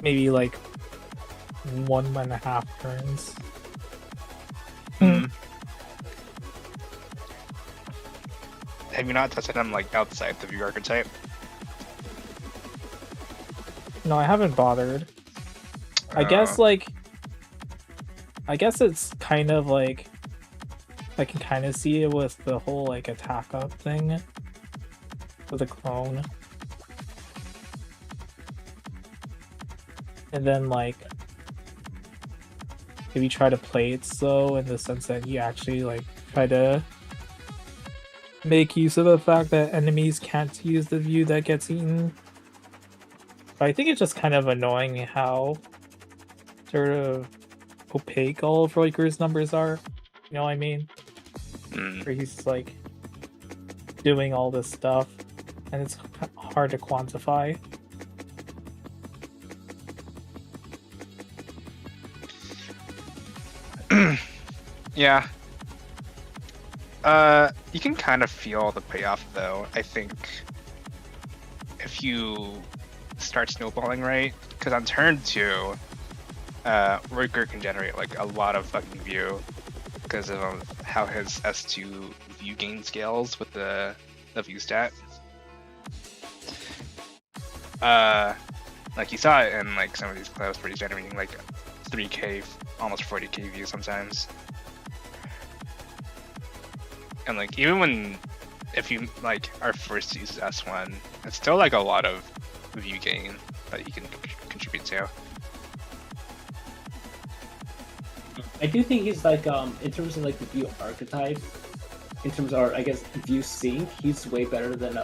Maybe like 1.5 turns. Have you not tested him like outside the view archetype? No, I haven't bothered. I guess it's kind of like I can kind of see it with the whole like attack up thing with a clone. And then like if you try to play it slow in the sense that you actually like try to make use of the fact that enemies can't use the view that gets eaten. But I think it's just kind of annoying how sort of opaque all of Riker's numbers are. You know what I mean? Where he's like doing all this stuff and it's hard to quantify. Yeah. You can kind of feel the payoff though, I think. if you start snowballing right, because on turn 2, Riker can generate like a lot of fucking view because of how his S2 view gain scales with the view stat. Like you saw it in like some of these clips where he's generating like 3K, almost 40K views sometimes. And like even when, if you like are forced to use S1, it's still like a lot of view gain that you can contribute to. I do think he's like in terms of like the view archetype, in terms of I guess view sync, he's way better than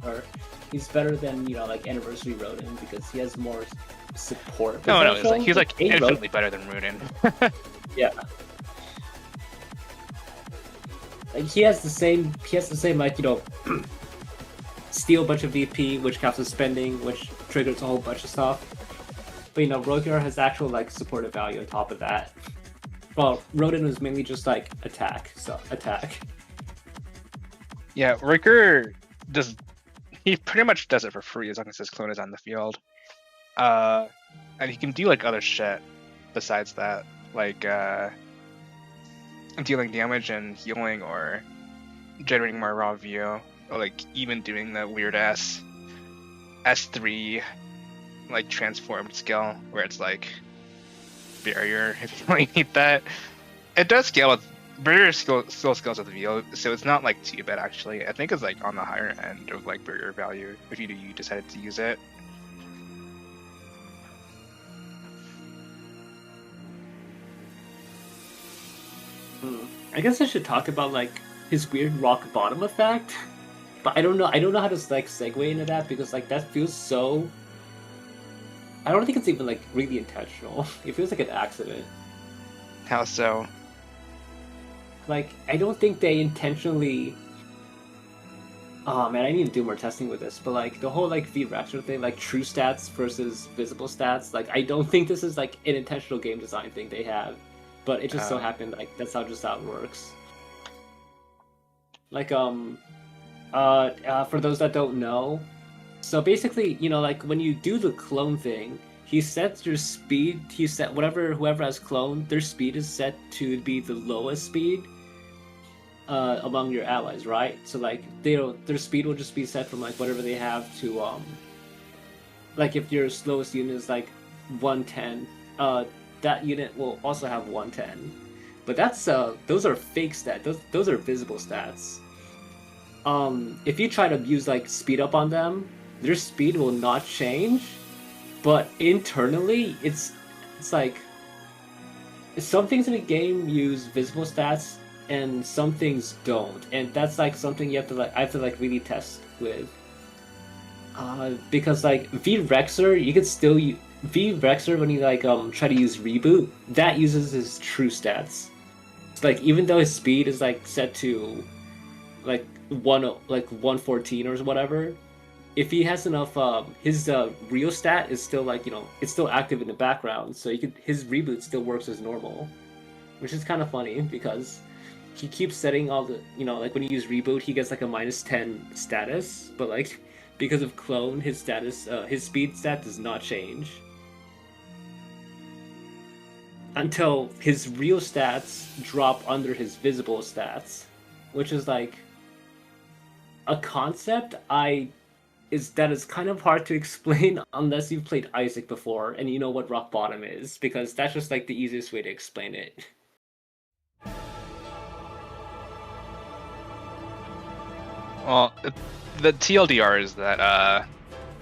or he's better than like Anniversary Rodin because he has more support. No, he's like infinitely better than Rodin. Yeah. Like he has the same like steal a bunch of VP, which counts as spending, which triggers a whole bunch of stuff. But Rogar has actual like supportive value on top of that. Well, Rodin was mainly just like attack. Yeah, Riker he pretty much does it for free as long as his clone is on the field. And he can do like other shit besides that, like dealing damage and healing or generating more raw view, or like even doing the weird ass S3 like transformed skill where it's like barrier if you really need that. It does scale with barrier still scales with view, so it's not like too bad actually. I think it's like on the higher end of like barrier value if you decided to use it. I guess I should talk about like his weird rock bottom effect, but I don't know how to like segue into that because like that feels so. I don't think it's even like really intentional. It feels like an accident. How so? Like I don't think they intentionally. Oh man, I need to do more testing with this. But like the whole like V-Rexer thing, like true stats versus visible stats, like I don't think this is like an intentional game design thing they have. But it just so happened like that's how it works. Like for those that don't know, so basically like when you do the clone thing, he sets your speed. He set whoever has cloned, their speed is set to be the lowest speed among your allies, right? So like their speed will just be set from like whatever they have to like if your slowest unit is like 110, that unit will also have 110. But that's those are fake stats. Those are visible stats. If you try to use like speed up on them, their speed will not change, but internally it's like some things in the game use visible stats and some things don't, and that's like something you have to like I have to like really test with. Because like V-Rexer, you could still V-Rexer when you like try to use reboot, that uses his true stats. It's like even though his speed is like set to like 114 or whatever, if he has enough his real stat is still like it's still active in the background, so his reboot still works as normal, which is kind of funny because he keeps setting all the like when you use reboot he gets like a -10 status, but like because of clone his status his speed stat does not change until his real stats drop under his visible stats, which is like a concept that is kind of hard to explain unless you've played Isaac before and you know what rock bottom is, because that's just like the easiest way to explain it. Well, the TLDR is that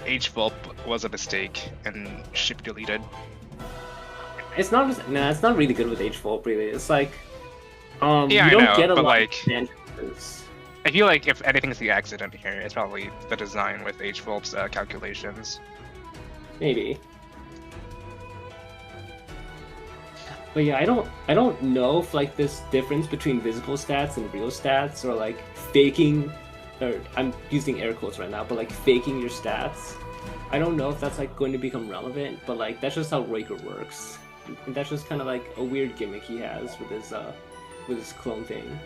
HVulp was a mistake and ship deleted. It's not really good with HVulp really. It's like yeah, you I don't know, get a but lot like of advantages. I feel like if anything's the accident here, it's probably the design with HVulp's calculations. Maybe. But yeah, I don't know if like this difference between visible stats and real stats, or like faking, or I'm using air quotes right now, but like faking your stats, I don't know if that's like going to become relevant, but like that's just how Raker works. And that's just kind of like a weird gimmick he has with his clone thing.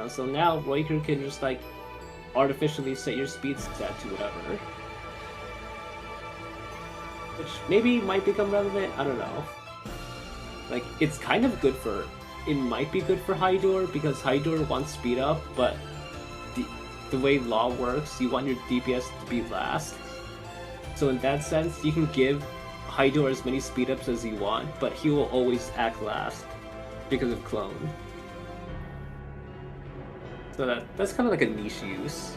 So now Raker can just like artificially set your speed stat to whatever. Which maybe might become relevant, I don't know. Like, it's kind of good for... It might be good for Hydor, because Hydor wants speed up, but the way LaH works, you want your DPS to be last. So in that sense, you can give Hydor as many speed ups as you want, but he will always act last because of clone. So that's kind of like a niche use.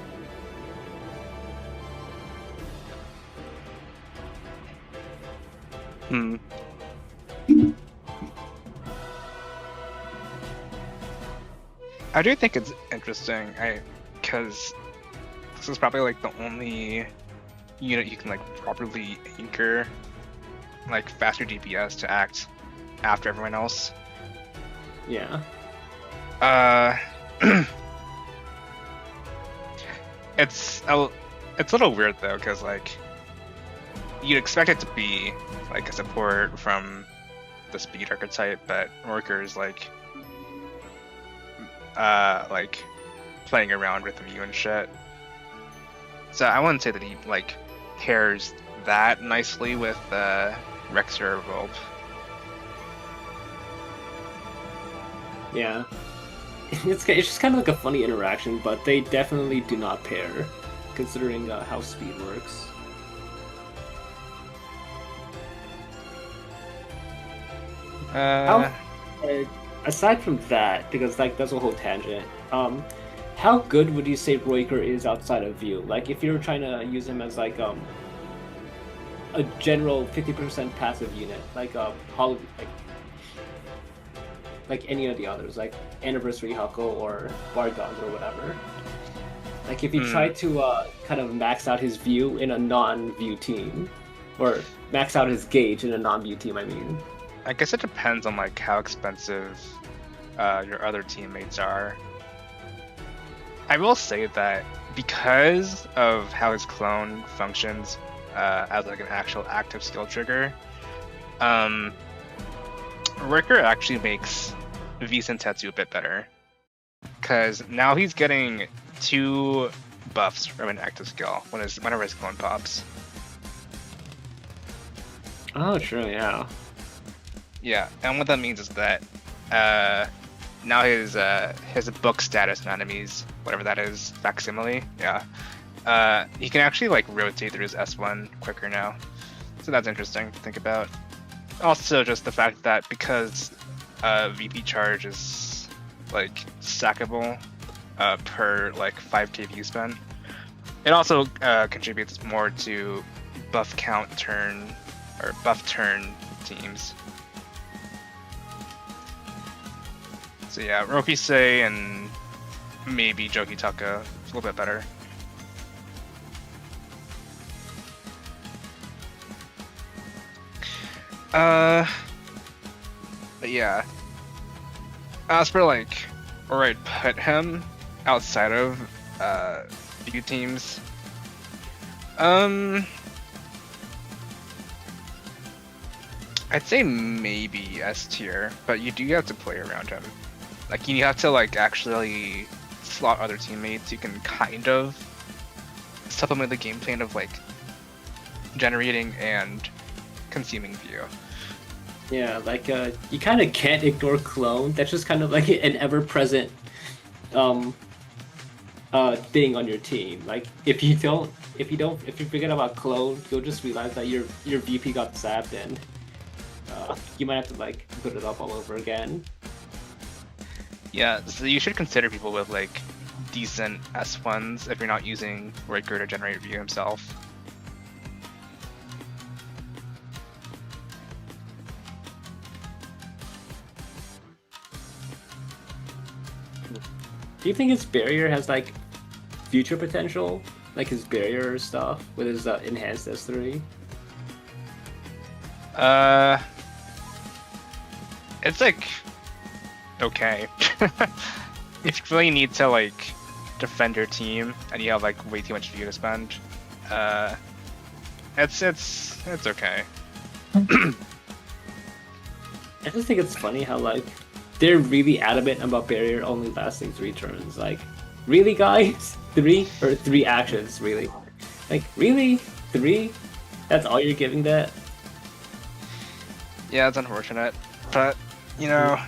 I do think it's interesting, because this is probably like the only unit you can like properly anchor like faster DPS to act after everyone else. Yeah. It's a little weird though, because like you'd expect it to be like a support from the speed archetype, but Worker's like playing around with view and shit. So I wouldn't say that he like pairs that nicely with Rexer or Volp. Yeah. It's just kind of like a funny interaction, but they definitely do not pair, considering how speed works. Aside from that, because like that's a whole tangent, how good would you say Roiker is outside of view? Like if you're trying to use him as like a general 50% passive unit, like like any of the others, like Anniversary Huckle or Bargons or whatever. Like if you try to kind of max out his view in a non-view team, or max out his gauge in a non-view team, I mean. I guess it depends on like how expensive your other teammates are. I will say that because of how his clone functions as like an actual active skill trigger, Ricker actually makes V Sentetsu a bit better, because now he's getting 2 buffs from an active skill whenever his clone pops. Oh, true, yeah. Yeah, and what that means is that now his book status and enemies, whatever that is, facsimile, yeah, he can actually like rotate through his S1 quicker now. So that's interesting to think about. Also, just the fact that because VP charge is like stackable per like 5k view spend, it also contributes more to buff count turn or buff turn teams. So yeah, Rokisei and maybe Jokitaka a little bit better. But yeah. As for like where I'd put him outside of view teams, I'd say maybe S tier, but you do have to play around him. Like you have to like actually slot other teammates. You can kind of supplement the game plan of like generating and consuming view. Yeah, like you kind of can't ignore clone. That's just kind of like an ever-present thing on your team. Like if you forget about clone, you'll just realize that your VP got zapped and you might have to like put it up all over again. Yeah, so you should consider people with like decent S1s if you're not using Riker to generate view himself. Do you think his barrier has like future potential, like his barrier stuff with his enhanced S3? It's like okay. If you really need to like defend your team and you have like way too much view to spend, it's okay. I just think it's funny how like they're really adamant about barrier only lasting 3 turns. Like, really, guys? three actions, really. Like, really? 3? That's all you're giving that? Yeah, it's unfortunate, but you know,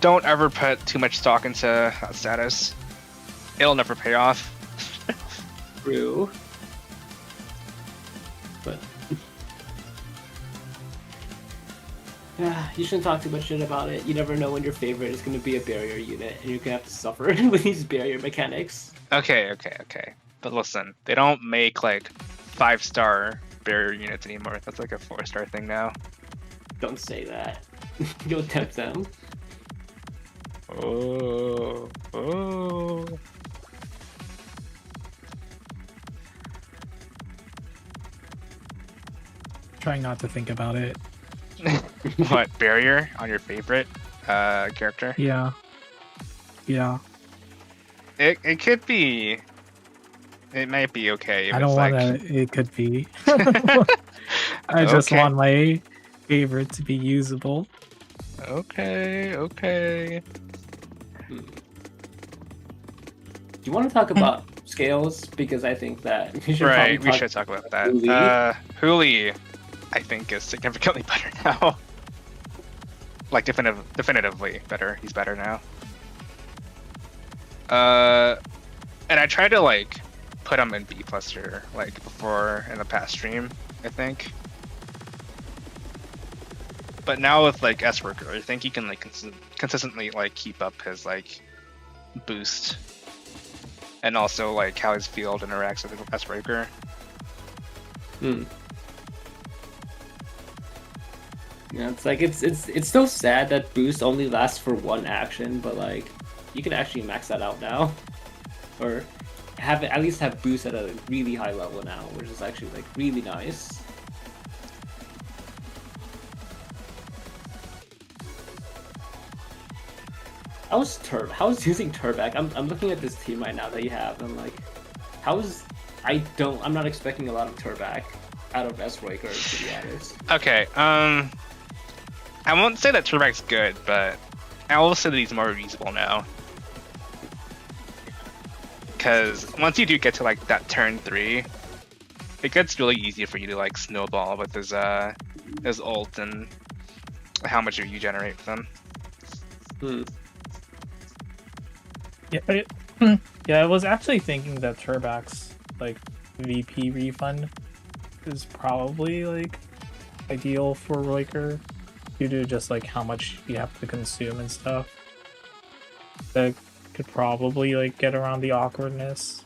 don't ever put too much stock into that status. It'll never pay off. True. But yeah, you shouldn't talk too much shit about it. You never know when your favorite is going to be a barrier unit, and you're going to have to suffer with these barrier mechanics. Okay. But listen, they don't make like 5-star barrier units anymore. That's like a 4-star thing now. Don't say that. You'll tempt them. Oh. Trying not to think about it. What, barrier on your favorite character? Yeah. It could be. It might be okay. If I don't it's want like... to. It could be. I just Okay. want my favorite to be usable. Okay. Do you want to talk about scales? Because I think that we should Right, probably we should talk about that. Huli. Huli, I think, is significantly better now. Like, definitively better. He's better now. And I tried to, like, put him in B cluster, like, before in the past stream, I think. But now with, like, S-Worker, I think he can, like, consistently, like, keep up his, like, boost. And also, like, how his field interacts with the S-Breaker. Yeah, it's like it's still sad that boost only lasts for one action, but like you can actually max that out now, or have it at least have boost at a really high level now, which is actually like really nice. How's using Turbac? I'm looking at this team right now that you have, and I'm like, I'm not expecting a lot of Turbac out of S-Breaker, to be honest. Okay, I won't say that Turbac's good, but I will say that he's more usable now. Because once you do get to like that turn 3, it gets really easy for you to like snowball with his ult and how much you generate with him. Yeah, I was actually thinking that Turbac's like VP refund is probably like ideal for Roiker due to just like how much you have to consume and stuff. That could probably like get around the awkwardness.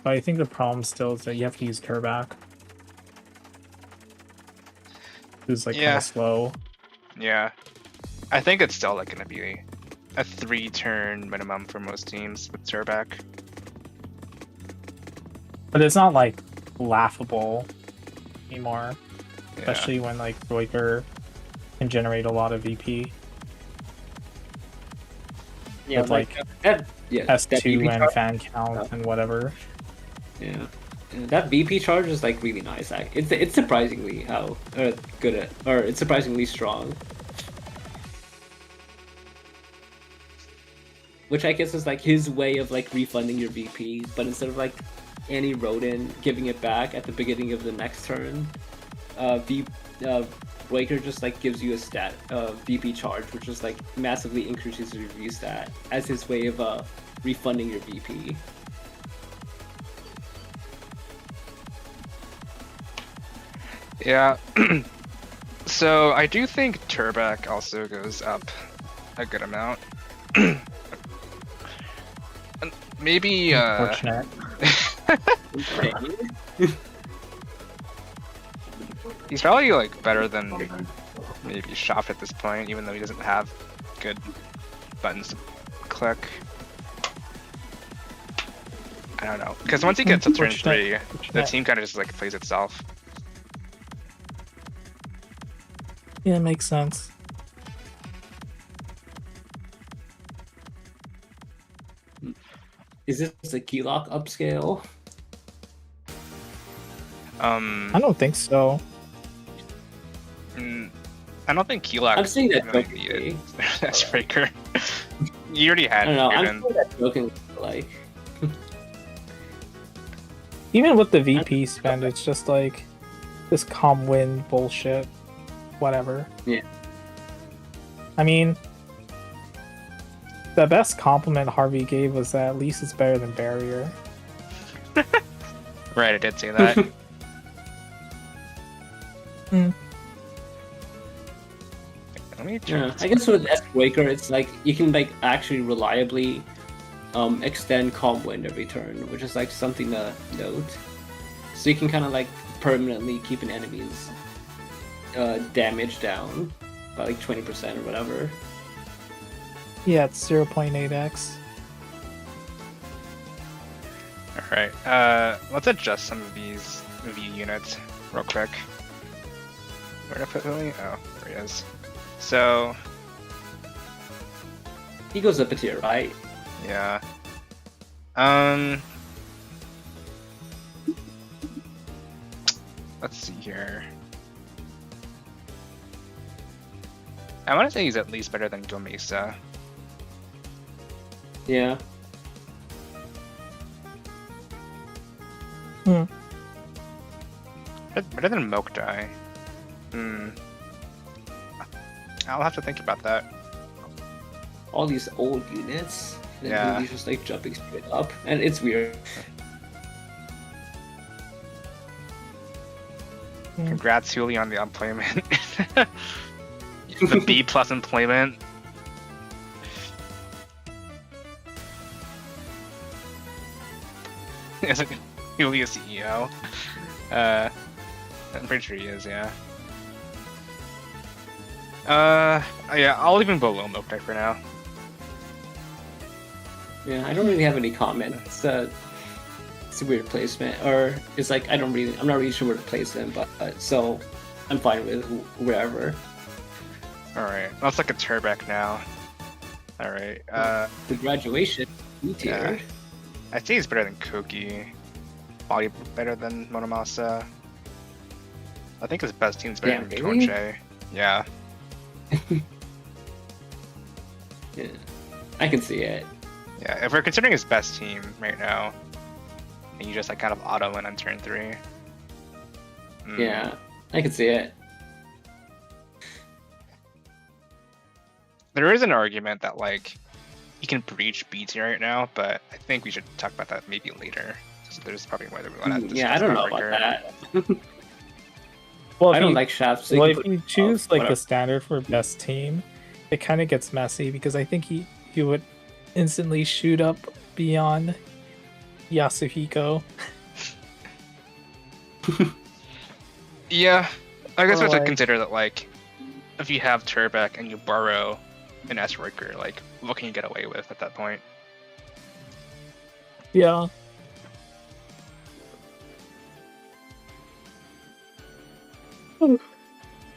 But I think the problem still is that you have to use Turbac. Who's like kind of slow. Yeah. I think it's still like gonna be a 3-turn minimum for most teams with Turbac. But it's not like laughable anymore. Especially when like Roiker can generate a lot of VP. Yeah, with like S2 and fan count and whatever. Yeah. That VP charge is like really nice. It's surprisingly how good it's surprisingly strong. Which I guess is like his way of like refunding your VP, but instead of like Annie Rodin giving it back at the beginning of the next turn, Waker just like gives you a stat VP charge, which just like massively increases your V stat as his way of refunding your VP. Yeah. So I do think Turbac also goes up a good amount. Maybe Unfortunate. He's probably like better than maybe Shop at this point, even though he doesn't have good buttons to click. I don't know, because once he gets to turn 3, the team kind of just like plays itself. Yeah, it makes sense. Is this a key lock upscale? I don't think so. I don't think Keylog. I'm saying that really jokingly. needed S-Breaker. You already had. I don't know. I'm Given. saying that jokingly, like. Even with the VP spend, it's just like this calm win bullshit. Whatever. Yeah. I mean, the best compliment Harvey gave was that at least it's better than Barrier. Right, I did say that. Hmm. Let me Yeah, I guess with S-Waker, it's like you can like actually reliably extend calm wind every turn, which is like something to note. So you can kind of like permanently keep an enemy's damage down by like 20% or whatever. Yeah, it's 0.8x. Alright, let's adjust some of these V units real quick. Where did I put Lily? Oh, there he is. So, He goes up a tier, right? yeah. Let's see here. I want to say he's at least better than Gomesa. Yeah. Better than Mokdai. I'll have to think about that. All these old units. And Yeah. he's just like jumping straight up. And it's weird. Congrats, Huli, on the employment. The B plus employment. Is it Huli a CEO? I'm pretty sure he is, yeah. Yeah, I'll leave him below Mokdai for now. Yeah, I don't really have any comment. It's a weird placement, or it's like I'm not really sure where to place him, but so I'm fine with wherever. Alright, let's look at Turbek now. Alright, The graduation, E tier. yeah. I'd say he's better than Koki. Probably better than Monomasa. I think his best team's better Damn, than really? Toche. Yeah. Yeah, I can see it. Yeah, if we're considering his best team right now, and you just like kind of auto win on turn 3. Yeah, I can see it. There is an argument that like he can breach B tier right now, but I think we should talk about that maybe later. So there's probably more that we want to discuss. Yeah, I don't know about Rigor. that. Well, I if don't you, like shafts. So well, you if can you put- choose like whatever. the standard for best team, it kind of gets messy because I think he would instantly shoot up beyond Yasuhiko. Yeah, I guess we have to Like- consider that like if you have Turbek and you borrow an S worker, like what can you get away with at that point? Yeah.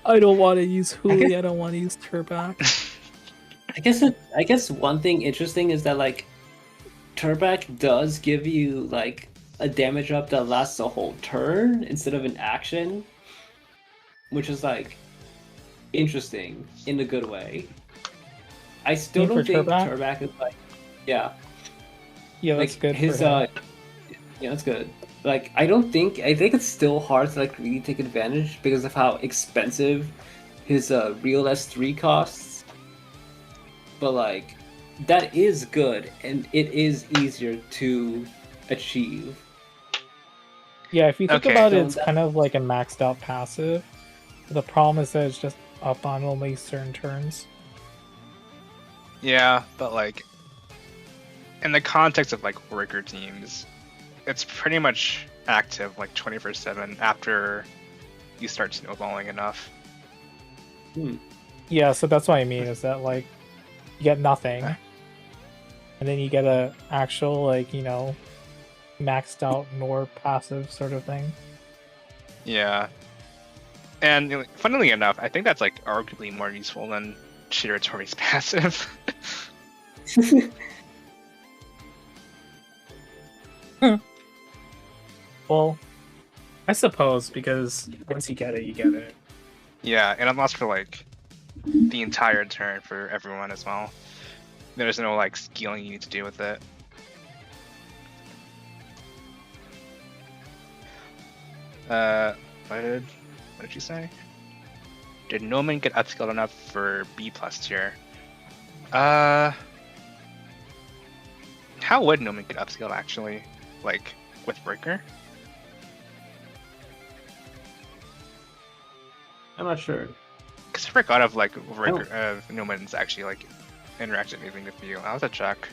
I don't want to use Huli. I don't want to use Turbak. I guess one thing interesting is that like Turbak does give you like a damage up that lasts a whole turn instead of an action, which is like interesting in a good way. I still For don't think Turbak? Turbak is like, yeah, Yeah, that's like good. his for him. yeah, that's good. Like I think it's still hard to like really take advantage because of how expensive his real S3 costs. But like that is good and it is easier to achieve. Yeah, if you think Okay. about it, So it's that- kind of like a maxed out passive. The problem is that it's just up on only certain turns. Yeah, but like in the context of like worker teams, it's pretty much active like 24/7 after you start snowballing enough. Yeah, so that's what I mean is that like you get nothing, and then you get a actual like maxed out nor passive sort of thing. Yeah. And funnily enough, I think that's like arguably more useful than Shiratori's passive. Well, I suppose because once you get it, you get it. Yeah, and it lasts for like the entire turn for everyone as well. There's no like scaling you need to do with it. What did you say? Did Noman get upskilled enough for B plus tier? How would Noman get upskilled actually? Like with Breaker? I'm not sure. Because I forgot of like Noman's actually like interacted anything with you. I'll have to check.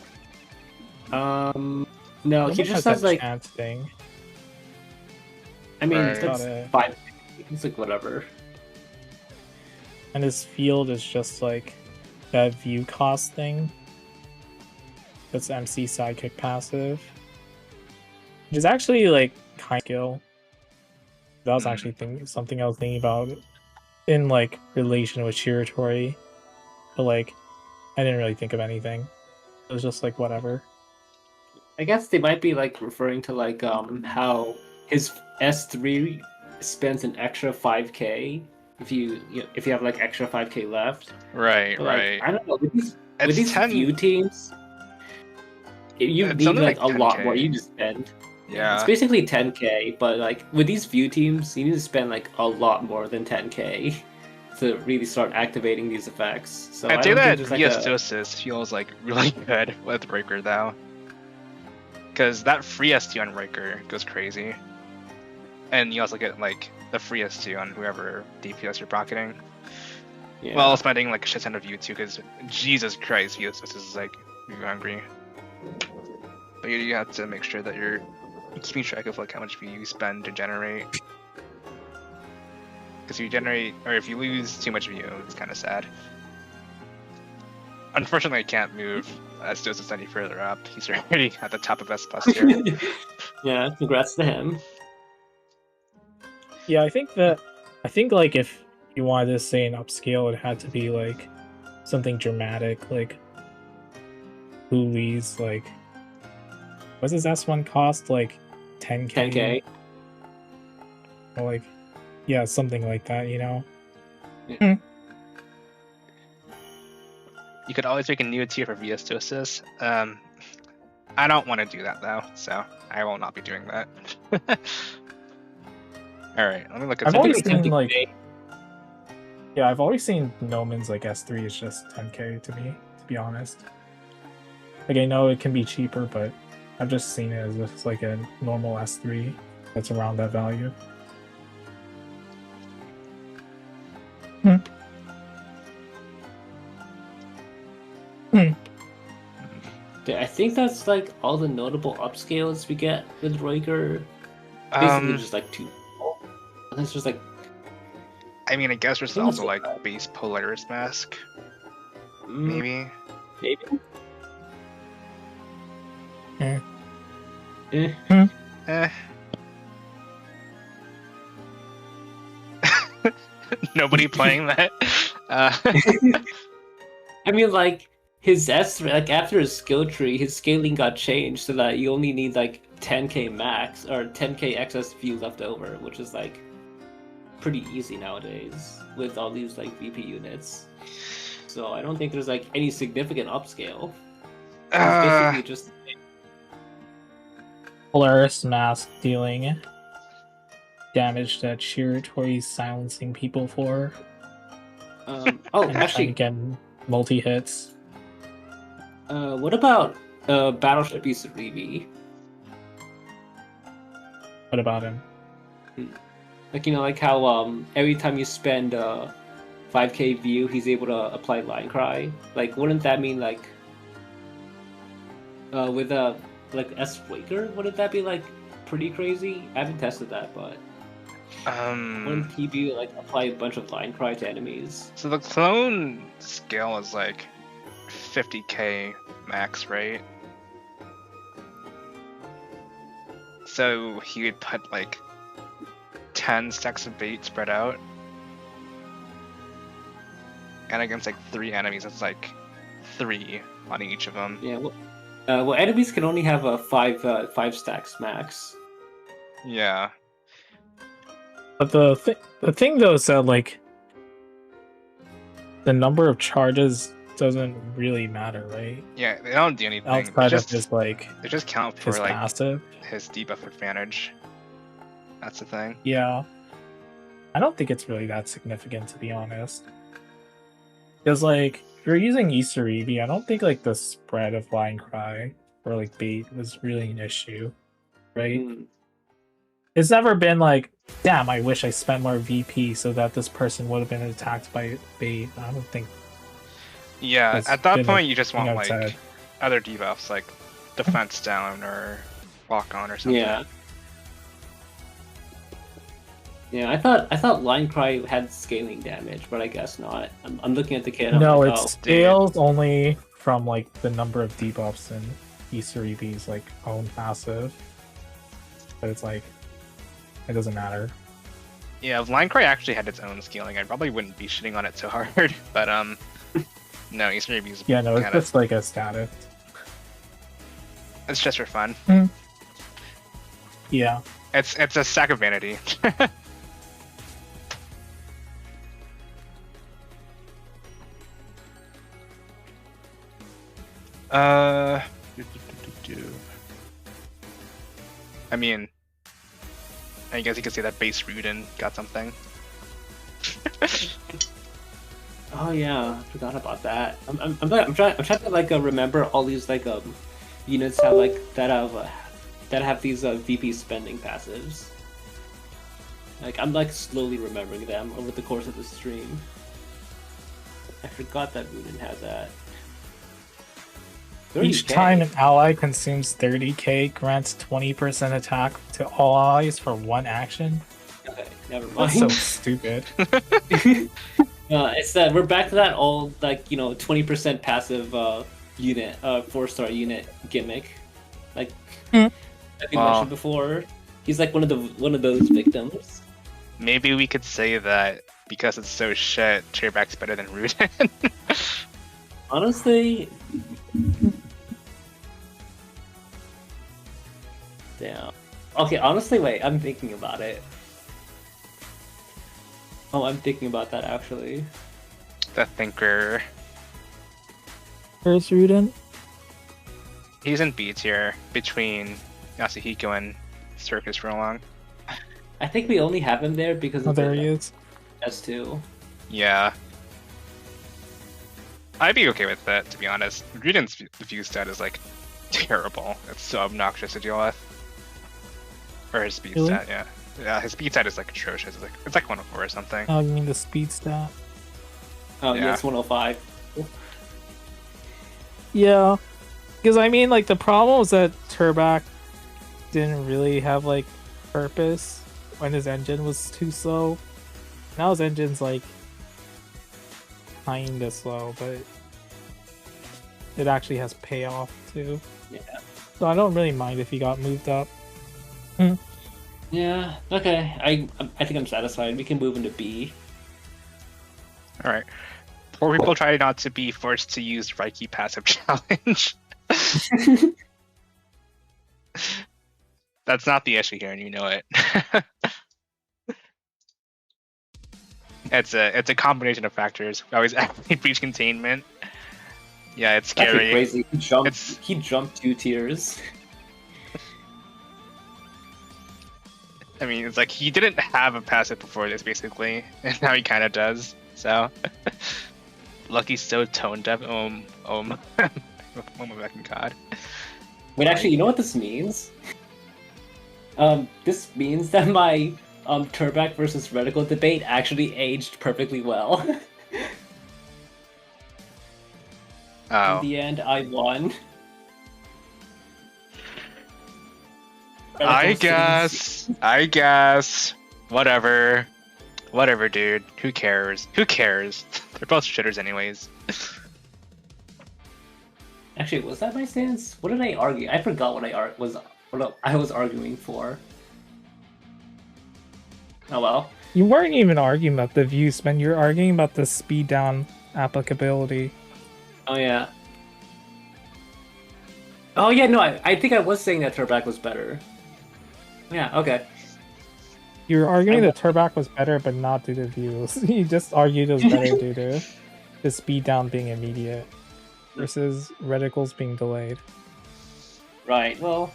No, he just has like. chance thing. I mean, Right. it's fine. It's like whatever. And his field is just like that view cost thing. That's MC sidekick passive. Which is actually like kind of skill. That was actually something I was thinking about in like relation with Shiratori. But like I didn't really think of anything. It was just like whatever. I guess they might be like referring to like how his S3 spends an extra 5k if you have like extra 5k left. Right, But, like, right. I don't know with these It's 10 view teams, you It's need only like like a lot 10K. more. You just spend. Yeah. It's basically 10k, but like with these view teams, you need to spend like a lot more than 10k to really start activating these effects. So I'd I say don't that think there's like Viostosis feels like really good with Breaker though. Because that free ST on Breaker goes crazy. And you also get like the free ST on whoever DPS you're pocketing. yeah. Well, spending like a shit ton of you too, because Jesus Christ, Viostosis is like really hungry. But you have to make sure that you're keeping track of like how much VU you spend to generate. Because you generate, or if you lose too much VU, it's kind of sad. Unfortunately, I can't move Astosis any further up. He's already at the top of S plus tier. Yeah, congrats to him. Yeah, I think like if you wanted to say an upscale, it had to be like something dramatic, like Hooli's like what's his S1 cost? Like 10k? 10k. Or like yeah, something like that, you know? You could always make a new tier for Viostosis. I don't want to do that though, so I will not be doing that. Alright, let me look at I've something. always seen like I've always seen Noman's like S3 is just 10k to me, to be honest. Like I know it can be cheaper, but I've just seen it as just like a normal S3 that's around that value. I think that's like all the notable upscales we get with Roiger. Basically, just like two. That's just like. I mean, I guess there's think also that's like base Polaris mask, mm, maybe. Maybe. Eh. Eh. Nobody playing that. I mean, like his S3, like after his skill tree, his scaling got changed so that you only need like 10k max or 10k excess view left over, which is like pretty easy nowadays with all these like VP units. So I don't think there's like any significant upscale. It's basically just Polaris mask dealing damage that Shiratori's silencing people for. oh, actually, again, multi hits. what about Battleship Usuribi? What about him? Like like how every time you spend 5k view, he's able to apply line cry. Like, wouldn't that mean like with like S Waker, wouldn't that be like pretty crazy? I haven't tested that, but wouldn't he be like apply a bunch of line cry to enemies? So the clone scale is like 50k max, right? So he would put like 10 stacks of bait spread out, and against like 3 enemies, it's like 3 on each of them. Yeah. Well, enemies can only have a 5 stacks max. Yeah. But the thing though is that like the number of charges doesn't really matter, right? Yeah, they don't do anything. Outside of his like they just count for his like passive. his debuff advantage. That's the thing. Yeah. I don't think it's really that significant, to be honest. Because, like, if you're using Easter Eevee, I don't think, like, the spread of Line Cry or, like, bait was really an issue, right? It's never been like, damn, I wish I spent more VP so that this person would have been attacked by bait. I don't think. Yeah, that's at that been point, a you just thing want, I've like, said. other debuffs, like defense down or walk on or something. Yeah. Yeah, I thought Line Cry had scaling damage, but I guess not. I'm looking at the kit. I'm No, like, it oh, scales only from like the number of debuffs in Easter Eevee's like own passive. But it's like it doesn't matter. Yeah, if Line Cry actually had its own scaling, I probably wouldn't be shitting on it so hard. But no, Easter Eevee's Yeah, no, it's kinda, just like a status. it's just for fun. Yeah. It's a sack of vanity. I mean, I guess you could say that base Rudin got something. oh yeah, I forgot about that. I'm trying to like remember all these like units have like that have these VP spending passives. Like I'm like slowly remembering them over the course of the stream. I forgot that Rudin had that. Each 30K. time an ally consumes 30k, grants 20% attack to all allies for one action. Okay, never mind. That's so stupid. It's that we're back to that old like 20% passive unit 4-star unit gimmick, like Hmm. like we mentioned before. He's like one of those victims. Maybe we could say that because it's so shit, Chairback's better than Rudin. Honestly, damn. Okay, honestly, wait. I'm thinking about it. Oh, I'm thinking about that actually. The Thinker. Where's Rudin? He's in B tier between Yasuhiko and Circus for long. I think we only have him there because Oh, of there the he is. S2. Yeah. I'd be okay with that, to be honest. Rudin's view stat is like terrible. It's so obnoxious to deal with. Or his speed Really? stat, yeah. Yeah, his speed stat is like atrocious. It's like 104 or something. Oh, you mean the speed stat? Oh, Yeah. yes, 105. Yeah. Because I mean, like, the problem was that Turbac didn't really have, like, purpose when his engine was too slow. Now his engine's, like, kinda slow, but it actually has payoff, too. Yeah. So I don't really mind if he got moved up. Yeah. Okay. I think I'm satisfied. We can move into B. Alright. Poor people try not to be forced to use Reiki passive challenge. That's not the issue here, and you know it. It's a combination of factors. We always activate breach containment. Yeah, it's That's scary. crazy. It's- He jumped 2 tiers. I mean, it's like he didn't have a passive before this, basically, and now he kind of does. So, Lucky's so tone deaf. Oh my fucking god. Wait, actually, you know what this means? This means that my Turbac versus Reticle debate actually aged perfectly well. Oh, In the end, I won. I Reticle's guess. Whatever, dude. Who cares? They're both shitters, anyways. Actually, was that my stance? What did I argue? I forgot what I was arguing for. Oh well. You weren't even arguing about the view spend, you're arguing about the speed down applicability. Oh yeah. Oh yeah, no, I think I was saying that Turbac was better. Yeah, okay. You were arguing that Turbac was better, but not due to views. You just argued it was better due to the speed down being immediate versus reticles being delayed. Right, well.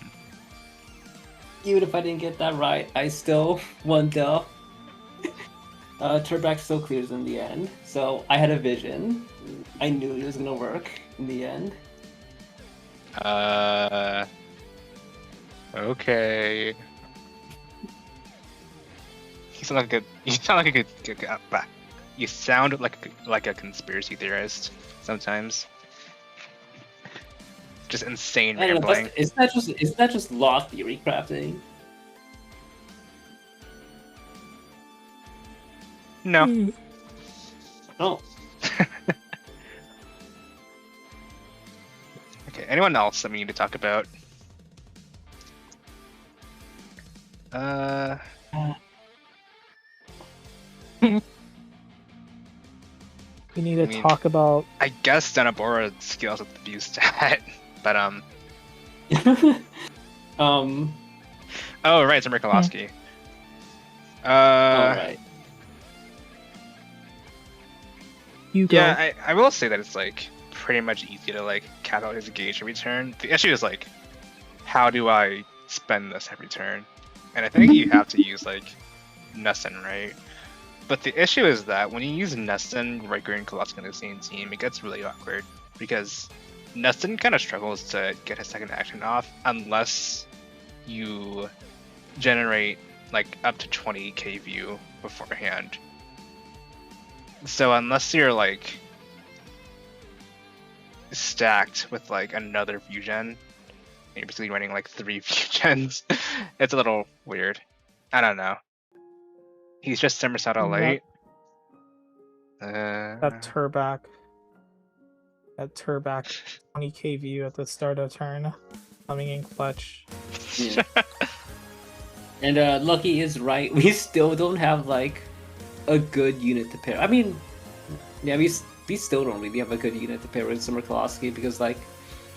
even if I didn't get that right, I still won though. Turback still clears in the end, so I had a vision. I knew it was gonna work in the end. Okay. You sound like a you sound like a you sound like a conspiracy theorist sometimes. Just insane I don't know, rambling. isn't that just law theory crafting? No. Oh, Okay. Anyone else that we need to talk about? We need to I mean- talk about. I guess Denabora scales with the view stat, but Oh right, it's Mikolavsky. alright. You go. Yeah, I will say that it's like pretty much easy to like calculate his gauge every turn. The issue is like, how do I spend this every turn? And I think you have to use like Nessun, right? But the issue is that when you use Nessun, Riker, and Kolatsuki on the same team, it gets really awkward because Nessun kind of struggles to get his second action off unless you generate like up to 20k view beforehand. So unless you're like stacked with like another view gen, you're basically running like 3 view gens, it's a little weird. I don't know. He's just somersault out late. That Turback 20k view at the start of turn, coming in clutch. Yeah. And Lucky is right. We still don't have like a good unit to pair. I mean, yeah, we still don't really have a good unit to pair with Summer Kolosky because like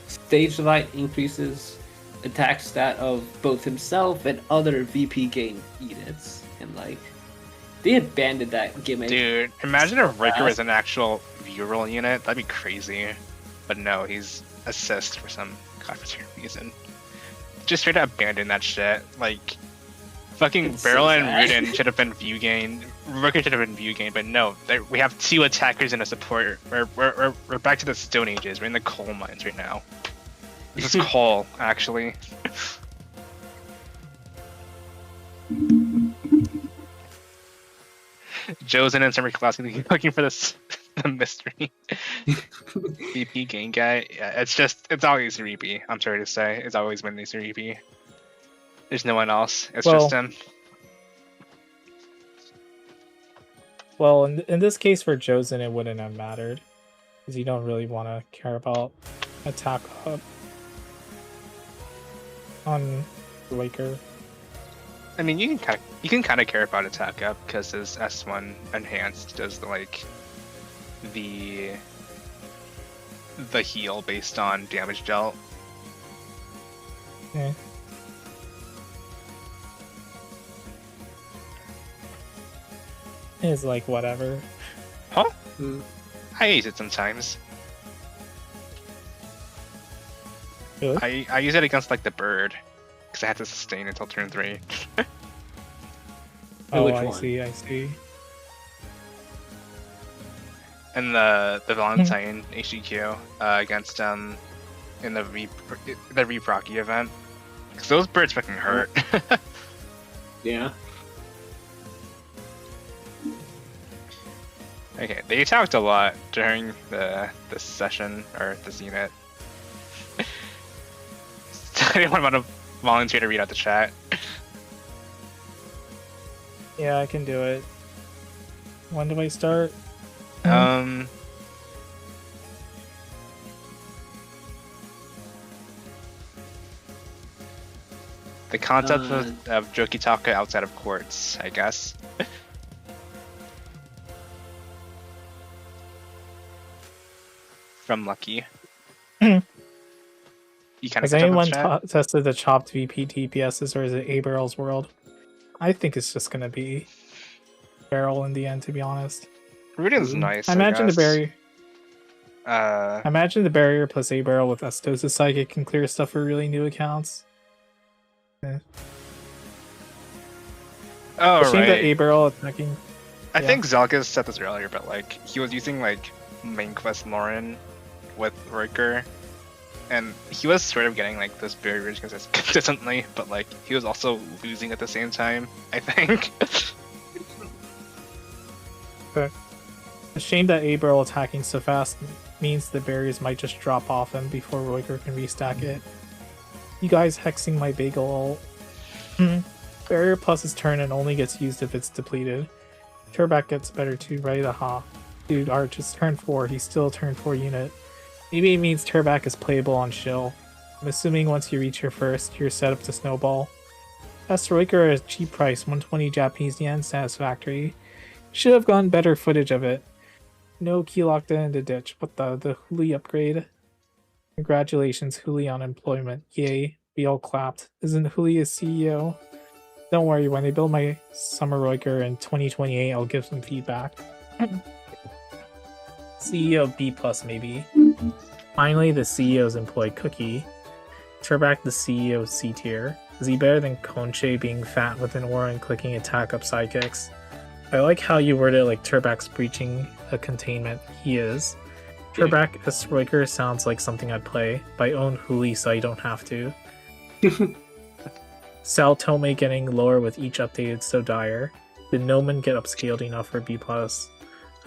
Stage Light increases attack stat of both himself and other VP game units, and like they abandoned that gimmick. Dude, imagine if Riker was an actual view roll unit. That'd be crazy. But no, he's assist for some godforsaken reason. Just straight up abandon that shit. Like, fucking It's Beryl so and sad. Rudin should have been view gain. Riker should have been view gain, but no. We have 2 attackers and a support. We're back to the Stone Ages. We're in the coal mines right now. This is coal, actually. Joe's and Summer Classic looking for this the mystery VP game guy. Yeah, it's always Reapy. I'm sorry to say, it's always been this Reapy. There's no one else. It's Well, just him. Well, in this case for Josen, it wouldn't have mattered because you don't really want to care about attack up on Waker. I mean, you can kind of care about attack up because his S1 enhanced does the heal based on damage dealt. Yeah. It's like whatever. Huh? Mm. I use it sometimes. Really? I use it against like the bird because I have to sustain until turn 3. Oh, Which I one? see. I see. And the Valentine HDQ against in the Reprocky event, because those birds fucking hurt. Yeah. Okay, they talked a lot during this session or this unit. Anyone want to volunteer to read out the chat? Yeah, I can do it. When do I start? The concept of Jokitaka outside of courts, I guess. From Lucky. You kind Has anyone tested the chopped VP TPSs, or is it A Barrel's world? I think it's just gonna be Barrel in the end, to be honest. Rudin's nice. I imagine the guess. barrier. Uh, I imagine the barrier plus A Barrel with Astosis Psychic can clear stuff for really new accounts. Yeah. Oh, The shame that right. A barrel attacking. I yeah. think Zelgus said this earlier, but like he was using like main quest Lauren with Riker, and he was sort of getting like this very rich consistently, but like he was also losing at the same time. I think. A shame that A barrel attacking so fast means the barriers might just drop off him before Roiker can restack it. You guys hexing my bagel ult. Barrier plus his turn and only gets used if it's depleted. Turback gets better too, right? Aha. Dude, Arch is turn 4. He's still a turn 4 unit. Maybe it means Turback is playable on Shill. I'm assuming once you reach your first, you're set up to snowball. That's Roiker at a cheap price, 120 Japanese yen, satisfactory. Should have gotten better footage of it. No key locked in the ditch. What the Huli upgrade? Congratulations, Huli, on employment. Yay, we all clapped. Isn't Huli a CEO? Don't worry, when they build my Summer Roiker in 2028, I'll give some feedback. CEO B+, maybe. Finally, the CEO's employed Cookie. Turback the CEO C tier. Is he better than Conche being fat with an aura and clicking attack up sidekicks? I like how you worded it like Turback's breaching a containment. He is. Turback as Roiker sounds like something I'd play, but I own Huli so I don't have to. Sal Tome getting lower with each update is so dire. Did Noman get upscaled enough for B+?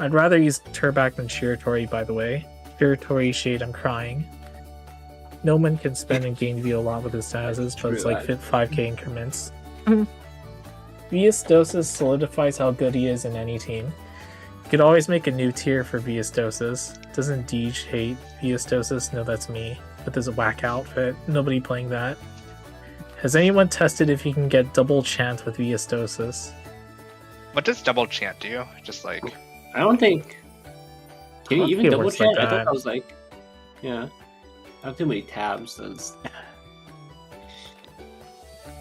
I'd rather use Turback than Shiratori, by the way. Shiratori shade, I'm crying. Noman can spend and gain V a lot with his statuses, but it's like 5k increments. Viastosis solidifies how good he is in any team. You could always make a new tier for Viastosis. Doesn't Deej hate Viastosis? No, that's me. With his whack outfit. Nobody playing that. Has anyone tested if you can get double chant with Viastosis? What does double chant do? Just like I don't think. Can you don't even think it double works chant? like I thought that. that was like. Yeah. I have too many tabs. So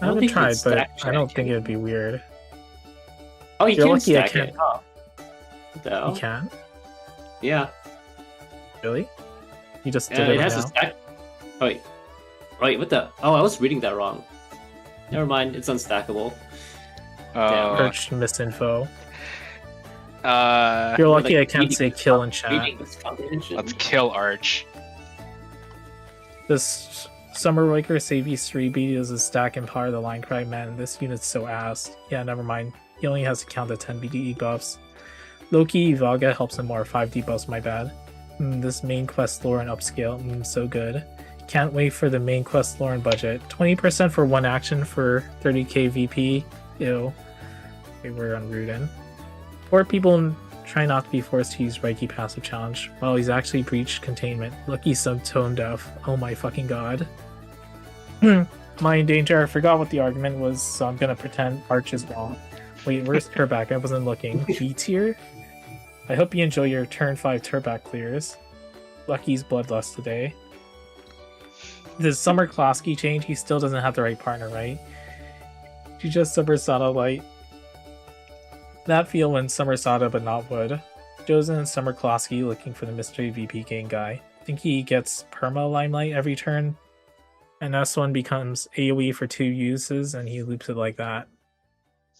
I don't haven't think you can tried, but stack I don't chant, think can it would be weird. Oh, you You're can lucky I stack it. can't. Oh. What the hell? You can? Yeah. Really? You just did Yeah, it it right has now? to stack. Oh, wait. Wait, what the? Oh, I was reading that wrong. Never mind, it's unstackable. Perched misinfo. uh, You're Or, lucky like, I can't reading say this kill in chat. reading this comprehension. let's kill Arch. This Summer Riker save E3 beat is a stack and power the line cry. Man, this unit's so ass. Yeah, never mind. He only has to count the 10 BDE buffs. Loki Vaga helps him more. 5 debuffs, my bad. This main quest lore and upscale. So good. Can't wait for the main quest lore and budget. 20% for one action for 30k VP. Ew. Okay, we're on Rudin. Poor people try not to be forced to use Reiki passive challenge. Well, he's actually breached containment. Lucky sub tone deaf. Oh my fucking god. My in danger. I forgot what the argument was, so I'm gonna pretend Arch is wrong. Wait, where's Turback? I wasn't looking. B tier? I hope you enjoy your turn 5 Turback clears. Lucky's bloodlust today. Does Summer Klasky change? He still doesn't have the right partner, right? She just Summer Sada Light. That feel when Summer Sada but not wood. Josen and Summer Klasky looking for the mystery VP gain guy. Think he gets perma limelight every turn? And S1 becomes AoE for 2 uses and he loops it like that.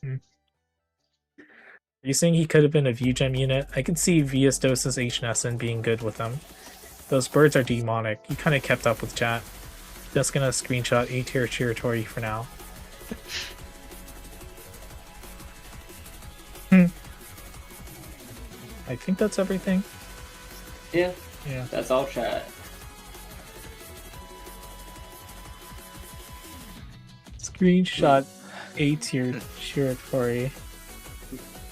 Are you saying he could have been a view gem unit? I can see Viastosis HNSN being good with them. Those birds are demonic. You kind of kept up with chat. Just gonna screenshot A tier Chiritori for now. I think that's everything. Yeah, Yeah. that's all chat. Screenshot A tier Chiritori.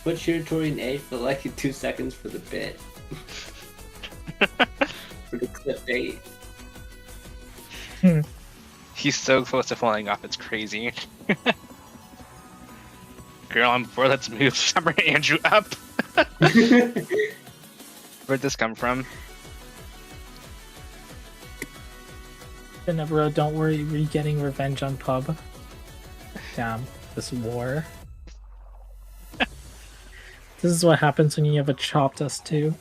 Put Shiratori in A for like 2 seconds for the bit. For the clickbait. He's so close to falling off, it's crazy. Girl, I'm bored, let's move Summer Andrew up. Where'd this come from? Benevero, don't worry, we're getting revenge on Pub. Damn, this war. This is what happens when you have a chopped us too.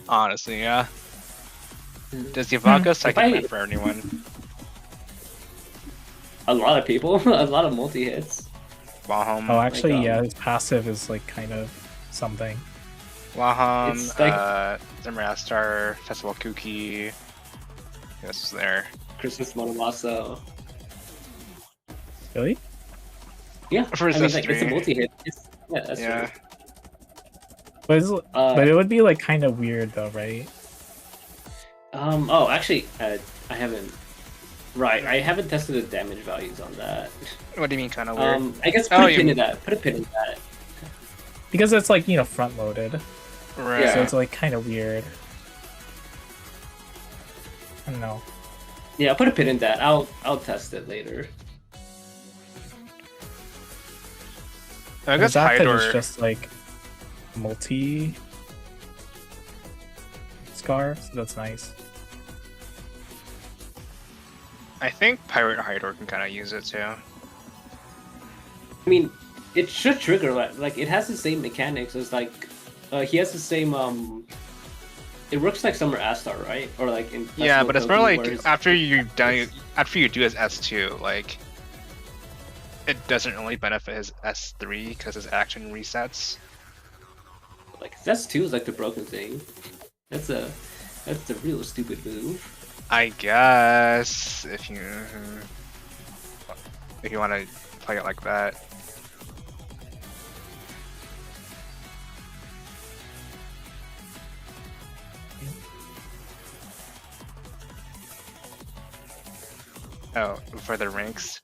Honestly, yeah. Does Yavaka second I- win for anyone? A lot of people, a lot of multi-hits. Wahom. Oh, actually, Like, yeah, his passive is like kind of something. Wahom, It's like- Zimrastar, Festival Kuki. This is there. Christmas Monomasa. Really? Yeah, For his I mean, like, S3. it's a multi-hit. Yeah, that's Yeah. true. But it would be like kind of weird though, right? Oh, actually, I haven't. Right, I haven't tested the damage values on that. What do you mean, kind of weird? I guess put a pin in that. Put a pin in that. Because it's like, you know, front loaded. Right. Yeah. So it's like kind of weird. I don't know. Yeah, put a pin in that. I'll test it later. I guess that is Hydor. just like multi scar, so that's nice. I think Pirate Hydor can kind of use it too. I mean, it should trigger like it has the same mechanics as like he has the same It works like Summer Astar, right? Or like in Yeah, Festival but it's more Toki, like where it's- after you do his S2, like it doesn't really benefit his S3 because his action resets. like that's two is like the broken thing. That's a real stupid move. I guess if you want to play it like that. Oh, for the ranks.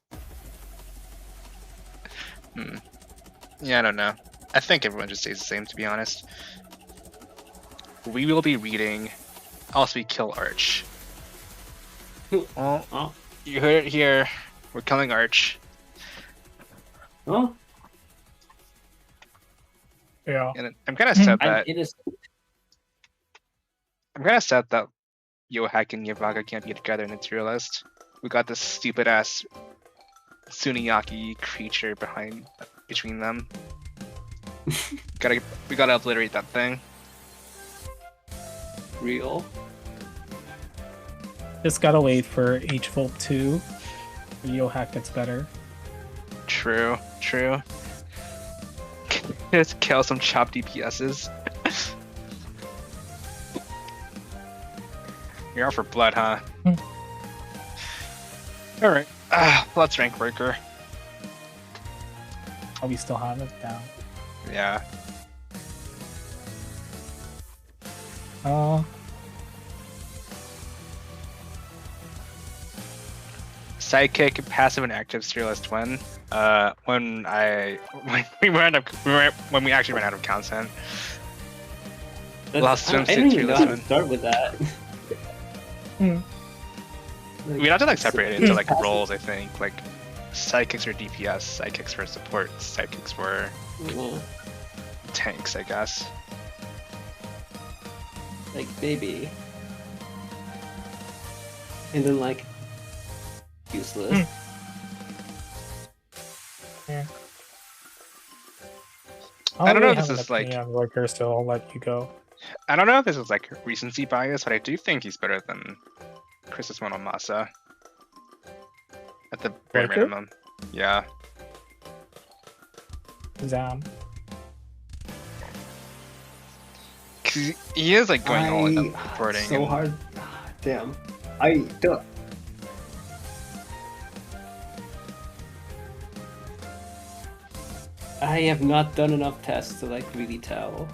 Yeah, I don't know. I think everyone just stays the same, to be honest. We will be reading Also We Kill Arch. Well, Oh, you heard it here. We're killing Arch. oh, Yeah. And I'm kind of sad I'm that innocent. Yohak and Yavaga can't be together in the tier list. We got this stupid ass Tsuniyaki creature between them. We gotta obliterate that thing. Real. Just gotta wait for H-Volt 2. Yohak gets better. True. Just kill some chop DPSs. You're out for blood, huh? Alright. Let's rank worker. Oh, we still have it down. Yeah. Sidekick, passive and active tier list when when we actually ran out of content. Lost I don't swimsuit tier even know list how to one. start with that. We'd have to like separate it into like passive. roles, I think. Like sidekicks for DPS, sidekicks for support, sidekicks for Yeah, tanks, I guess. like baby. And then like useless. Yeah. I don't know if have this an is, like- opinion on worker, so I'll let you go. I don't know if this is like recency bias, but I do think he's better than Chris's Monomasa. At the bare Worker? minimum. Yeah. Zam. 'Cause he is like going all in the reporting. So hard. Damn. I don't. I have not done enough tests to like really tell.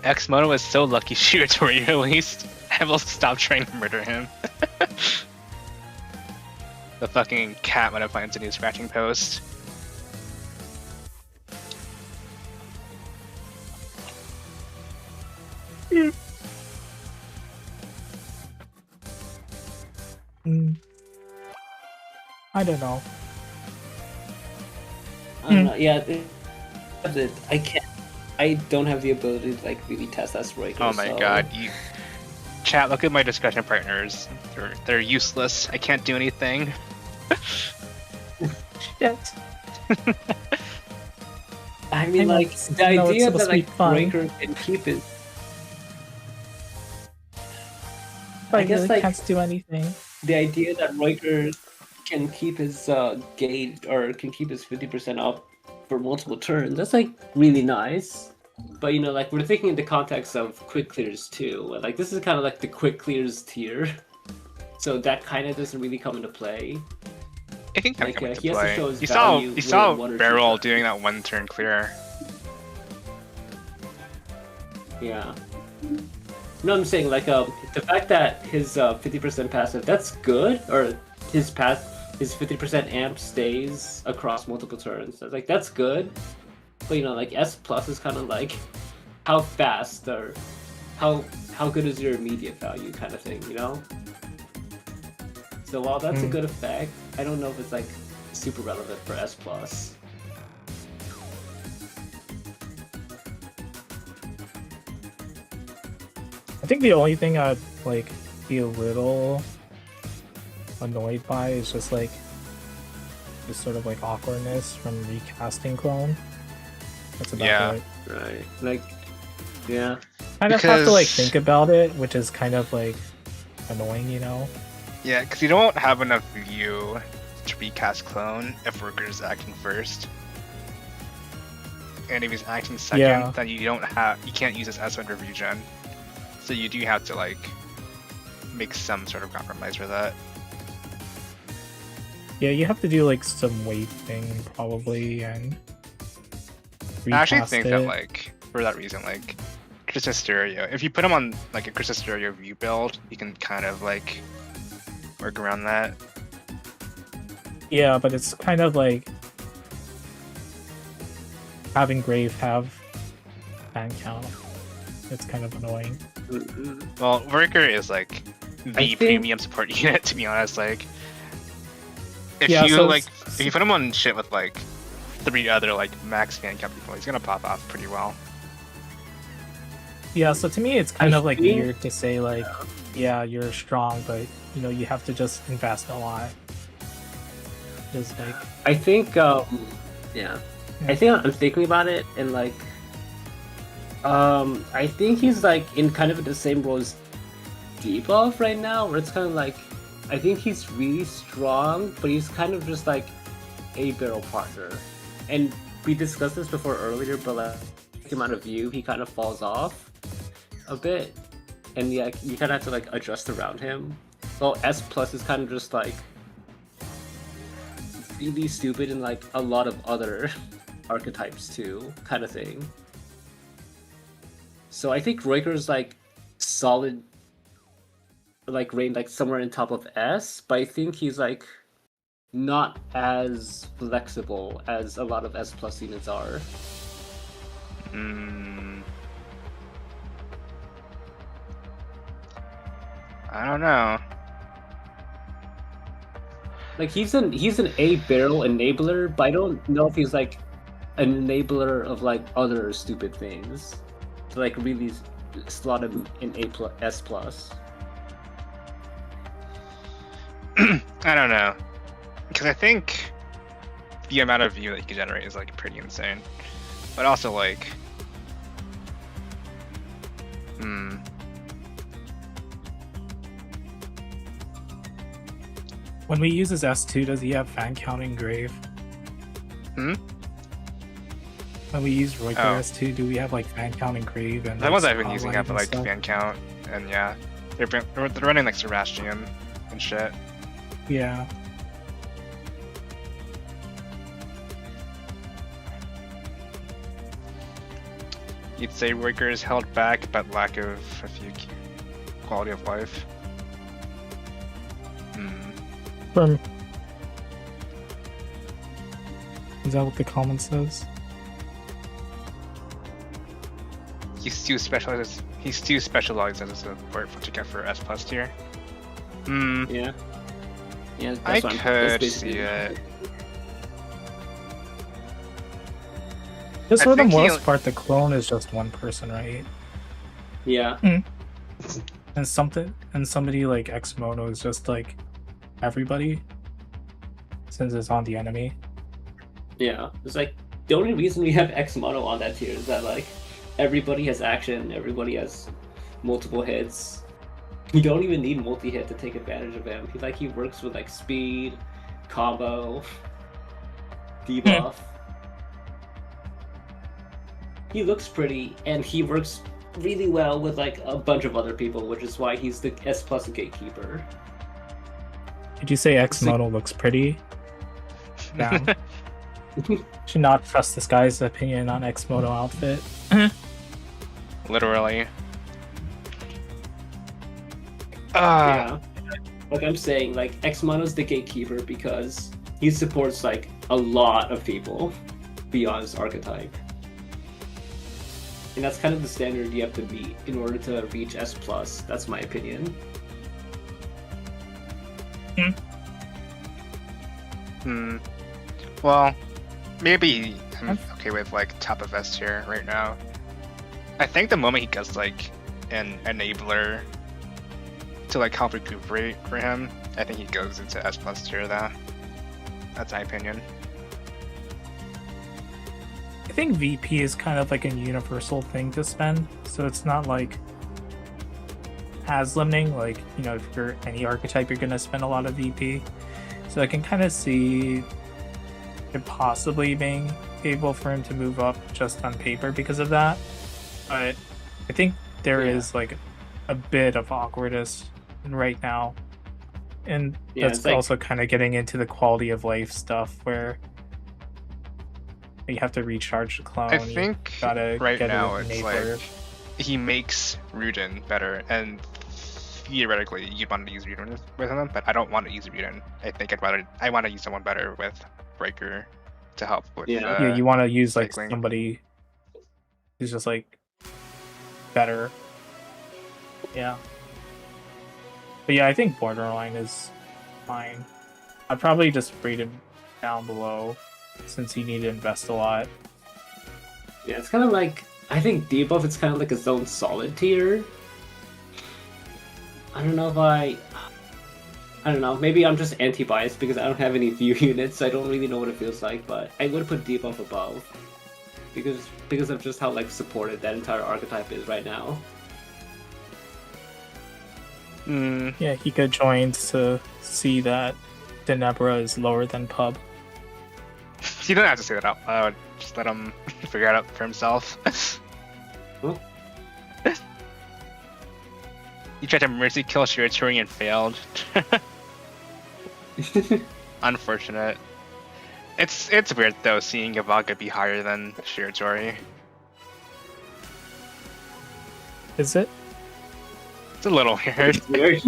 X-Mono was so lucky Shiratori released. I will stop trying to murder him. The fucking cat might have finds a new scratching post. I don't know. I don't know. Yeah, I can't. I don't have the ability to like really test that breaker. Oh my so- god, you chat, look at my discussion partners. They're useless. I can't do anything. Shit. I mean, I know like it's- the I know it's idea supposed that to be like fun. breaker can keep it. But I guess, really like- can't do anything. the idea that Riker can keep his gauge or can keep his 50% up for multiple turns, that's like really nice. But you know, like we're thinking in the context of quick clears too. Like this is kind of like the quick clears tier, so that kind of doesn't really come into play. I think Like, coming into he has to play. show his You saw value you with saw one or two Barrel turns. doing that one turn clear. Yeah. No, I'm saying like the fact that his 50% passive, that's good, or his 50% amp stays across multiple turns. Like that's good, but you know, like S plus is kind of like how fast or how good is your immediate value kind of thing, you know? So while that's a good effect, I don't know if it's like super relevant for S plus. I think the only thing I'd like be a little annoyed by is just like this sort of like awkwardness from recasting clone. That's about Yeah. it. Right. Like, yeah. Kind of have to like Because- think about it, which is kind of like annoying, you know? Yeah, because you don't have enough view to recast clone if Worker's acting first. And if he's acting second, Yeah. then you can't use his S1 review gen. So you do have to like make some sort of compromise for that. Yeah, you have to do like some weight thing probably and I actually recast think it. that like for that reason, like Crystal Stereo, if you put him on like a Crystal Stereo view build, you can kind of like work around that. Yeah, but it's kind of like having Grave have fan count. It's kind of annoying. Well, Worker is like the think- premium support unit, to be honest. Like, if Yeah, you so like, if you put him on shit with like 3 other like max fan count people, he's gonna pop off pretty well. Yeah, so to me it's kind I of like think- weird to say like, yeah, you're strong, but you know, you have to just invest a lot. Just like I think, yeah. I think I'm thinking about it, and like, I think he's like in kind of the same role as Debuff right now, where it's kind of like, I think he's really strong, but he's kind of just like a barrel partner. And we discussed this before earlier, but like, the amount of view, he kind of falls off a bit, and yeah, you kind of have to like adjust around him. Well, S plus is kind of just like really stupid in like a lot of other archetypes too, kind of thing. So I think Riker's like solid, like range like somewhere in top of S, but I think he's like not as flexible as a lot of S plus units are. I don't know. Like he's an A barrel enabler, but I don't know if he's like an enabler of like other stupid things to like really slot him in A plus S plus. I don't know, because I think the amount of view that you can generate is like pretty insane, but also like, when we use his S2, does he have fan counting Grave? Hmm? When we use Riker Oh. S2, do we have like fan counting Grave and the like, ones I've been using Spotlight have and like stuff? fan count, and yeah, they're running like Sebastian and shit. Yeah. You'd say Riker is held back, but lack of a few key quality of life. From is that what the comment says? He's too specialized. He's too specialized as a support to get for S plus tier. Yeah. Yeah, I that's what I'm- that's could basically- see it. Just I for the think most he- part, the clone is just one person, right? Yeah. And somebody like X Mono is just like everybody, since it's on the enemy. Yeah. It's like the only reason we have X Mono on that tier is that like everybody has action, everybody has multiple hits. You don't even need multi-hit to take advantage of him. He works with like speed, combo, debuff. He looks pretty, and he works really well with like a bunch of other people, which is why he's the S+ gatekeeper. Did you say X-Moto looks pretty? Damn. Should not trust this guy's opinion on X-Moto outfit. Literally. Yeah. Like I'm saying, like X-Mono's the gatekeeper because he supports like a lot of people beyond his archetype. And that's kind of the standard you have to meet in order to reach S+. That's my opinion. Well, maybe I'm okay with like top of S tier right now. I think the moment he gets like an enabler to like help recuperate for him, I think he goes into S+ tier though. That's my opinion. I think VP is kind of like a universal thing to spend, so it's not like as limiting. Like, you know, if you're any archetype, you're gonna spend a lot of VP. So I can kind of see it possibly being able for him to move up just on paper because of that. But I think there is like a bit of awkwardness right now, and that's also kind of getting into the quality of life stuff where you have to recharge the clone. I think right now it's like he makes Rudin better, and theoretically you'd want to use Rudin with him, but I don't want to use Rudin. I think I want to use someone better with Breaker to help with. Yeah, you want to use like somebody who's just like better. Yeah. But yeah, I think Borderline is fine. I'd probably just rate him down below since he needed to invest a lot. Yeah, it's kind of like, I think debuff is kind of like its own solid tier. I don't know if I don't know, maybe I'm just anti-biased because I don't have any view units, so I don't really know what it feels like, but I would put debuff above. Because of just how like supported that entire archetype is right now. Yeah, he could join to see that Denebra is lower than Pub. You don't have to say that out loud. Just let him figure it out for himself. Cool. You tried to mercy kill Shiratori and failed. Unfortunate. It's weird though seeing Ivaga be higher than Shiratori. Is it? It's a little weird. It's weird.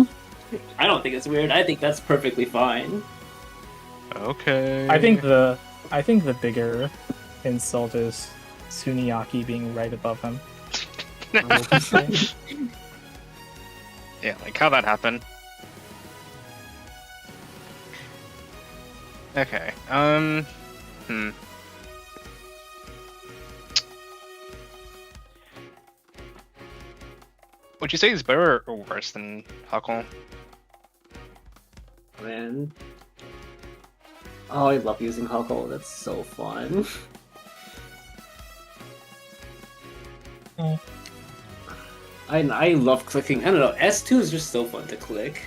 I don't think it's weird. I think that's perfectly fine. Okay. I think the bigger insult is Suniaki being right above him. Yeah, like how that happened. Okay. Would you say he's better or worse than Huckle? Man. Oh, I love using Huckle. That's so fun. I love clicking. I don't know. S2 is just so fun to click.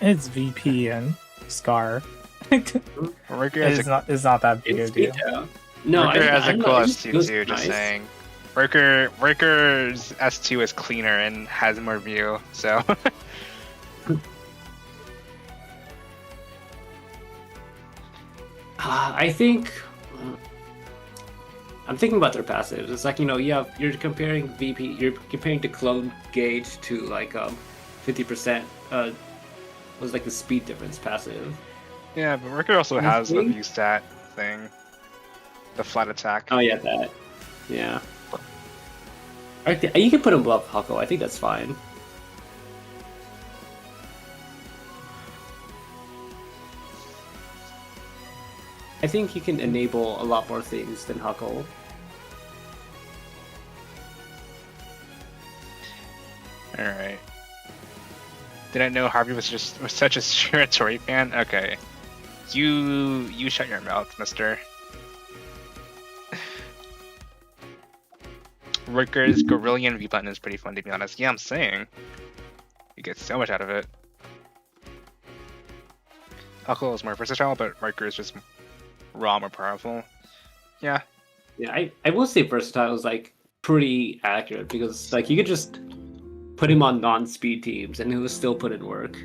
It's VP and Scar. Riker It's not that big a deal. Yeah. No, Riker has a cool S2 S2 too, just saying. Riker's S2 is cleaner and has more view, so. I think I'm thinking about their passives. It's like, you know, you're comparing VP, you're comparing the clone gauge to like 50% was like the speed difference passive. Yeah, but Riker also has the view stat thing, the flat attack. Oh yeah, that. Yeah. You can put him above Huckle. I think that's fine. I think he can enable a lot more things than Huckle. Alright. Did I know Harvey was such a Shiratori fan? Okay. You shut your mouth, mister. Riker's Gorillion V button is pretty fun, to be honest. Yeah, I'm saying. You get so much out of it. Huckle is more versatile, but Riker is just raw, more powerful. Yeah. Yeah, I will say versatile is like pretty accurate because like you could just put him on non-speed teams and he will still put in work.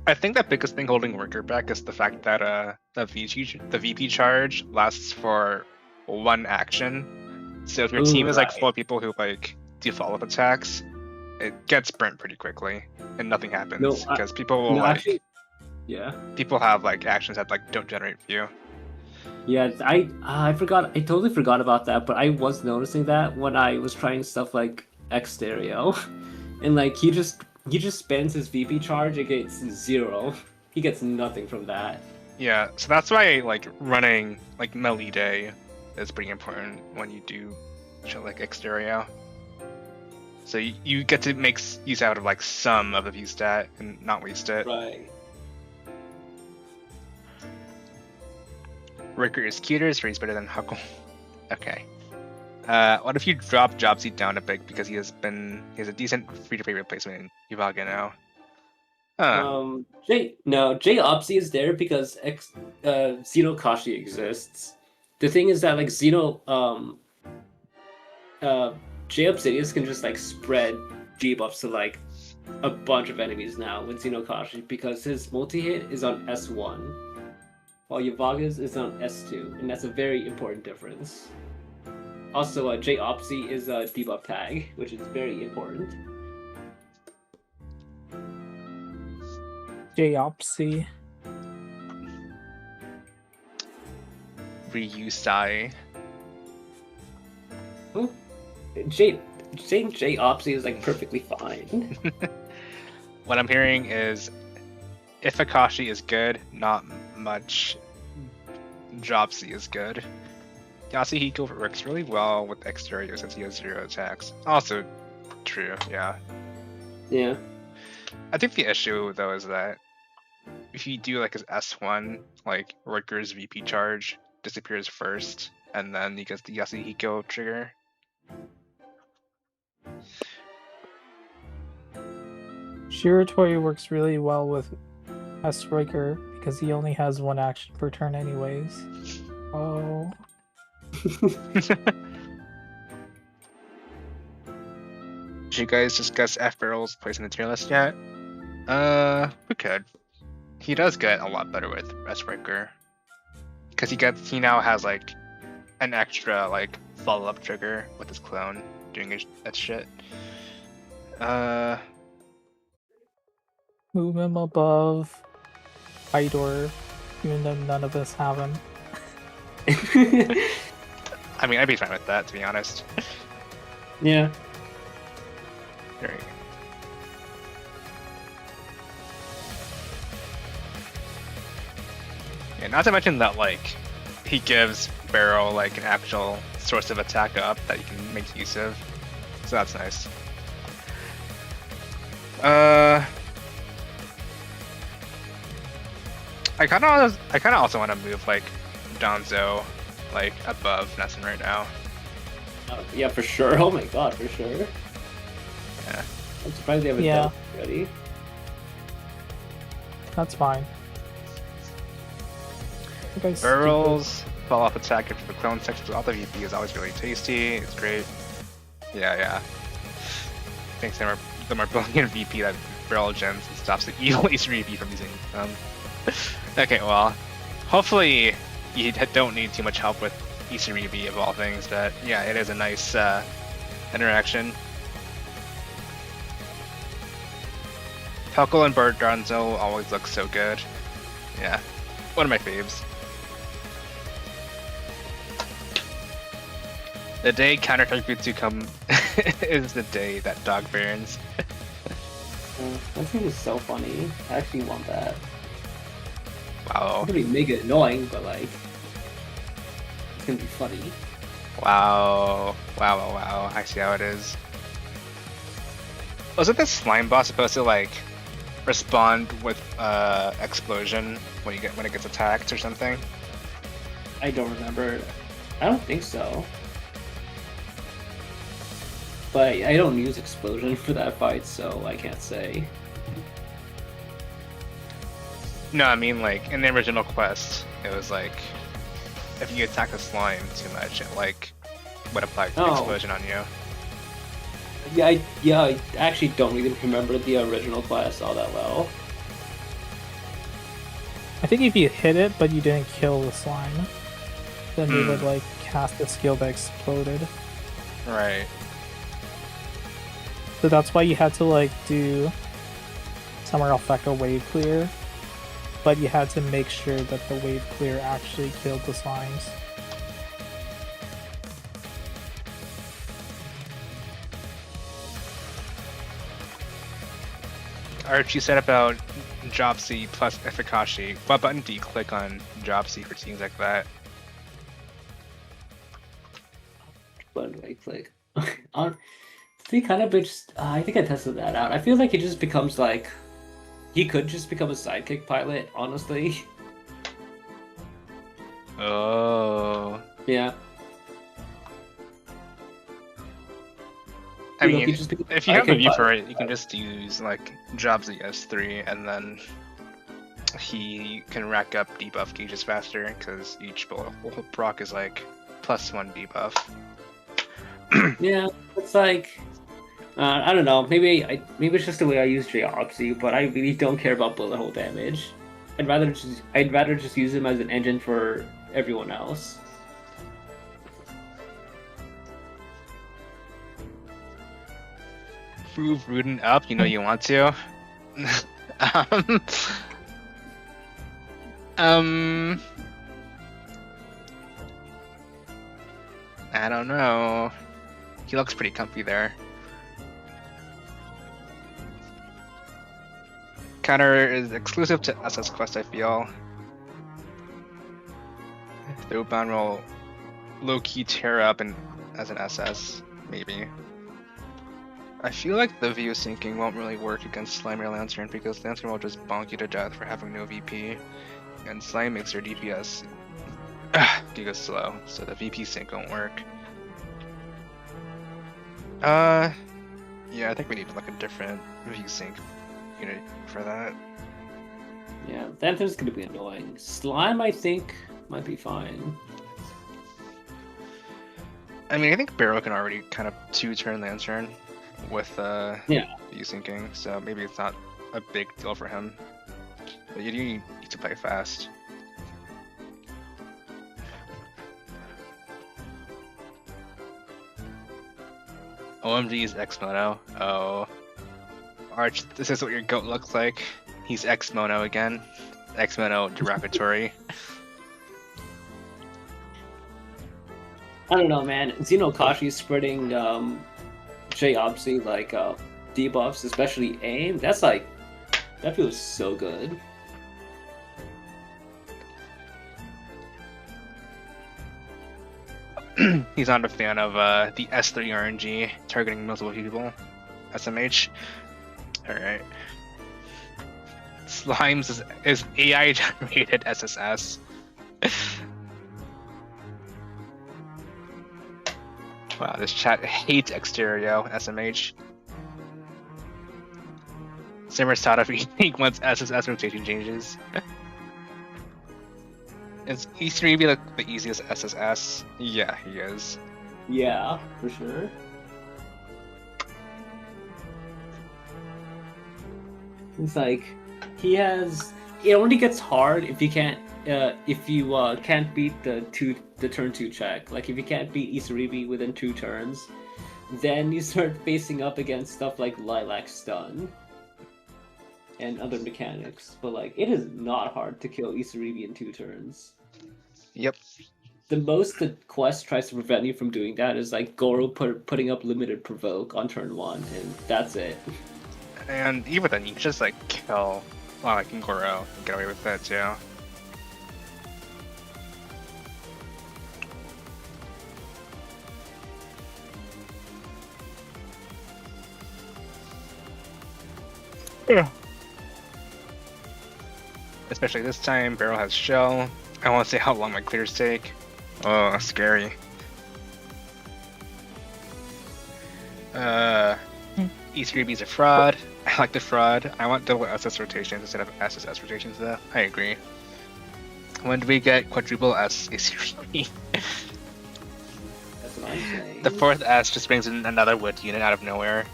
I think the biggest thing holding Riker back is the fact that the VP charge lasts for one action. So if your team is like full of people who like do follow-up attacks, it gets burnt pretty quickly and nothing happens because people will like people have like actions that like don't generate view. Yeah, I forgot. I totally forgot about that. But I was noticing that when I was trying stuff like X Stereo, and like he just spends his VP charge. It gets 0. He gets nothing from that. Yeah, so that's why like running like melee day is pretty important when you do shit like X Stereo. So you get to make use out of like some of the view stat and not waste it. Right. Riker is cuter, so he's better than Huckle. Okay. What if you drop Jobsy down a bit because he has a decent free-to-play replacement in Yuvaga now? J Opsy is there because Xeno Kashi exists. The thing is that like J Obsidius can just like spread G buffs to like a bunch of enemies now with Xeno Kashi because his multi-hit is on S1, while Yuvaga's is on S2, and that's a very important difference. Also, J Opsy is a debuff tag, which is very important. J Opsy. Ryusai. Huh? J Opsy is like perfectly fine. What I'm hearing is if Akashi is good, not much Jobsy is good. Yasuhiko works really well with Exterior since he has 0 attacks. Also true, yeah. Yeah. I think the issue though is that if you do like his S1, like Riker's VP charge disappears first, and then he gets the Yasuhiko trigger. Shiratori works really well with S Riker because he only has 1 action per turn anyways. Oh. Did you guys discuss F Barrel's place in the tier list yet? We could. He does get a lot better with S Riker. Because he now has like an extra like follow-up trigger with his clone doing that shit. Move him above Idor, even though none of us have him. I mean, I'd be fine with that, to be honest. Yeah. Right. Yeah, not to mention that, like, he gives Barrel, like, an actual source of attack up that you can make use of. So that's nice. I kind of also want to move, like, Donzo, like, above Nessun right now. Yeah, for sure. Oh my god, for sure. Yeah. I'm surprised they haven't done it already. That's fine. Barrel's fall-off attack for the clone section with all the VP is always really tasty. It's great. Yeah. Thanks to the Marbillion VP that Barrel gens and stops the evil Easter VP from using them. Okay, well, hopefully you don't need too much help with Easter VP of all things, but yeah, it is a nice interaction. Huckle and Bird Donzo always look so good. Yeah, one of my faves. The day counter Taikutsu come is the day that dog burns. That thing is so funny. I actually want that. Wow. It's gonna be mega annoying, but like, it's gonna be funny. Wow. I see how it is. Wasn't the slime boss supposed to like respond with explosion when it gets attacked or something? I don't remember. I don't think so. but I don't use explosion for that fight, so I can't say. No, I mean like in the original quest, it was like if you attack a slime too much, it like would apply explosion on you. Yeah, I actually don't really remember the original quest all that well. I think if you hit it but you didn't kill the slime, then they would like cast a skill that exploded. Right. So that's why you had to like do Summer Alphecca wave clear, but you had to make sure that the wave clear actually killed the slimes. Archie said about Jobsy plus Efficacy. What button do you click on Jobsy for things like that? What do I click? On he kind of just I think I tested that out. I feel like he just becomes like he could just become a sidekick pilot, honestly. Oh. Yeah. I mean, he just if you have a view for it, you can just use like Jobsy S3, and then he can rack up debuff gauges faster because each proc is like +1 debuff. Yeah, it's like I don't know. Maybe it's just the way I use Jobsy, but I really don't care about bullet hole damage. I'd rather just use him as an engine for everyone else. Prove Rudin up, you know you want to. I don't know. He looks pretty comfy there. Counter is exclusive to SS Quest, I feel. The Uban will low-key tear up as an SS, maybe. I feel like the view syncing won't really work against Slime or Lantern because Lantern will just bonk you to death for having no VP, and Slime makes their DPS giga slow, so the VP sync won't work. Yeah, I think we need like a different view sync unit for that. Yeah, Lantern's gonna be annoying. Slime, I think, might be fine. I mean, I think Barrow can already kind of 2-turn Lantern with view syncing, so maybe it's not a big deal for him. But you do need to play fast. OMG is X-Mono. Oh. Arch, this is what your goat looks like. He's X-Mono again. X-Mono derogatory. I don't know, man. Xenokashi's spreading J-Obsy like debuffs, especially aim. That's like, that feels so good. He's not a fan of the S3 RNG targeting multiple people. SMH. Alright. Slimes is AI generated SSS. Wow, this chat hates Exterio, SMH. Simmer's thought of eating once SSS rotation changes. Is Eastern maybe like the easiest SSS? Yeah, he is. Yeah, for sure. It's like it only gets hard if you can't can't beat the turn 2 check. Like if you can't beat Isaribi within 2 turns, then you start facing up against stuff like Lilac Stun and other mechanics. But like it is not hard to kill Isaribi in 2 turns. Yep. The most the quest tries to prevent you from doing that is like Goro putting up limited provoke on turn 1, and that's it. And even then, you can just like kill Lilac and Goro and get away with that too. Yeah. Especially this time, Barrel has Shell. I want to see how long my clears take. Oh, scary. E3B's a fraud. I like the fraud. I want double SS rotations instead of SSS rotations though. I agree. When do we get quadruple S E3B? That's what I'm saying. The fourth S just brings in another wood unit out of nowhere.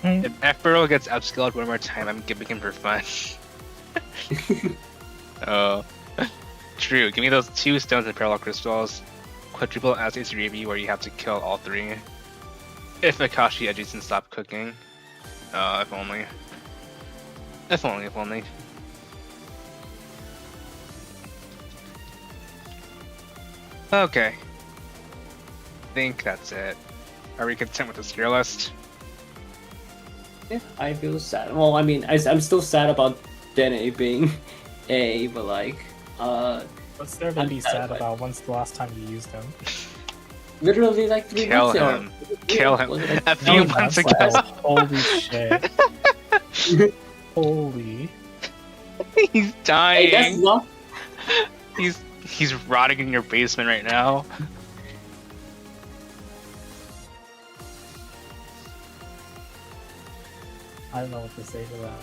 If F-Burrow gets upscaled one more time, I'm giving him for fun. Oh. True, give me those 2 stones and parallel crystals. Quadruple as A3B where you have to kill all 3. If Akashi edges and stop cooking. If only. If only, if only. Okay. I think that's it. Are we content with this tier list? Yeah, I feel sad. Well, I mean, I'm still sad about Dene being A, but like, What's there to be sad about? When's the last time you used him? literally like 3 Kill months ago. him. Kill him. Was it A few months ago. Holy shit. Holy. He's Hey, dying. that's not. He's rotting in your basement right now. I don't know what to say to that.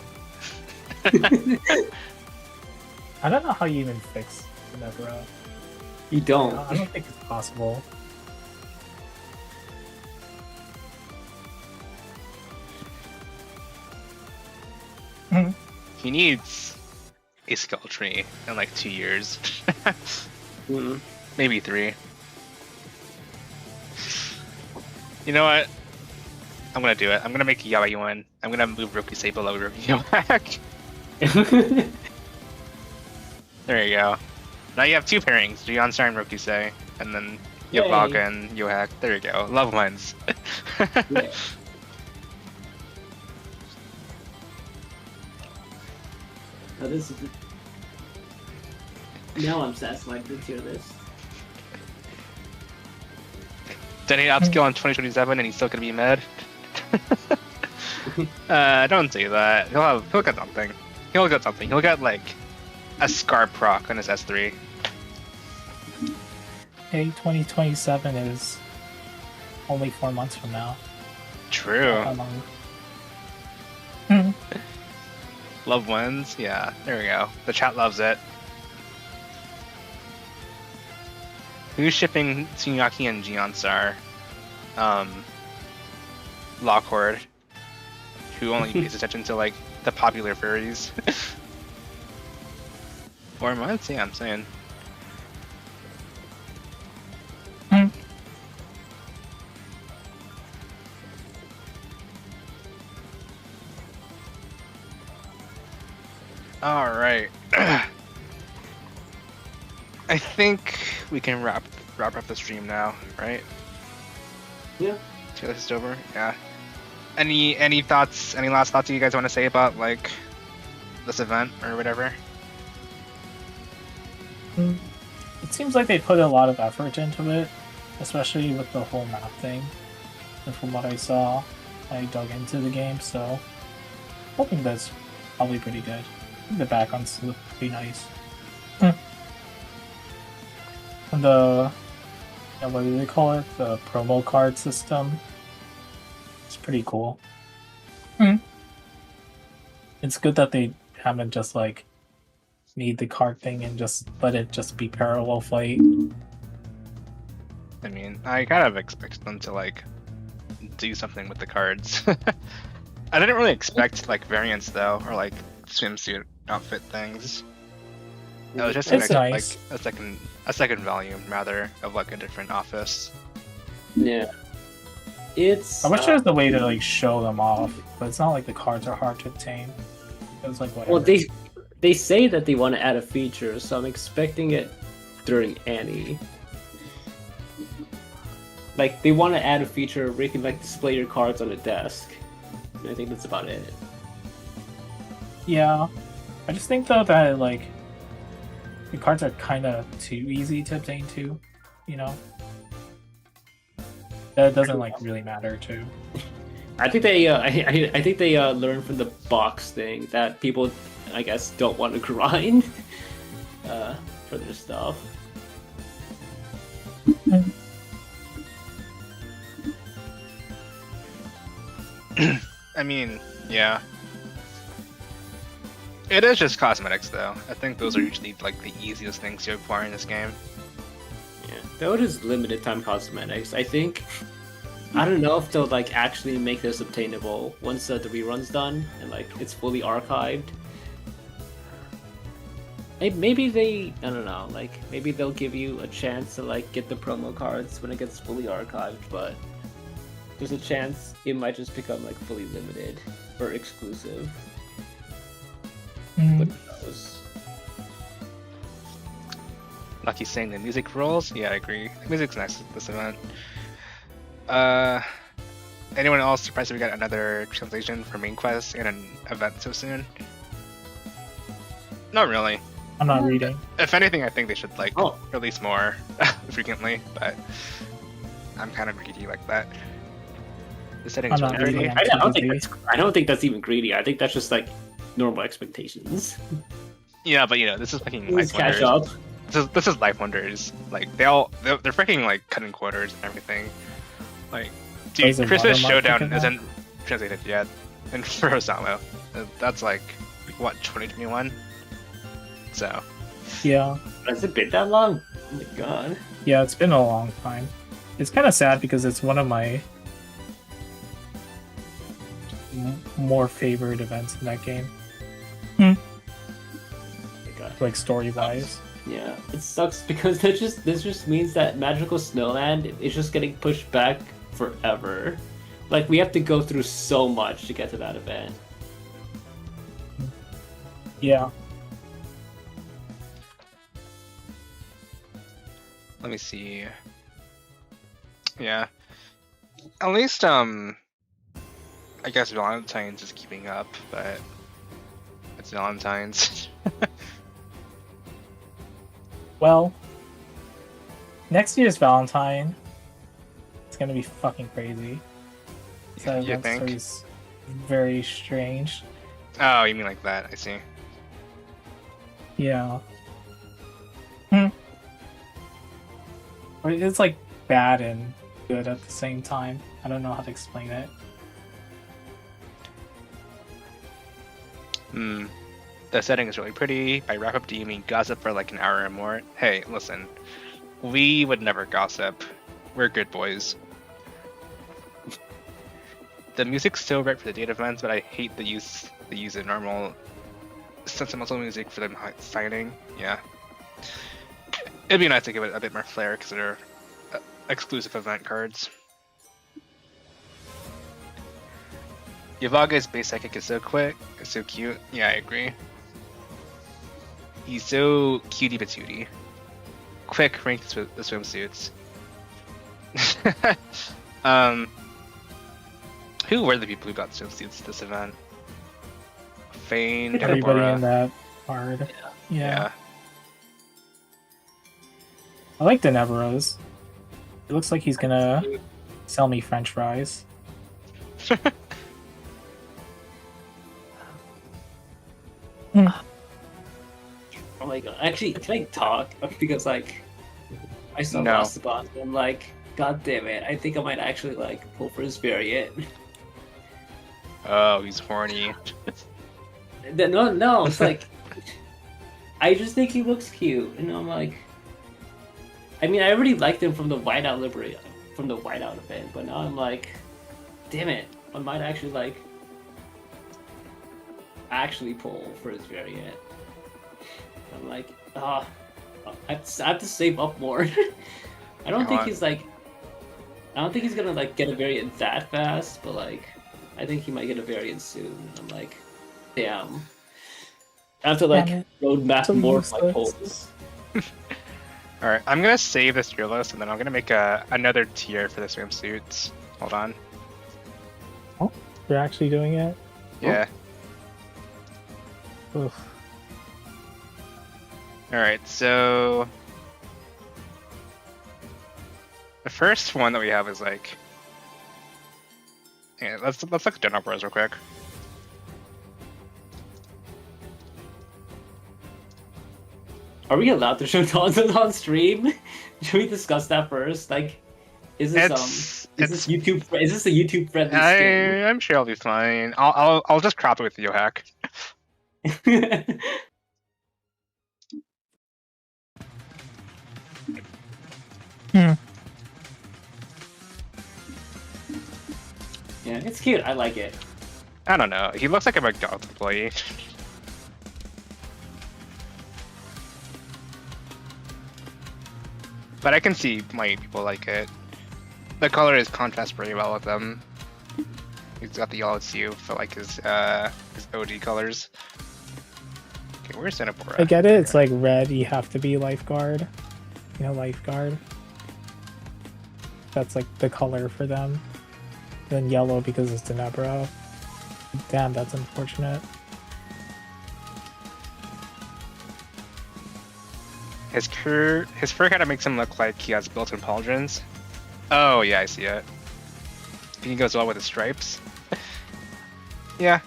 I don't know how you even fix Nebra. You don't. I don't think it's possible. He needs a skull tree in like 2 years. Mm. Maybe 3. You know what? I'm gonna do it. I'm gonna make Yaoyuan. I'm gonna move Rokusei below Rokuyoak. There you go. Now you have 2 pairings, Gionstar and Rokusei, and then you have Yay. Vaga and Yohak. There you go. Love lines. Yeah. Now this is. Now I'm satisfied with the tier list. Then he upskill in 2027 and he's still gonna be mid. Don't say that. He'll get something. He'll get something. He'll get like a Scar proc on his S3. Hey, 2027 is only 4 months from now. True. How long? Love wins. Yeah, there we go. The chat loves it. Who's shipping Tsunyaki and Gionstar? Lockhord, who only pays attention to like the popular furries. 4 months? Yeah, I'm saying. All right. I think we can wrap up the stream now, right? Yeah. Tier list is over. Yeah. Any thoughts? Any last thoughts that you guys want to say about like this event or whatever? It seems like they put a lot of effort into it, especially with the whole map thing. And from what I saw, I dug into the game, so hoping that's probably pretty good. The backgrounds look pretty nice. And the what do they call it? The promo card system. It's pretty cool. It's good that they haven't just like made the card thing and just let it just be parallel fight. I mean, I kind of expect them to like do something with the cards. I didn't really expect like variants though, or like swimsuit outfit things. It was just It's like, nice. like a second volume rather of like a different office. Yeah. It's. I wish there was a way to like show them off, but it's not like the cards are hard to obtain. It's like whatever. Well, they say that they want to add a feature, so I'm expecting it during Annie. Like they want to add a feature where you can like display your cards on a desk. And I think that's about it. Yeah, I just think though that like the cards are kind of too easy to obtain too, you know. That doesn't like really matter too. I think they I think they learned from the box thing that people I guess don't want to grind for their stuff. I mean, yeah. It is just cosmetics, though. I think those are usually like the easiest things to acquire in this game. Yeah, though it is limited time cosmetics. I think I don't know if they'll like actually make this obtainable once the rerun's done and like it's fully archived. Maybe they, I don't know, like maybe they'll give you a chance to like get the promo cards when it gets fully archived, but there's a chance it might just become like fully limited or exclusive. But who knows? Lucky saying the music rules. Yeah, I agree. The music's nice at this event. Anyone else surprised that we got another translation for main quest in an event so soon? Not really. I'm not reading. If anything, I think they should like Oh. release more frequently, but I'm kind of greedy like that. The setting is I'm not really reading. I don't think that's even greedy. I think that's just like normal expectations. Yeah, but you know, this is fucking Please Life catch Wonders. up. This is Life Wonders. Like they're freaking like cutting quarters and everything. Like, dude, There's a Christmas watermark Showdown in that? isn't translated yet, and for Osamu, that's like what 2021. So Yeah. Has it been that long? Oh my god. Yeah, it's been a long time. It's kind of sad because it's one of my more favorite events in that game, Oh my god. like story-wise. Yeah, it sucks because this just means that Magical Snowland is just getting pushed back forever. Like we have to go through so much to get to that event. Yeah. let me see. Yeah, at least I guess Valentine's is keeping up, but it's Valentine's. Well, next year's Valentine, it's gonna be fucking crazy. So You that think? story's very strange. Oh, you mean like that? I see. Yeah. Or it's like bad and good at the same time. I don't know how to explain it. The setting is really pretty. By wrap up, do you mean gossip for like an hour or more? Hey, listen. We would never gossip. We're good boys. The music's so right for the date events, but I hate the use of normal sentimental music for the signing. Yeah. It'd be nice to give it a bit more flair because they're exclusive event cards. Yavaga's base psychic is so quick, it's so cute. Yeah, I agree. He's so cutie patootie. Quick, rank the swimsuits. Who were the people who got swimsuits this event? Fane, Everybody Deborah. in that card. Yeah. Yeah. I like Deneveros. It looks like he's gonna sell me French fries. Oh my god. Actually, can I talk? Because like I saw No. Lost the Boss and I'm like, god damn it, I think I might actually like pull for his variant. Oh, he's horny. No, it's like I just think he looks cute, and I'm like, I mean, I already liked him from the Whiteout event, but now I'm like, damn it, I might actually like pull for his variant. I'm like, I have to save up more. I don't think he's gonna like get a variant that fast, but like, I think he might get a variant soon. I'm like, damn. I have to like Damn it. roadmap So more of my useless. polls. Alright, I'm gonna save this tier list and then I'm gonna make another tier for the swimsuits. Hold on. You're actually doing it? Yeah. Oof. Alright, so the first one that we have is like, yeah, let's look at General Bros real quick. Are we allowed to show tonsils on stream? Should we discuss that first? Like, is this this YouTube? Is this a YouTube friendly skin? I'm sure I'll be fine. I'll just crop it with LaH. Hmm. Yeah, it's cute. I like it. I don't know. He looks like a McDonald's employee. But I can see why people like it. The color is contrasts pretty well with them. He's got the yellow too for like his OG colors. Okay, where's Senapora? I get it. It's like red. You have to be lifeguard. You know, lifeguard. That's like the color for them. Then yellow because it's Tenebro. Damn, that's unfortunate. His fur kind of makes him look like he has built-in pauldrons. Oh yeah, I see it. He goes well with the stripes. Yeah.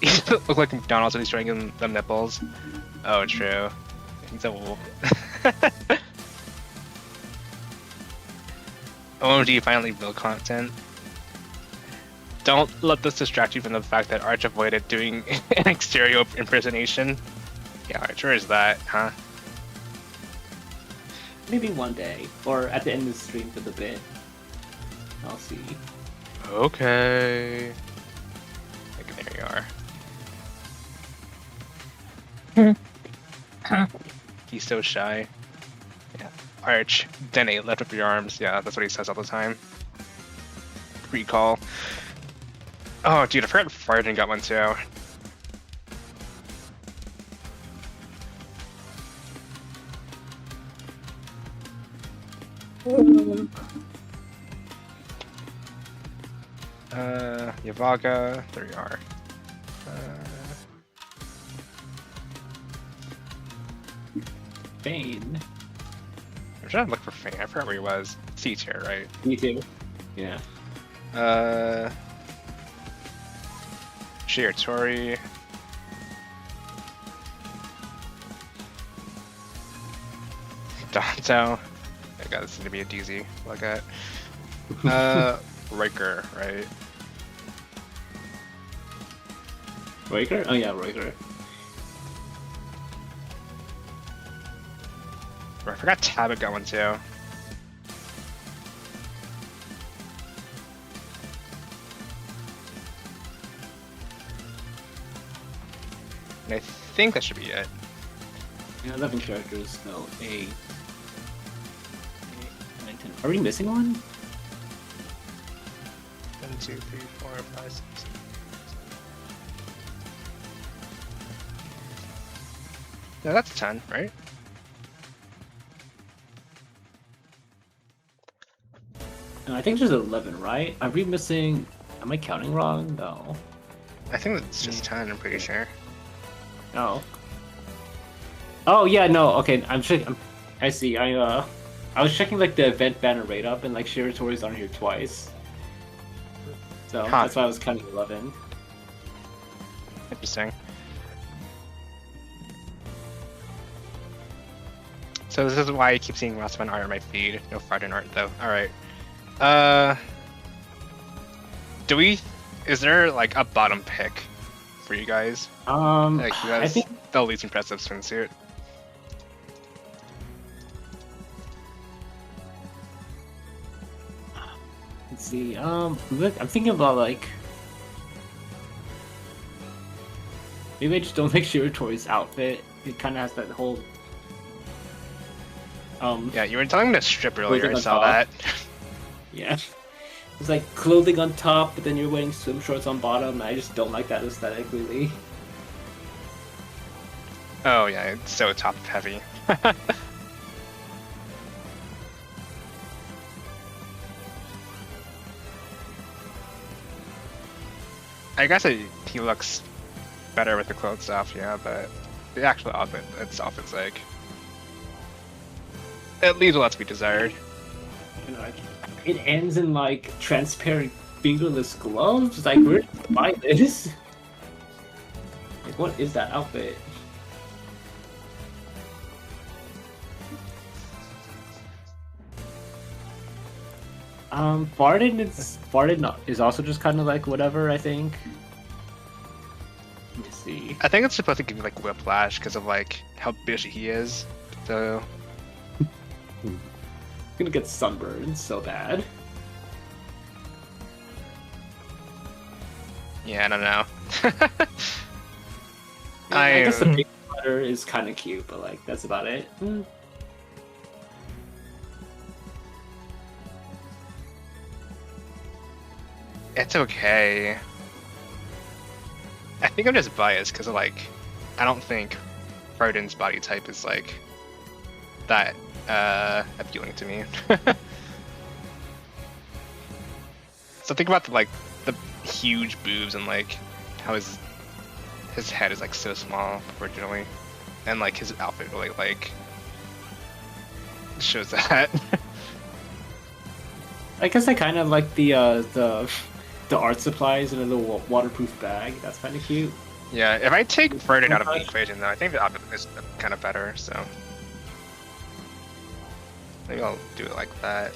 He look like McDonald's when he's showing him the nipples. Oh, true. He's a wolf. OMG finally build content. Don't let this distract you from the fact that Arch avoided doing an exterior impersonation. Yeah, Arch, where is that, huh? Maybe one day, or at the end of the stream for the bit. I'll see. Okay. Okay, there you are. He's so shy. Yeah. Arch, Denny, lift up your arms. Yeah, that's what he says all the time. Recall. Oh, dude, I forgot Farden got one too. Yavaga, there you are. Bane. I'm trying to look for Fane. I forgot where he was. C tier, right? Me too. Yeah. Shiatori. Danto. I got this to be a DZ. Look at. Riker, right? Riker? Oh yeah, Riker. I forgot Tabit got one too. And I think that should be it. Yeah, 11 characters, so 8. 9, 10. Are we missing one? 1, 2, 3, 4, 5, 6. No, that's 10, right? No, I think there's 11, right? Are we missing... Am I counting wrong? No. I think it's just 10, I'm pretty sure. Oh. Oh yeah, no. Okay, I'm checking. I see. I was checking like the event banner rate up, and like Shiratori's on here twice. So that's why I was counting 11. Interesting. So this is why I keep seeing Rasman art on my feed. No Friday art though. Alright. Is there like a bottom pick for you guys? Like who has I think the least impressive swimsuit? let's see. Look, I'm thinking about like maybe I just don't like Shiratori's outfit. It kind of has that whole. Yeah, you were telling me to strip earlier. I saw top. that. Yeah. It's like clothing on top, but then you're wearing swim shorts on bottom. I just don't like that aesthetic, really. Oh yeah, it's so top heavy. I guess he looks better with the clothes off, yeah, but the actual outfit itself is like it leaves a lot to be desired. You know, like, it ends in like transparent fingerless gloves. Like, where did you buy this? Like, what is that outfit? Varden is also just kind of like whatever, I think. Let me see. I think it's supposed to give you like whiplash because of like how busy he is. So I'm gonna get sunburned so bad. yeah, I don't know. I guess the big sweater is kind of cute, but like that's about it. It's okay. I think I'm just biased because like I don't think Froden's body type is like that appealing to me. So think about the huge boobs and like how his head is like so small originally, and like his outfit really like shows that. I guess I kind of like the art supplies in a little waterproof bag. That's kind of cute. Yeah, if I take Froden out of the equation though, I think the outfit is kind of better. So maybe I'll do it like that.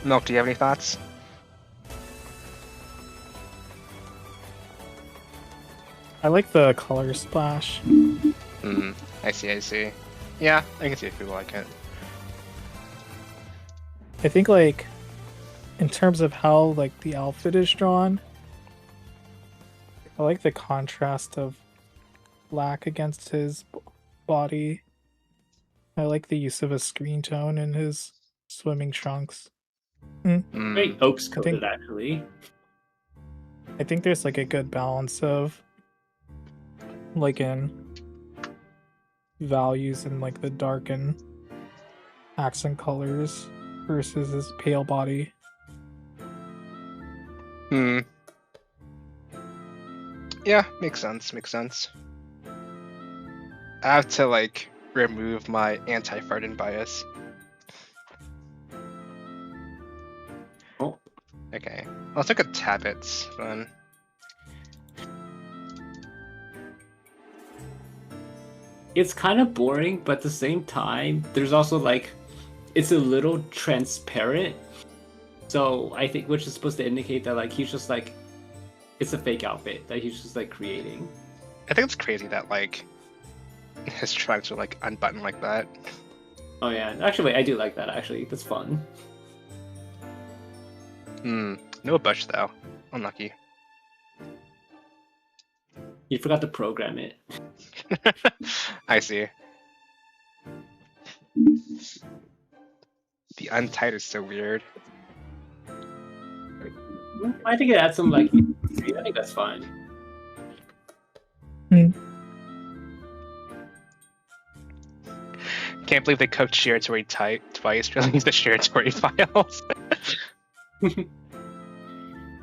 Milk, do you have any thoughts? I like the color splash. I see. Yeah, I can see if people like it. I think like in terms of how like the outfit is drawn, I like the contrast of black against his body. I like the use of a screen tone in his swimming trunks. Very oaks coated, actually. I think there's like a good balance of like in values and like the dark and accent colors versus his pale body. Yeah, makes sense. I have to like remove my anti-Froden bias. Oh. Okay, let's look at Tabbits then. It's kind of boring, but at the same time, there's also like, it's a little transparent. So I think, which is supposed to indicate that like he's just like, it's a fake outfit that he's just like creating. I think it's crazy that like his trunks are like unbuttoned like that. Oh yeah, actually, wait, I do like that. Actually, that's fun. No bush though. Unlucky. You forgot to program it. I see. The untied is so weird. I think it adds some like. I think that's fine. Can't believe they cooked Shiratori twice, released the Shiratori files.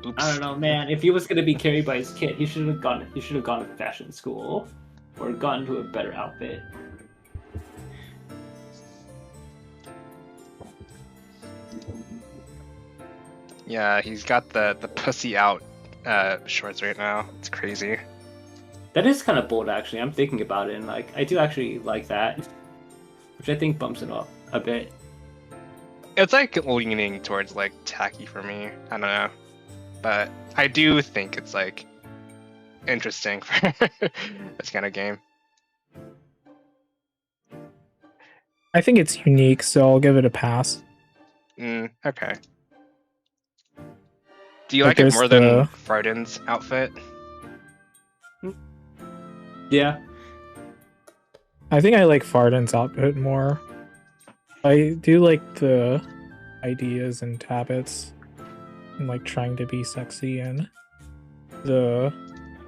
Oops. I don't know, man. If he was gonna be carried by his kit, he should have gone. He should have gone to fashion school, or gone to a better outfit. Yeah, he's got the pussy out shorts right now. It's crazy. That is kind of bold, actually. I'm thinking about it, and like I do actually like that, which I think bumps it up a bit. It's like leaning towards like tacky for me. I don't know, but I do think it's like interesting for this kind of game. I think it's unique, so I'll give it a pass. Okay. Do you Like, like it more than there's Froden's outfit? Yeah. I think I like Farden's outfit more. I do like the ideas and Tabbits and like trying to be sexy and the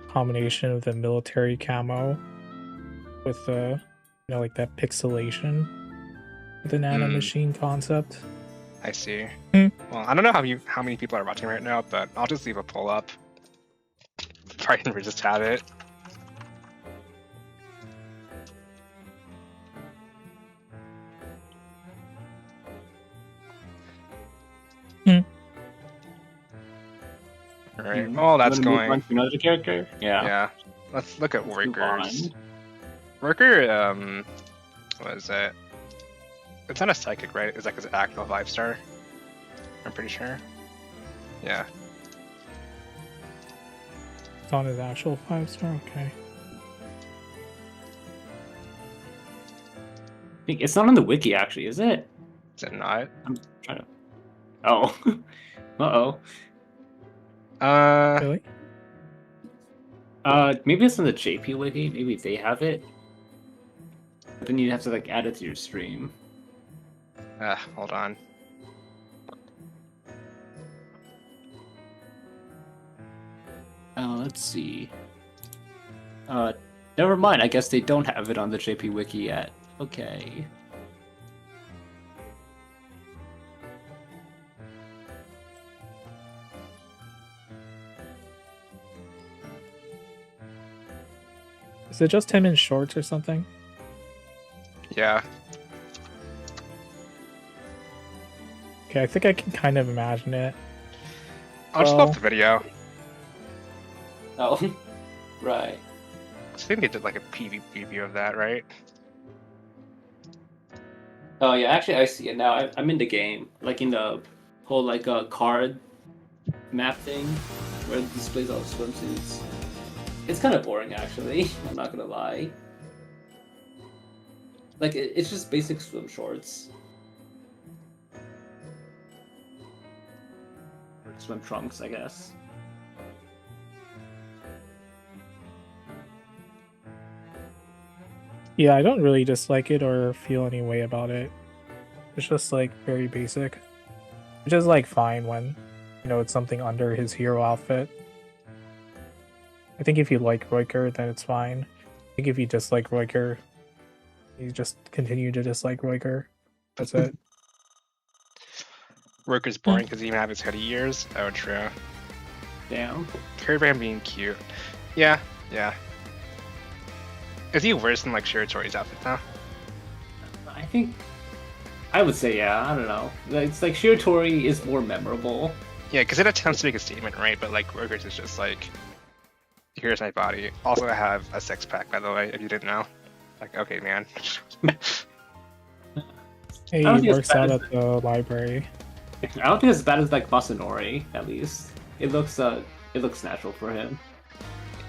combination of the military camo with the like that pixelation, the nano machine concept. I see. Well, I don't know how many people are watching right now, but I'll just leave a poll up. Froden versus Tabbit. Alright, well that's going. On to another character? Yeah. Let's look at workers. Worker, what is it? It's not a psychic, right? It's like an actual 5-star. I'm pretty sure. Yeah. It's on his actual 5-star. Okay. I think it's not on the wiki actually, is it? Is it not? I'm trying to. Oh. Uh-oh. Really? Maybe it's on the JP wiki. Maybe they have it. But then you'd have to like add it to your stream. Hold on. Let's see. Never mind. I guess they don't have it on the JP wiki yet. Okay. Is it just him in shorts or something? Yeah. Okay, I think I can kind of imagine it. I'll just Well- love the video. Oh, right. I think they did like a PvP view of that, right? Oh yeah, actually I see it now. I'm in the game, like in the whole like card map thing, where it displays all the swimsuits. It's kind of boring actually. I'm not gonna lie. Like it's just basic swim shorts. Or swim trunks, I guess. Yeah, I don't really dislike it or feel any way about it. It's just like very basic. Which is like fine when, you know, it's something under his hero outfit. I think if you like Roiker, then it's fine. I think if you dislike Roiker, you just continue to dislike Roiker. That's it. Roker's boring because he even have his hoodie ears. Oh, true. Damn. Caravan being cute. Yeah, yeah. Is he worse than like Shiratori's outfit now? I think I would say yeah. I don't know. It's like Shiratori is more memorable. Yeah, because it attempts to make a statement, right? But like Roker's is just like, here's my body. Also, I have a six-pack, by the way, if you didn't know. Like, okay, man. Hey, I don't he think it's works bad out as at the library. I don't think it's as bad as like Masanori, at least. It looks natural for him.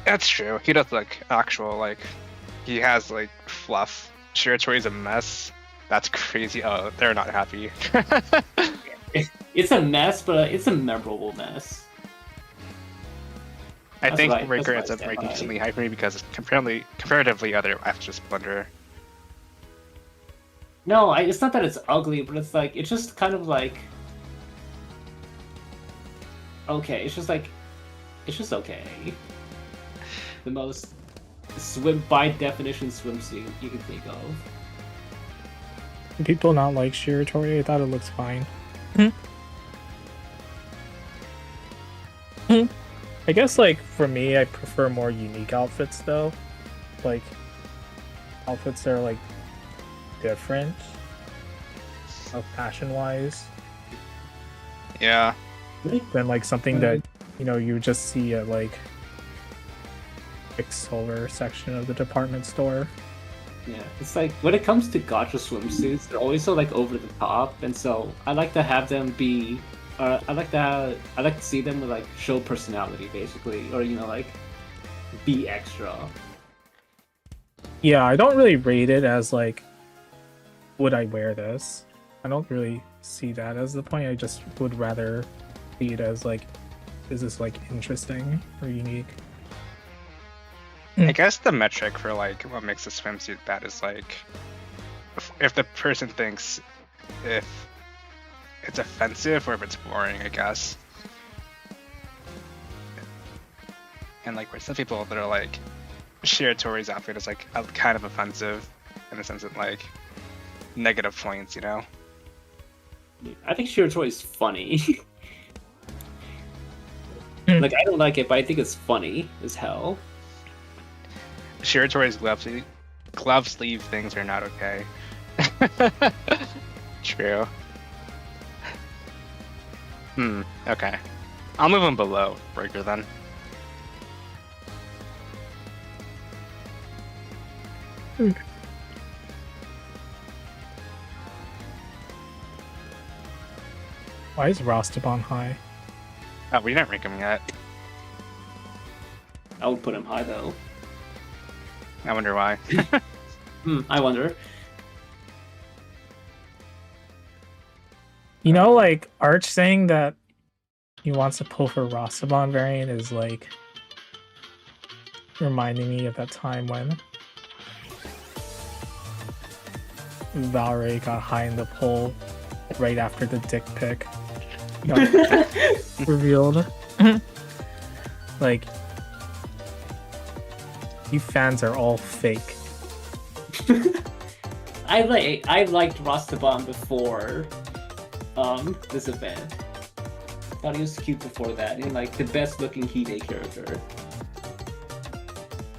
That's true. He does like actual like, he has like fluff. Shiratori's a mess. That's crazy. Oh, they're not happy. It's a mess, but it's a memorable mess. I That's think what I Raker ends up stand ranking by. decently high for me because comparatively other after Splendor. No, it's not that it's ugly, but it's like it's just kind of like okay. It's just okay. The most by definition swimsuit you can think of. Do people not like Shiratori? I thought it looks fine. I guess like for me, I prefer more unique outfits though. Like outfits that are like different, fashion wise, Yeah. than like something that you know you just see at like Solar section of the department store. Yeah, it's like when it comes to gacha swimsuits, they're always so like over the top, and so I like to have them be. I like to see them like show personality, basically, or you know, like be extra. Yeah, I don't really rate it as like, would I wear this? I don't really see that as the point. I just would rather see it as like, is this like interesting or unique? I guess the metric for like what makes a swimsuit bad is like if the person thinks if it's offensive or if it's boring, I guess. And like for some people that are like Shiratori's outfit is like kind of offensive in the sense that like negative points, you know? I think Shiratori is funny. Like I don't like it, but I think it's funny as hell. Shiratori's glove sleeve things are not okay. True. Okay. I'll move him below Breaker then. Why is Rostobon high? Oh, we didn't rank him yet. I would put him high though. I wonder why. I wonder. You know, like Arch saying that he wants to pull for Rostobon variant is like reminding me of that time when Valkyrie got high in the poll right after the dick pic got revealed. Like, you fans are all fake. I liked Rostobon before this event. Thought he was cute before that, and like the best looking Hide character.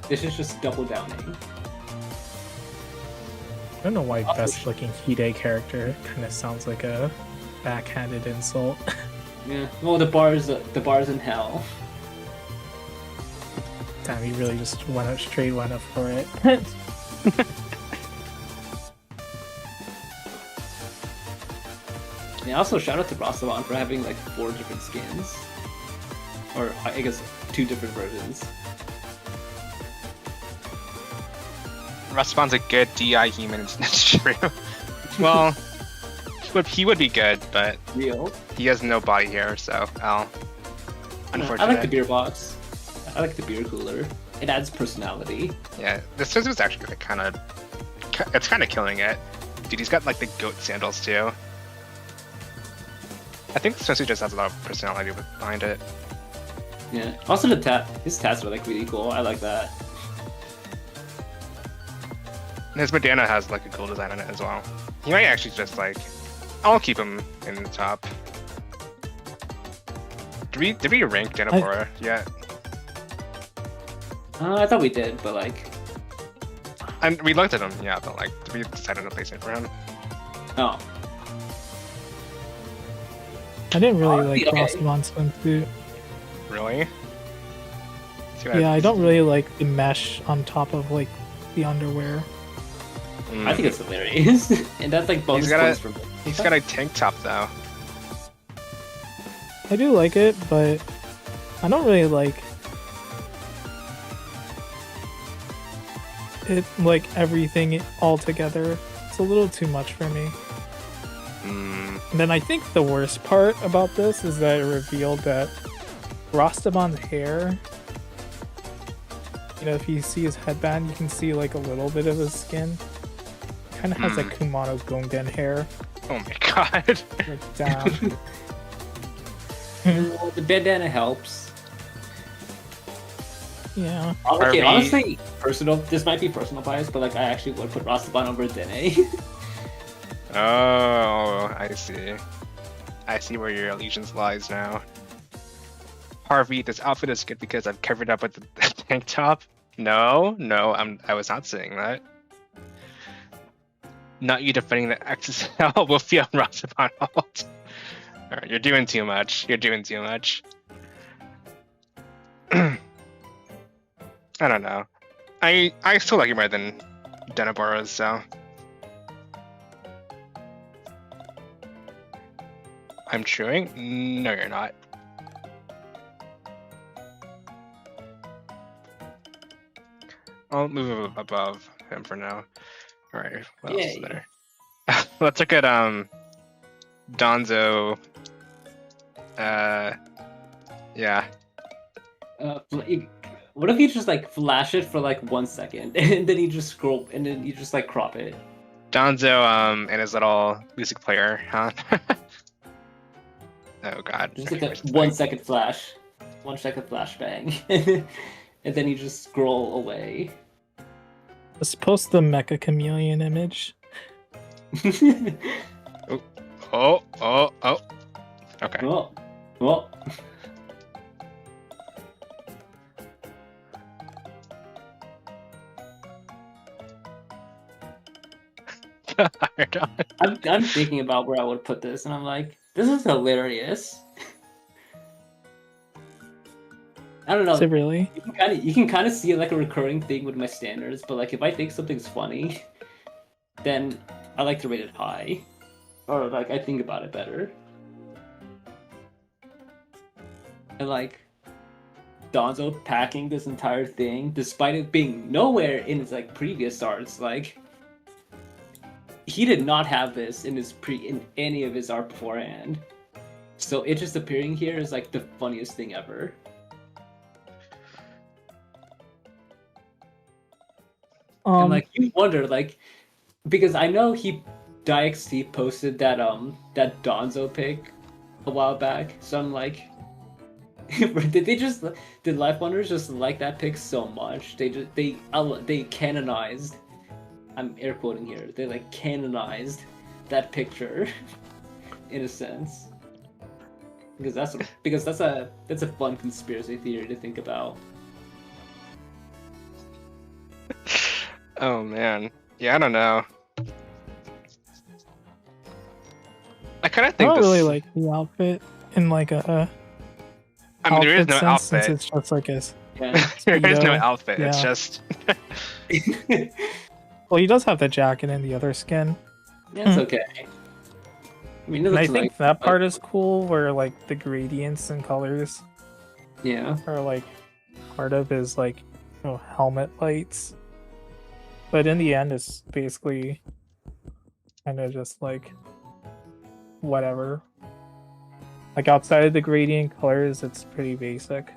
This is just double downing. I don't know why best looking Hide character kind of sounds like a backhanded insult. Yeah. Well, the bar's in hell. Damn, he really just went up for it. Yeah, also shout out to Rostobon for having like 4 different skins. Or I guess 2 different versions. Rustbon's a good DI human, it's true. Well, he would be good, but Real. he has no body hair, so unfortunate. I like the beer box. I like the beer cooler. It adds personality. Yeah, this is actually like it's kind of killing it. Dude, he's got like the goat sandals too. I think Susu just has a lot of personality behind it. Yeah. Also, his tats are like really cool. I like that. And his bandana has like a cool design on it as well. He might actually just like, I'll keep him in the top. Did we rank Danabora yet? I thought we did, but like. And we looked at him, yeah, but like, did we decide on a placement for him? Oh. I didn't really like okay. Rostobon swimsuit. Really? Yeah, I don't really like the mesh on top of like the underwear. I think it's hilarious. And that's like bonus points from it. He's got a tank top though. I do like it, but I don't really like it, like everything all together. It's a little too much for me. And then I think the worst part about this is that it revealed that Rostobon's hair, you know, if you see his headband, you can see like a little bit of his skin. Kind of has like Kumano Gongen hair. Oh my god. Like down. Well, the bandana helps. Yeah. Okay, honestly, this might be personal bias, but like I actually would put Rostobon over Dene. Oh, I see. I see where your allegiance lies now. Harvey, this outfit is good because I've covered up with the tank top. No, I was not saying that. Not you defending the XSL will feel Rostobon ult. Alright, you're doing too much. You're doing too much. I don't know. I still like you more than Denaboro's, so. I'm chewing? No, you're not. I'll move above him for now. Alright, what else is there? Let's look at Donzo. Yeah. What if you just like flash it for like 1 second and then you just scroll and then you just like crop it? Donzo and his little music player, huh? Oh god. Just like a 1 second flash. 1 second flashbang. And then you just scroll away. Let's post the Mecha Chameleon image. Oh. Okay. Well. I'm thinking about where I would put this, and I'm like, this is hilarious. I don't know. Is it really? You can kind of see like a recurring thing with my standards, but like if I think something's funny, then I like to rate it high, or like I think about it better. and like Donzo packing this entire thing, despite it being nowhere in his like previous arts. Like he did not have this in any of his art beforehand. So it just appearing here is like the funniest thing ever. And like you wonder, like, because I know DXT posted that Donzo pic a while back, so I'm like, did Life Wonders just like that pic so much? They canonized. I'm air quoting here. They like canonized that picture, in a sense, because that's a fun conspiracy theory to think about. Oh man, yeah, I don't know. I kind of I think don't this. really like the outfit in like a. I mean, there is no sense, since outfit. it's just like a. Yeah. There is no Speedo. outfit. It's Yeah. just. Well, he does have the jacket and the other skin. Yeah, it's okay. I mean, it And I looks think like that part is cool, where like the gradients and colors yeah. are like part of his like helmet lights. But in the end, it's basically kind of just like whatever. Like outside of the gradient colors, it's pretty basic.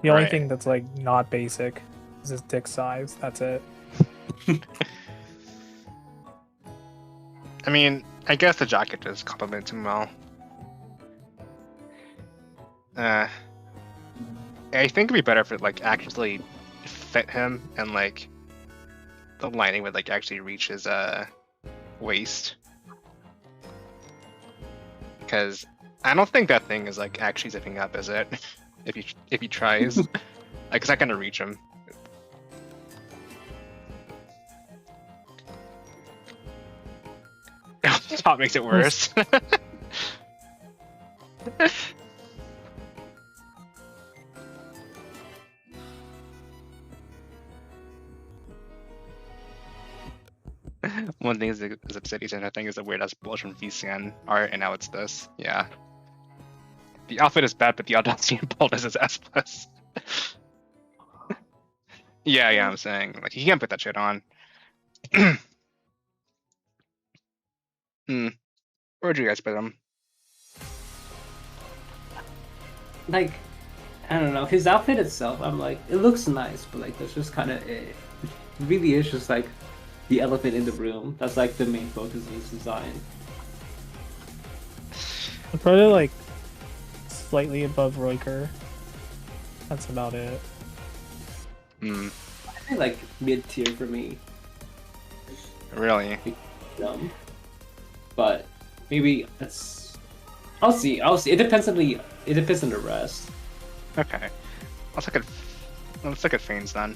The only Right. thing that's like not basic is his dick size. That's it. I mean, I guess the jacket does complement him well. I think it'd be better if it like actually fit him and like the lining would like actually reach his waist. Because I don't think that thing is like actually zipping up, is it? if he tries, like it's not gonna reach him. Top makes it worse. One thing is Obsidian, and I think is the weird ass bullshit from VCN art, and now it's this. Yeah. The outfit is bad, but the audacity and boldness is S plus. Yeah, I'm saying like he can't put that shit on. Where'd you guys put him? Like, I don't know, his outfit itself, I'm like, it looks nice, but like that's just kind of it. Really is just like the elephant in the room. That's like the main focus of his design. I'm probably like slightly above Roiker. That's about it. Hmm. I think like mid tier for me. Really? But maybe that's. I'll see. It depends on the rest. Okay. Let's look at Fanes then.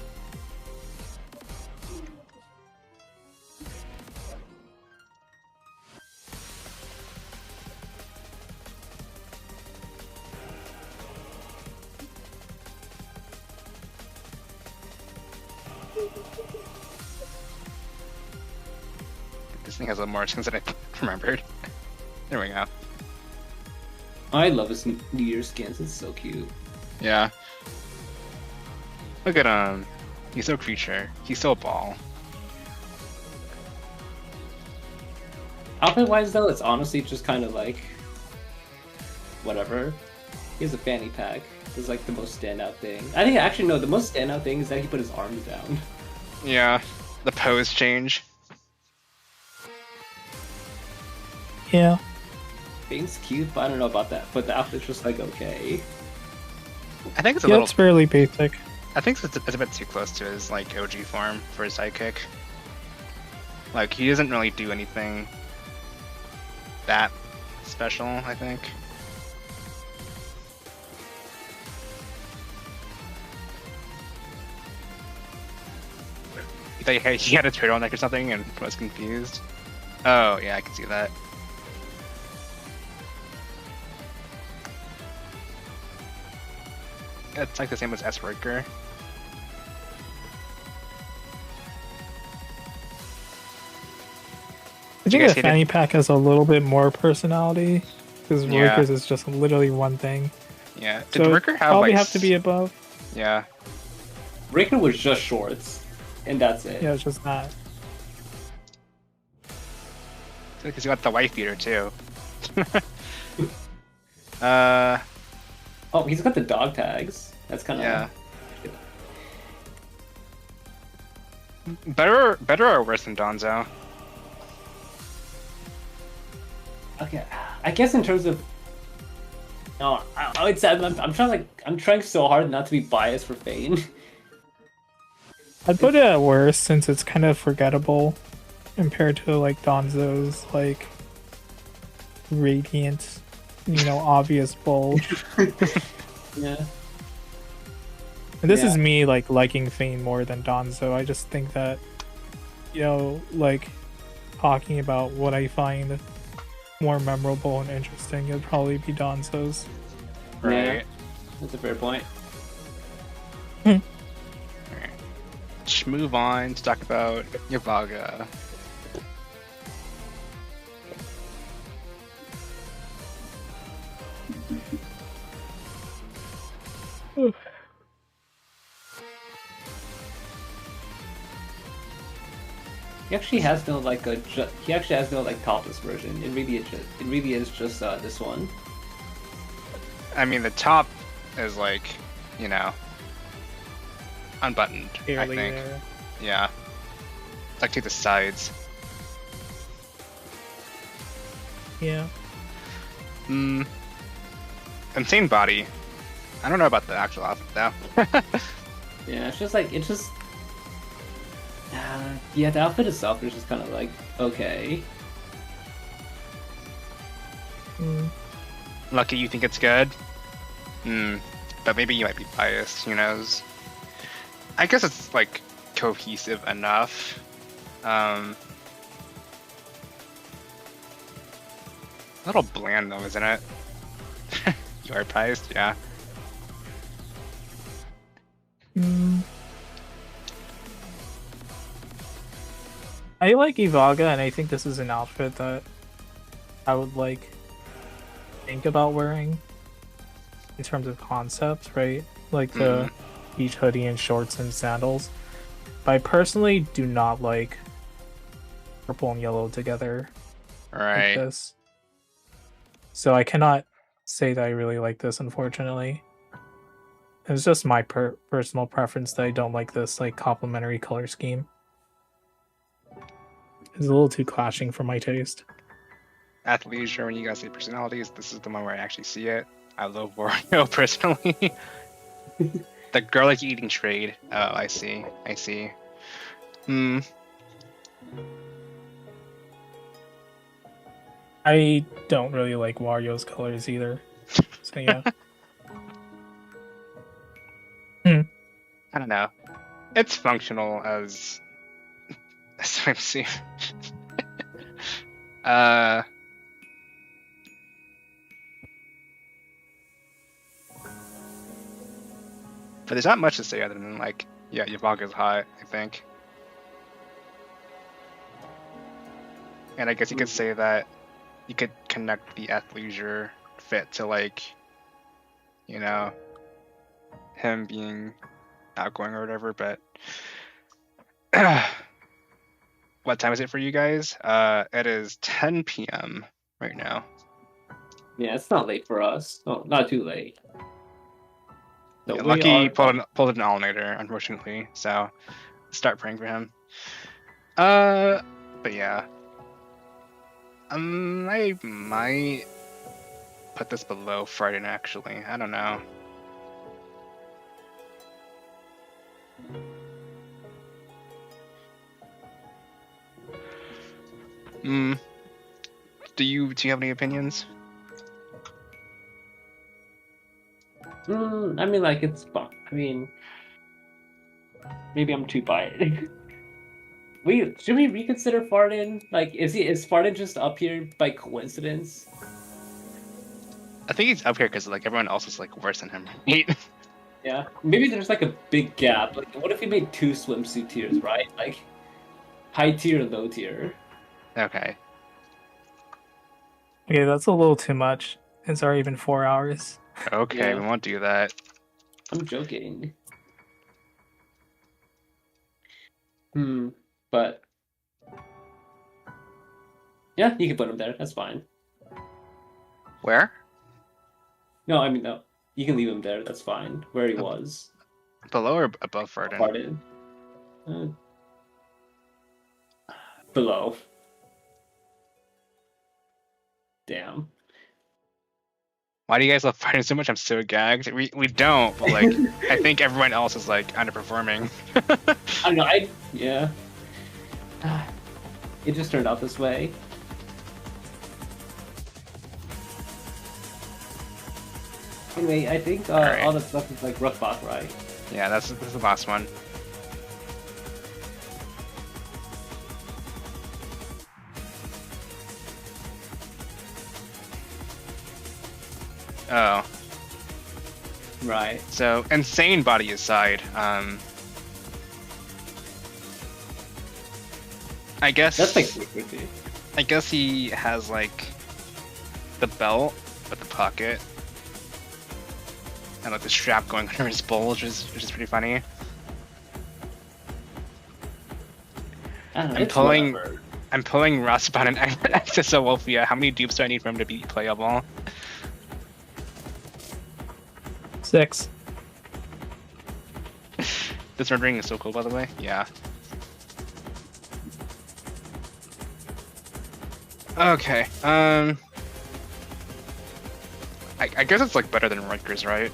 This thing has a little more skins than I remembered. There we go. I love his New Year's skins. It's so cute. Yeah. Look at him. He's so creature. He's so ball. Outfit wise though, it's honestly just kind of like whatever. He has a fanny pack. Is like the most standout thing. I think actually no, the most standout thing is that he put his arms down. Yeah. The pose change. Yeah. Fane's cute, but I don't know about that. But the outfit's just like okay. I think it's a Yeah, little. it's fairly basic. I think it's a bit too close to his like OG form for his sidekick. Like he doesn't really do anything that special, I think. You thought he had a turtleneck or something and was confused? Oh yeah, I can see that. It's like the same as S. Riker. I you think guys the hate it? fanny pack has a little bit more personality Because Yeah. workers is just literally one thing. Yeah. Did So Ricker have probably like have to be above. Yeah. Ricker was just shorts, and that's it. Yeah, it's just that. Because you got the wife beater too. uh Oh, he's got the dog tags. That's kind of yeah. Better or worse than Donzo? Okay. I guess in terms of, no, I'm trying so hard not to be biased for Fane. I'd put it at worse since it's kind of forgettable compared to like Donzo's like radiant, obvious bulge. Yeah. And this Yeah. is me like liking Fane more than Donzo. I just think that like talking about what I find more memorable and interesting, it'd probably be Donzo's. Yeah. Right. That's a fair point. Let's move on to talk about Yavaga. He actually has no like he actually has no like topless version. It really is just this one. I mean, the top is like, unbuttoned. Barely I think. there. Yeah. Like to the sides. Yeah. Insane body. I don't know about the actual outfit though. Yeah, yeah, the outfit itself is just kind of like okay. Lucky you think it's good. But maybe you might be biased, who knows? I guess it's like cohesive enough. A little bland though, isn't it? You are biased, yeah. I like Ivaga, and I think this is an outfit that I would like think about wearing in terms of concept, right? Like the beach hoodie and shorts and sandals. But I personally do not like purple and yellow together Right. like this. So I cannot say that I really like this, unfortunately. It's just my personal preference that I don't like this like complementary color scheme. It's a little too clashing for my taste. Athleisure, when you guys say personalities, this is the one where I actually see it. I love Wario personally. The garlic eating trade. Oh, I see. I don't really like Wario's colors either. So yeah. I don't know. It's functional as a swimsuit. But there's not much to say other than like, yeah, Yavaga's hot, I think. And I guess you could say that you could connect the athleisure fit to like, him being outgoing or whatever, but what time is it for you guys? It is 10 p.m. right now. Yeah, it's not late for us. Oh, not too late. So Yeah, we Lucky are- pulled an all-nighter, unfortunately, so start praying for him. But yeah. I might put this below Friday actually. I don't know. Do you have any opinions? I mean, like it's fun. I mean, maybe I'm too biased. Should we reconsider Farden? Like, is Farden just up here by coincidence? I think he's up here because like everyone else is like worse than him, right? Yeah, maybe there's like a big gap. Like, what if we made two swimsuit tiers, right? Like, high tier and low tier. Okay. Okay, that's a little too much. It's already been 4 hours. Okay, Yeah. we won't do that. I'm joking. But yeah, you can put him there. That's fine. Where? No, I mean no. You can leave him there. That's fine. Where he was. Below or above Varden? Pardon. Below. Damn. Why do you guys love Varden so much? I'm so gagged. We don't, but like I think everyone else is like underperforming. I don't know. Yeah. It just turned out this way. Anyway, I think Alright. all the stuff is like Rookbot, right? Yeah, this is the last one. Oh, Right. so insane body aside, I guess That's like 50. I guess he has like the belt with the pocket and like the strap going under his bulge, which is pretty funny. I don't know, I'm it's pulling- whatever. I'm pulling Rasputin and Access Wolfia. How many dupes do I need for him to be playable? 6. This rendering is so cool, by the way. Yeah. Okay. I guess it's like better than Rutgers, right?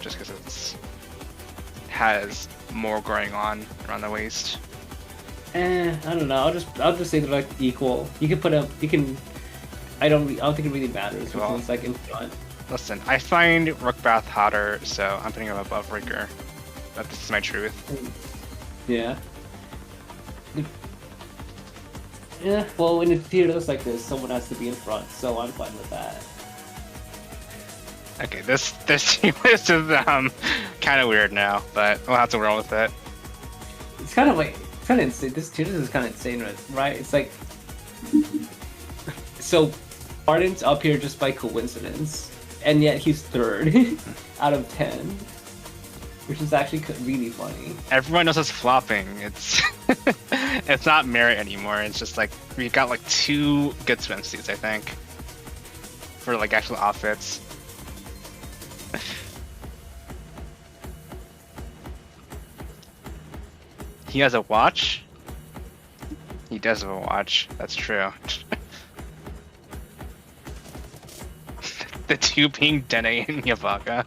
Just because has more going on around the waist. I don't know. I'll just say they're like equal. You can put up. You can. I don't think it really matters which Well. one's like in front. Listen, I find Rookbath hotter, so I'm putting him above Riker. This is my truth. Yeah. Yeah. Well, in a theaters like this, someone has to be in front, so I'm fine with that. Okay, this team list is kind of weird now, but we'll have to roll with it. It's kind of like insane. This tier list is kind of insane, right? It's like so. Arden's up here just by coincidence, and yet he's third out of 10, which is actually really funny. Everyone else is flopping. It's it's not merit anymore. It's just like we got like 2 good swimsuits, I think, for like actual outfits. He has a watch. He does have a watch. That's true. The 2 being Dene and Yavaka.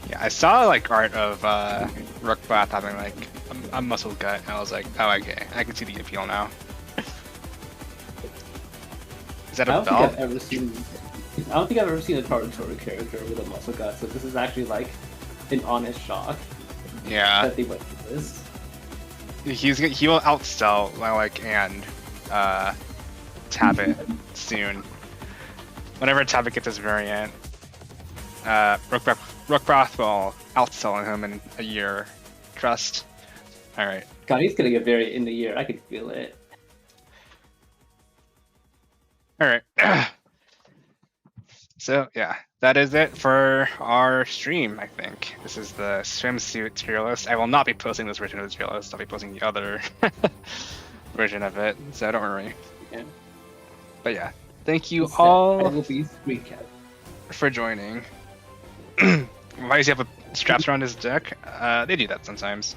Yeah, I saw like art of Rookbath having like a muscle gut, and I was like, oh, okay, I can see the appeal now. Is that I a don't think belt? I've ever seen. I don't think I've ever seen a Tarutoru character with a muscle gut, so this is actually like an honest shock Yeah, that they went for this. he will outsell Lilac and Tabit soon. Whenever Tabit gets his variant, Rookbath will outsell him in a year. Trust. All right. God, he's gonna get very in the year. I can feel it. All right. So yeah, that is it for our stream. I think this is the swimsuit tier list. I will not be posting this version of the tier list. I'll be posting the other version of it. So don't worry. Yeah. But yeah, thank you I all will be screen cap. for joining. Why does he have a straps around his neck? They do that sometimes.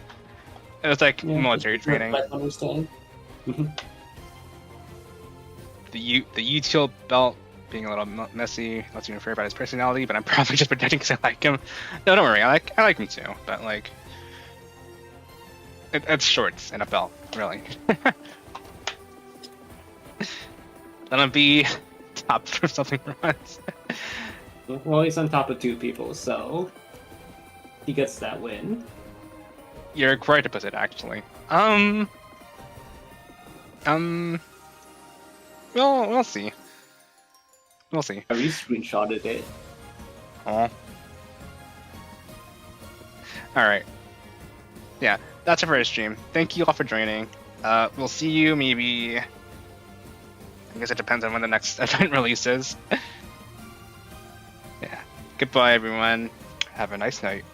It was like military training. I understand. The util belt being a little messy, not even fair about his personality, but I'm probably just pretending because I like him. No, don't worry, I like him too, but like, it's shorts and a belt, really. Let him be top for something once. Well, he's on top of 2 people, so he gets that win. You're quite opposite, actually. Well, we'll see. We'll see. I screenshotted it. Oh. All right. yeah, that's it for our stream. Thank you all for joining. We'll see you maybe. I guess it depends on when the next event releases. Yeah. Goodbye, everyone. Have a nice night.